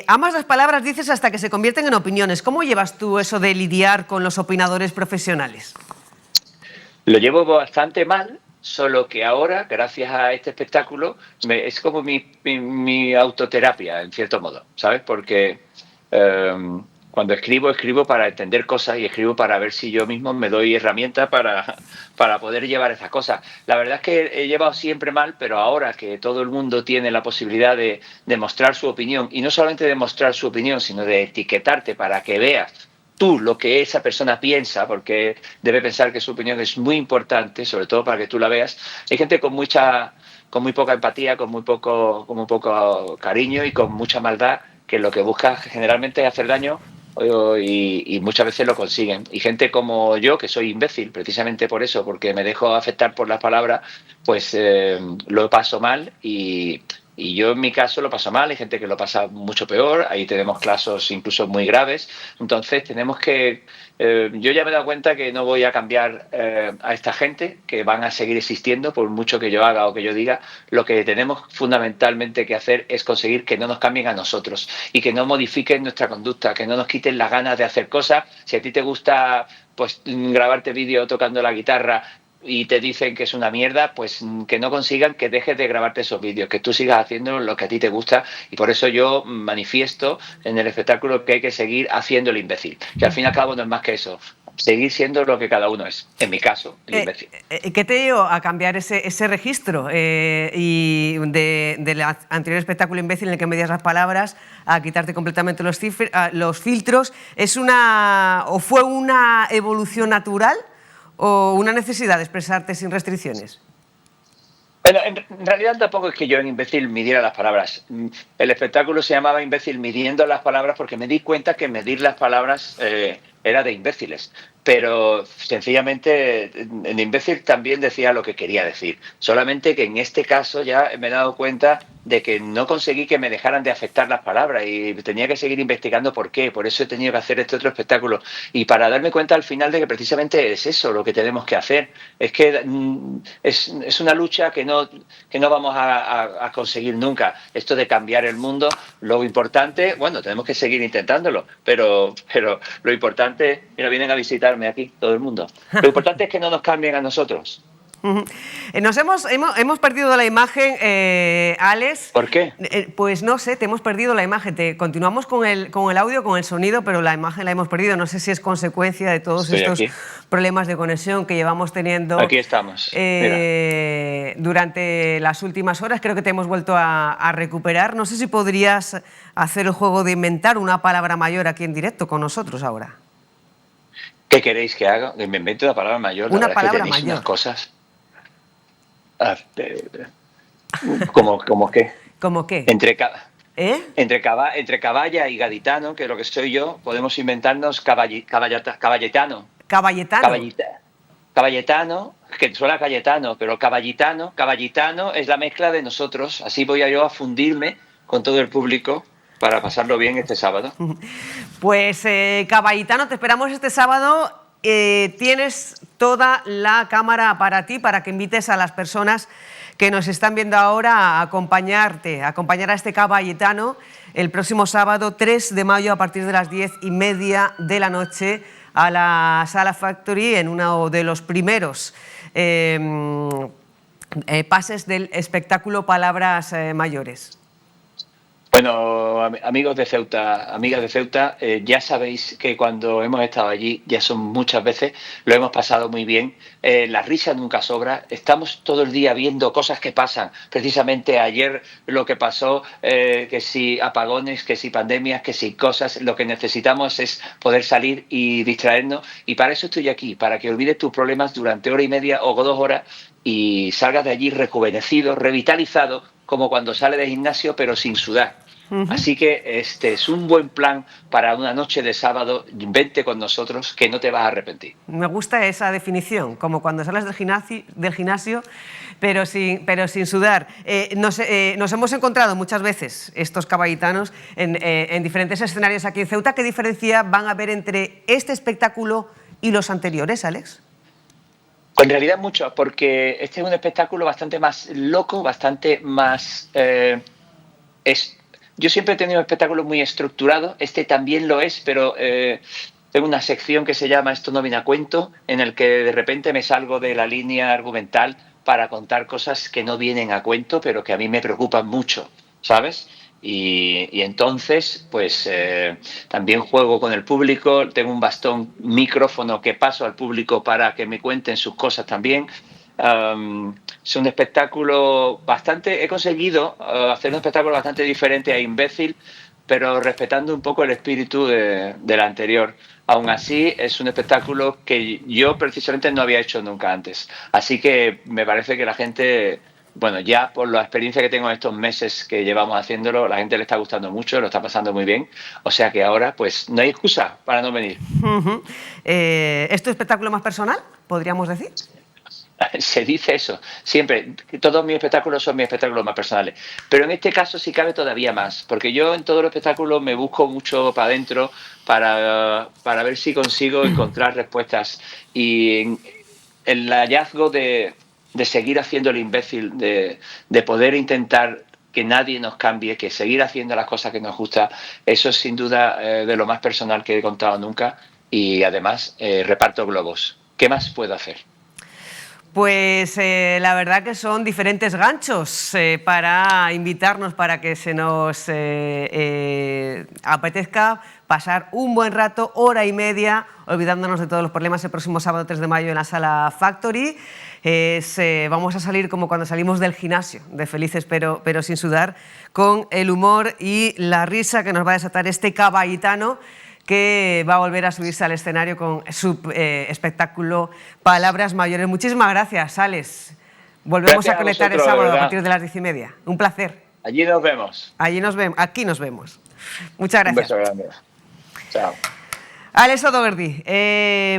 Amas las palabras, dices, hasta que se convierten en opiniones. ¿Cómo llevas tú eso de lidiar con los opinadores profesionales? Lo llevo bastante mal. Solo que ahora, gracias a este espectáculo, es como mi autoterapia, en cierto modo, ¿sabes? Porque cuando escribo para entender cosas y escribo para ver si yo mismo me doy herramientas para poder llevar esas cosas. La verdad es que he llevado siempre mal, pero ahora que todo el mundo tiene la posibilidad de mostrar su opinión, y no solamente de mostrar su opinión, sino de etiquetarte para que veas tú lo que esa persona piensa, porque debe pensar que su opinión es muy importante, sobre todo para que tú la veas. Hay gente con muy poca empatía, con muy poco cariño y con mucha maldad, que lo que busca generalmente es hacer daño y muchas veces lo consiguen. Y gente como yo, que soy imbécil, precisamente por eso, porque me dejo afectar por las palabras, pues lo paso mal y yo en mi caso lo paso mal, hay gente que lo pasa mucho peor, ahí tenemos casos incluso muy graves, entonces tenemos que... yo ya me he dado cuenta que no voy a cambiar a esta gente, que van a seguir existiendo por mucho que yo haga o que yo diga. Lo que tenemos fundamentalmente que hacer es conseguir que no nos cambien a nosotros y que no modifiquen nuestra conducta, que no nos quiten las ganas de hacer cosas. Si a ti te gusta pues grabarte vídeo tocando la guitarra y te dicen que es una mierda, pues que no consigan que dejes de grabarte esos vídeos, que tú sigas haciendo lo que a ti te gusta, y por eso yo manifiesto en el espectáculo que hay que seguir haciendo el imbécil, que al fin y al cabo no es más que eso, seguir siendo lo que cada uno es, en mi caso, el imbécil. ¿Qué te dio a cambiar ese registro y del anterior espectáculo Imbécil en el que medías las palabras a quitarte completamente los filtros? ¿Fue una evolución natural o una necesidad de expresarte sin restricciones? Bueno, en realidad tampoco es que yo en imbécil midiera las palabras. El espectáculo se llamaba Imbécil midiendo las palabras porque me di cuenta que medir las palabras era de imbéciles. Pero sencillamente en imbécil también decía lo que quería decir. Solamente que en este caso ya me he dado cuenta de que no conseguí que me dejaran de afectar las palabras y tenía que seguir investigando por qué. Por eso he tenido que hacer este otro espectáculo. Y para darme cuenta al final de que precisamente es eso lo que tenemos que hacer. Es que es una lucha que no vamos a conseguir nunca. Esto de cambiar el mundo, lo importante, bueno, tenemos que seguir intentándolo, pero lo importante, mira, vienen a visitarme aquí todo el mundo. Lo importante es que no nos cambien a nosotros. Hemos perdido la imagen, Alex. ¿Por qué? Pues no sé, te hemos perdido la imagen. Continuamos con el audio, con el sonido, pero la imagen la hemos perdido. No sé si es consecuencia de todos estos problemas de conexión que llevamos teniendo. Aquí estamos. Durante las últimas horas. Creo que te hemos vuelto a recuperar. No sé si podrías hacer el juego de inventar una palabra mayor aquí en directo con nosotros ahora. ¿Qué queréis que haga? Que me invente una palabra mayor. Una palabra mayor. Unas cosas. ¿Cómo qué? ¿Cómo qué? Entre caballa y gaditano, que es lo que soy yo, podemos inventarnos caballetano. Caballetano, que suena Cayetano, pero caballitano es la mezcla de nosotros. Así voy yo a fundirme con todo el público para pasarlo bien este sábado. Pues caballitano, te esperamos este sábado. Tienes toda la cámara para ti, para que invites a las personas que nos están viendo ahora a acompañar a este caballitano el próximo sábado 3 de mayo a partir de las 10:30 de la noche a la Sala Factory en uno de los primeros pases del espectáculo Palabras Mayores. Bueno, amigos de Ceuta, amigas de Ceuta, ya sabéis que cuando hemos estado allí, ya son muchas veces, lo hemos pasado muy bien, la risa nunca sobra, estamos todo el día viendo cosas que pasan, precisamente ayer lo que pasó, que si apagones, que si pandemias, que si cosas, lo que necesitamos es poder salir y distraernos, y para eso estoy aquí, para que olvides tus problemas durante hora y media o 2 horas y salgas de allí rejuvenecido, revitalizado, como cuando sale del gimnasio, pero sin sudar. Así que este es un buen plan para una noche de sábado. Vente con nosotros, que no te vas a arrepentir. Me gusta esa definición, como cuando sales del gimnasio pero sin sudar. Nos hemos encontrado muchas veces estos caballitanos en diferentes escenarios aquí en Ceuta. ¿Qué diferencia van a haber entre este espectáculo y los anteriores, Alex? En realidad mucho, porque este es un espectáculo bastante más loco, bastante más... Yo siempre he tenido espectáculos muy estructurados, este también lo es, pero tengo una sección que se llama Esto no viene a cuento, en el que de repente me salgo de la línea argumental para contar cosas que no vienen a cuento, pero que a mí me preocupan mucho, ¿sabes? Y entonces, pues también juego con el público, tengo un bastón micrófono que paso al público para que me cuenten sus cosas también. Es un espectáculo bastante... He conseguido hacer un espectáculo bastante diferente a Imbécil, pero respetando un poco el espíritu del anterior. Aún así, es un espectáculo que yo precisamente no había hecho nunca antes. Así que me parece que la gente... Bueno, ya por la experiencia que tengo en estos meses que llevamos haciéndolo, la gente le está gustando mucho, lo está pasando muy bien. O sea que ahora, pues, no hay excusa para no venir. ¿Es tu espectáculo más personal, podríamos decir? Se dice eso, siempre. Todos mis espectáculos son mis espectáculos más personales. Pero en este caso sí cabe todavía más, porque yo en todos los espectáculos me busco mucho para adentro para ver si consigo encontrar respuestas. Y el hallazgo de seguir haciendo el imbécil, de poder intentar que nadie nos cambie, que seguir haciendo las cosas que nos gustan, eso es sin duda de lo más personal que he contado nunca. Y además reparto globos. ¿Qué más puedo hacer? Pues la verdad que son diferentes ganchos para invitarnos, para que se nos apetezca pasar un buen rato, hora y media, olvidándonos de todos los problemas el próximo sábado 3 de mayo en la Sala Factory. Vamos a salir como cuando salimos del gimnasio, de felices pero sin sudar, con el humor y la risa que nos va a desatar este caballitano, que va a volver a subirse al escenario con su espectáculo Palabras Mayores. Muchísimas gracias, Alex, Volvemos Gracias a conectar el vosotros, sábado de a verdad. partir de las 10:30. Un placer. Allí nos vemos. Allí nos vemos, aquí nos vemos. Muchas gracias. Un beso grande. Chao. Alex O'Doherty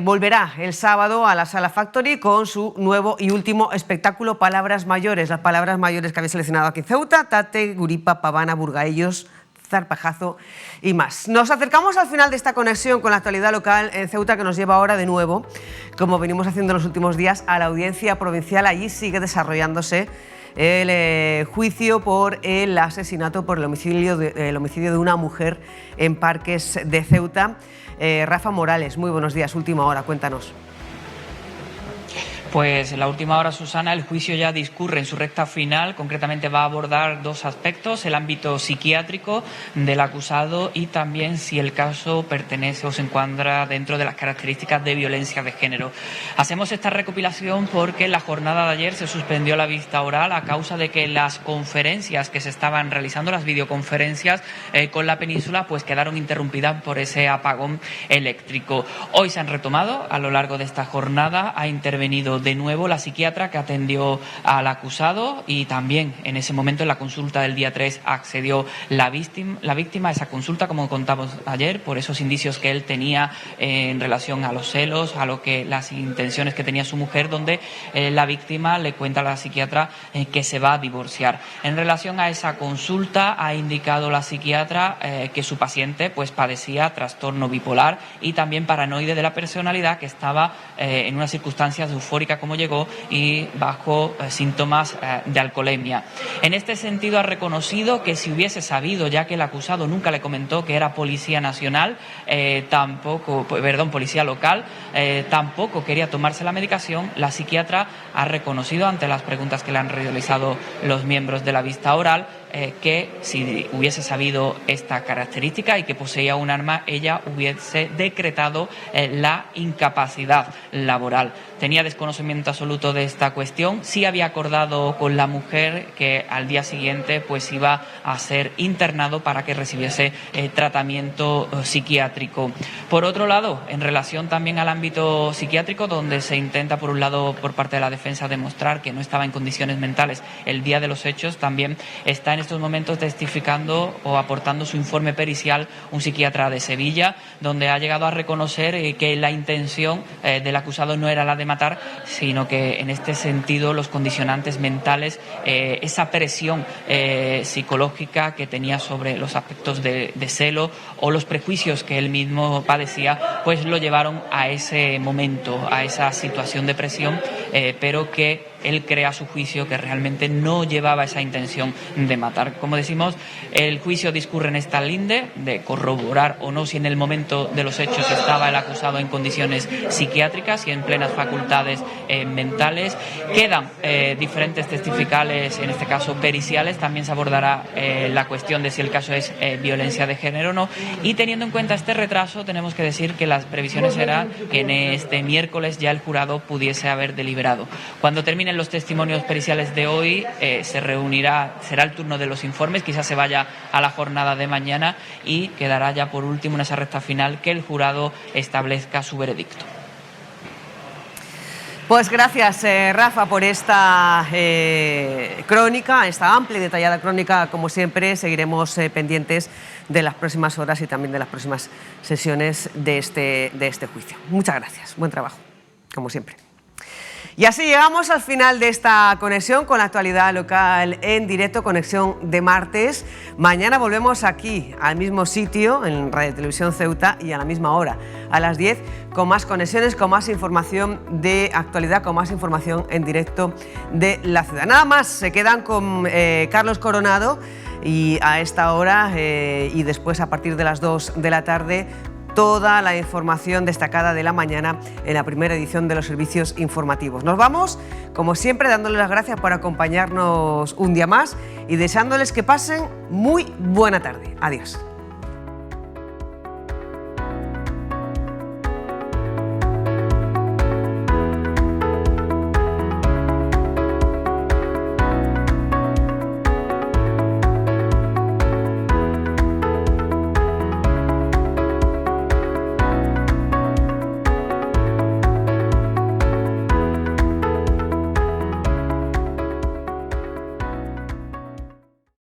volverá el sábado a la Sala Factory con su nuevo y último espectáculo Palabras Mayores. Las palabras mayores que habéis seleccionado aquí en Ceuta: Tate, Guripa, Pavana, Burgaellos, Zarpajazo y más. Nos acercamos al final de esta conexión con la actualidad local en Ceuta, que nos lleva ahora de nuevo, como venimos haciendo en los últimos días, a la Audiencia Provincial. Allí sigue desarrollándose el juicio por el asesinato, por el homicidio de una mujer en Parques de Ceuta. Rafa Morales, muy buenos días, última hora, cuéntanos. Pues en la última hora, Susana, el juicio ya discurre en su recta final. Concretamente va a abordar dos aspectos: el ámbito psiquiátrico del acusado y también si el caso pertenece o se encuadra dentro de las características de violencia de género. Hacemos esta recopilación porque en la jornada de ayer se suspendió la vista oral a causa de que las conferencias que se estaban realizando, las videoconferencias con la península, pues quedaron interrumpidas por ese apagón eléctrico. Hoy se han retomado a lo largo de esta jornada. Ha intervenido de nuevo la psiquiatra que atendió al acusado y también en ese momento, en la consulta del día 3, accedió la víctima a esa consulta, como contamos ayer, por esos indicios que él tenía en relación a los celos, a las intenciones que tenía su mujer, donde la víctima le cuenta a la psiquiatra que se va a divorciar. En relación a esa consulta, ha indicado la psiquiatra que su paciente pues padecía trastorno bipolar y también paranoide de la personalidad, que estaba en unas circunstancias eufóricas como llegó y bajo síntomas de alcoholemia. En este sentido, ha reconocido que si hubiese sabido, ya que el acusado nunca le comentó que era policía nacional, policía local, tampoco quería tomarse la medicación. La psiquiatra ha reconocido, ante las preguntas que le han realizado los miembros de la vista oral, que si hubiese sabido esta característica y que poseía un arma, ella hubiese decretado la incapacidad laboral. Tenía desconocimiento absoluto de esta cuestión. Sí había acordado con la mujer que al día siguiente pues iba a ser internado para que recibiese tratamiento psiquiátrico. Por otro lado, en relación también al ámbito psiquiátrico, donde se intenta, por un lado, por parte de la defensa, demostrar que no estaba en condiciones mentales el día de los hechos, también está en estos momentos testificando o aportando su informe pericial un psiquiatra de Sevilla, donde ha llegado a reconocer que la intención del acusado no era la de matar, sino que en este sentido los condicionantes mentales, esa presión psicológica que tenía sobre los aspectos de celo o los prejuicios que él mismo padecía, pues lo llevaron a ese momento, a esa situación de presión, pero que él cree a su juicio que realmente no llevaba esa intención de matar. Como decimos, el juicio discurre en esta linde de corroborar o no si en el momento de los hechos estaba el acusado en condiciones psiquiátricas y en plenas facultades mentales. Quedan diferentes testificales, en este caso periciales. También se abordará la cuestión de si el caso es violencia de género o no. Y teniendo en cuenta este retraso, tenemos que decir que las previsiones eran que en este miércoles ya el jurado pudiese haber deliberado. Cuando terminen los testimonios periciales de hoy, se reunirá, será el turno de los informes, quizás se vaya a la jornada de mañana y quedará ya por último en esa recta final que el jurado establezca su veredicto. Pues gracias, Rafa, por esta crónica, esta amplia y detallada crónica. Como siempre, seguiremos pendientes de las próximas horas y también de las próximas sesiones de este juicio. Muchas gracias, buen trabajo, como siempre. Y así llegamos al final de esta conexión con la actualidad local en directo, conexión de martes. Mañana volvemos aquí, al mismo sitio, en Radio Televisión Ceuta, y a la misma hora, a las 10, con más conexiones, con más información de actualidad, con más información en directo de la ciudad. Nada más, se quedan con Carlos Coronado y a esta hora y después a partir de las 2 de la tarde, toda la información destacada de la mañana en la primera edición de los servicios informativos. Nos vamos, como siempre, dándoles las gracias por acompañarnos un día más y deseándoles que pasen muy buena tarde. Adiós.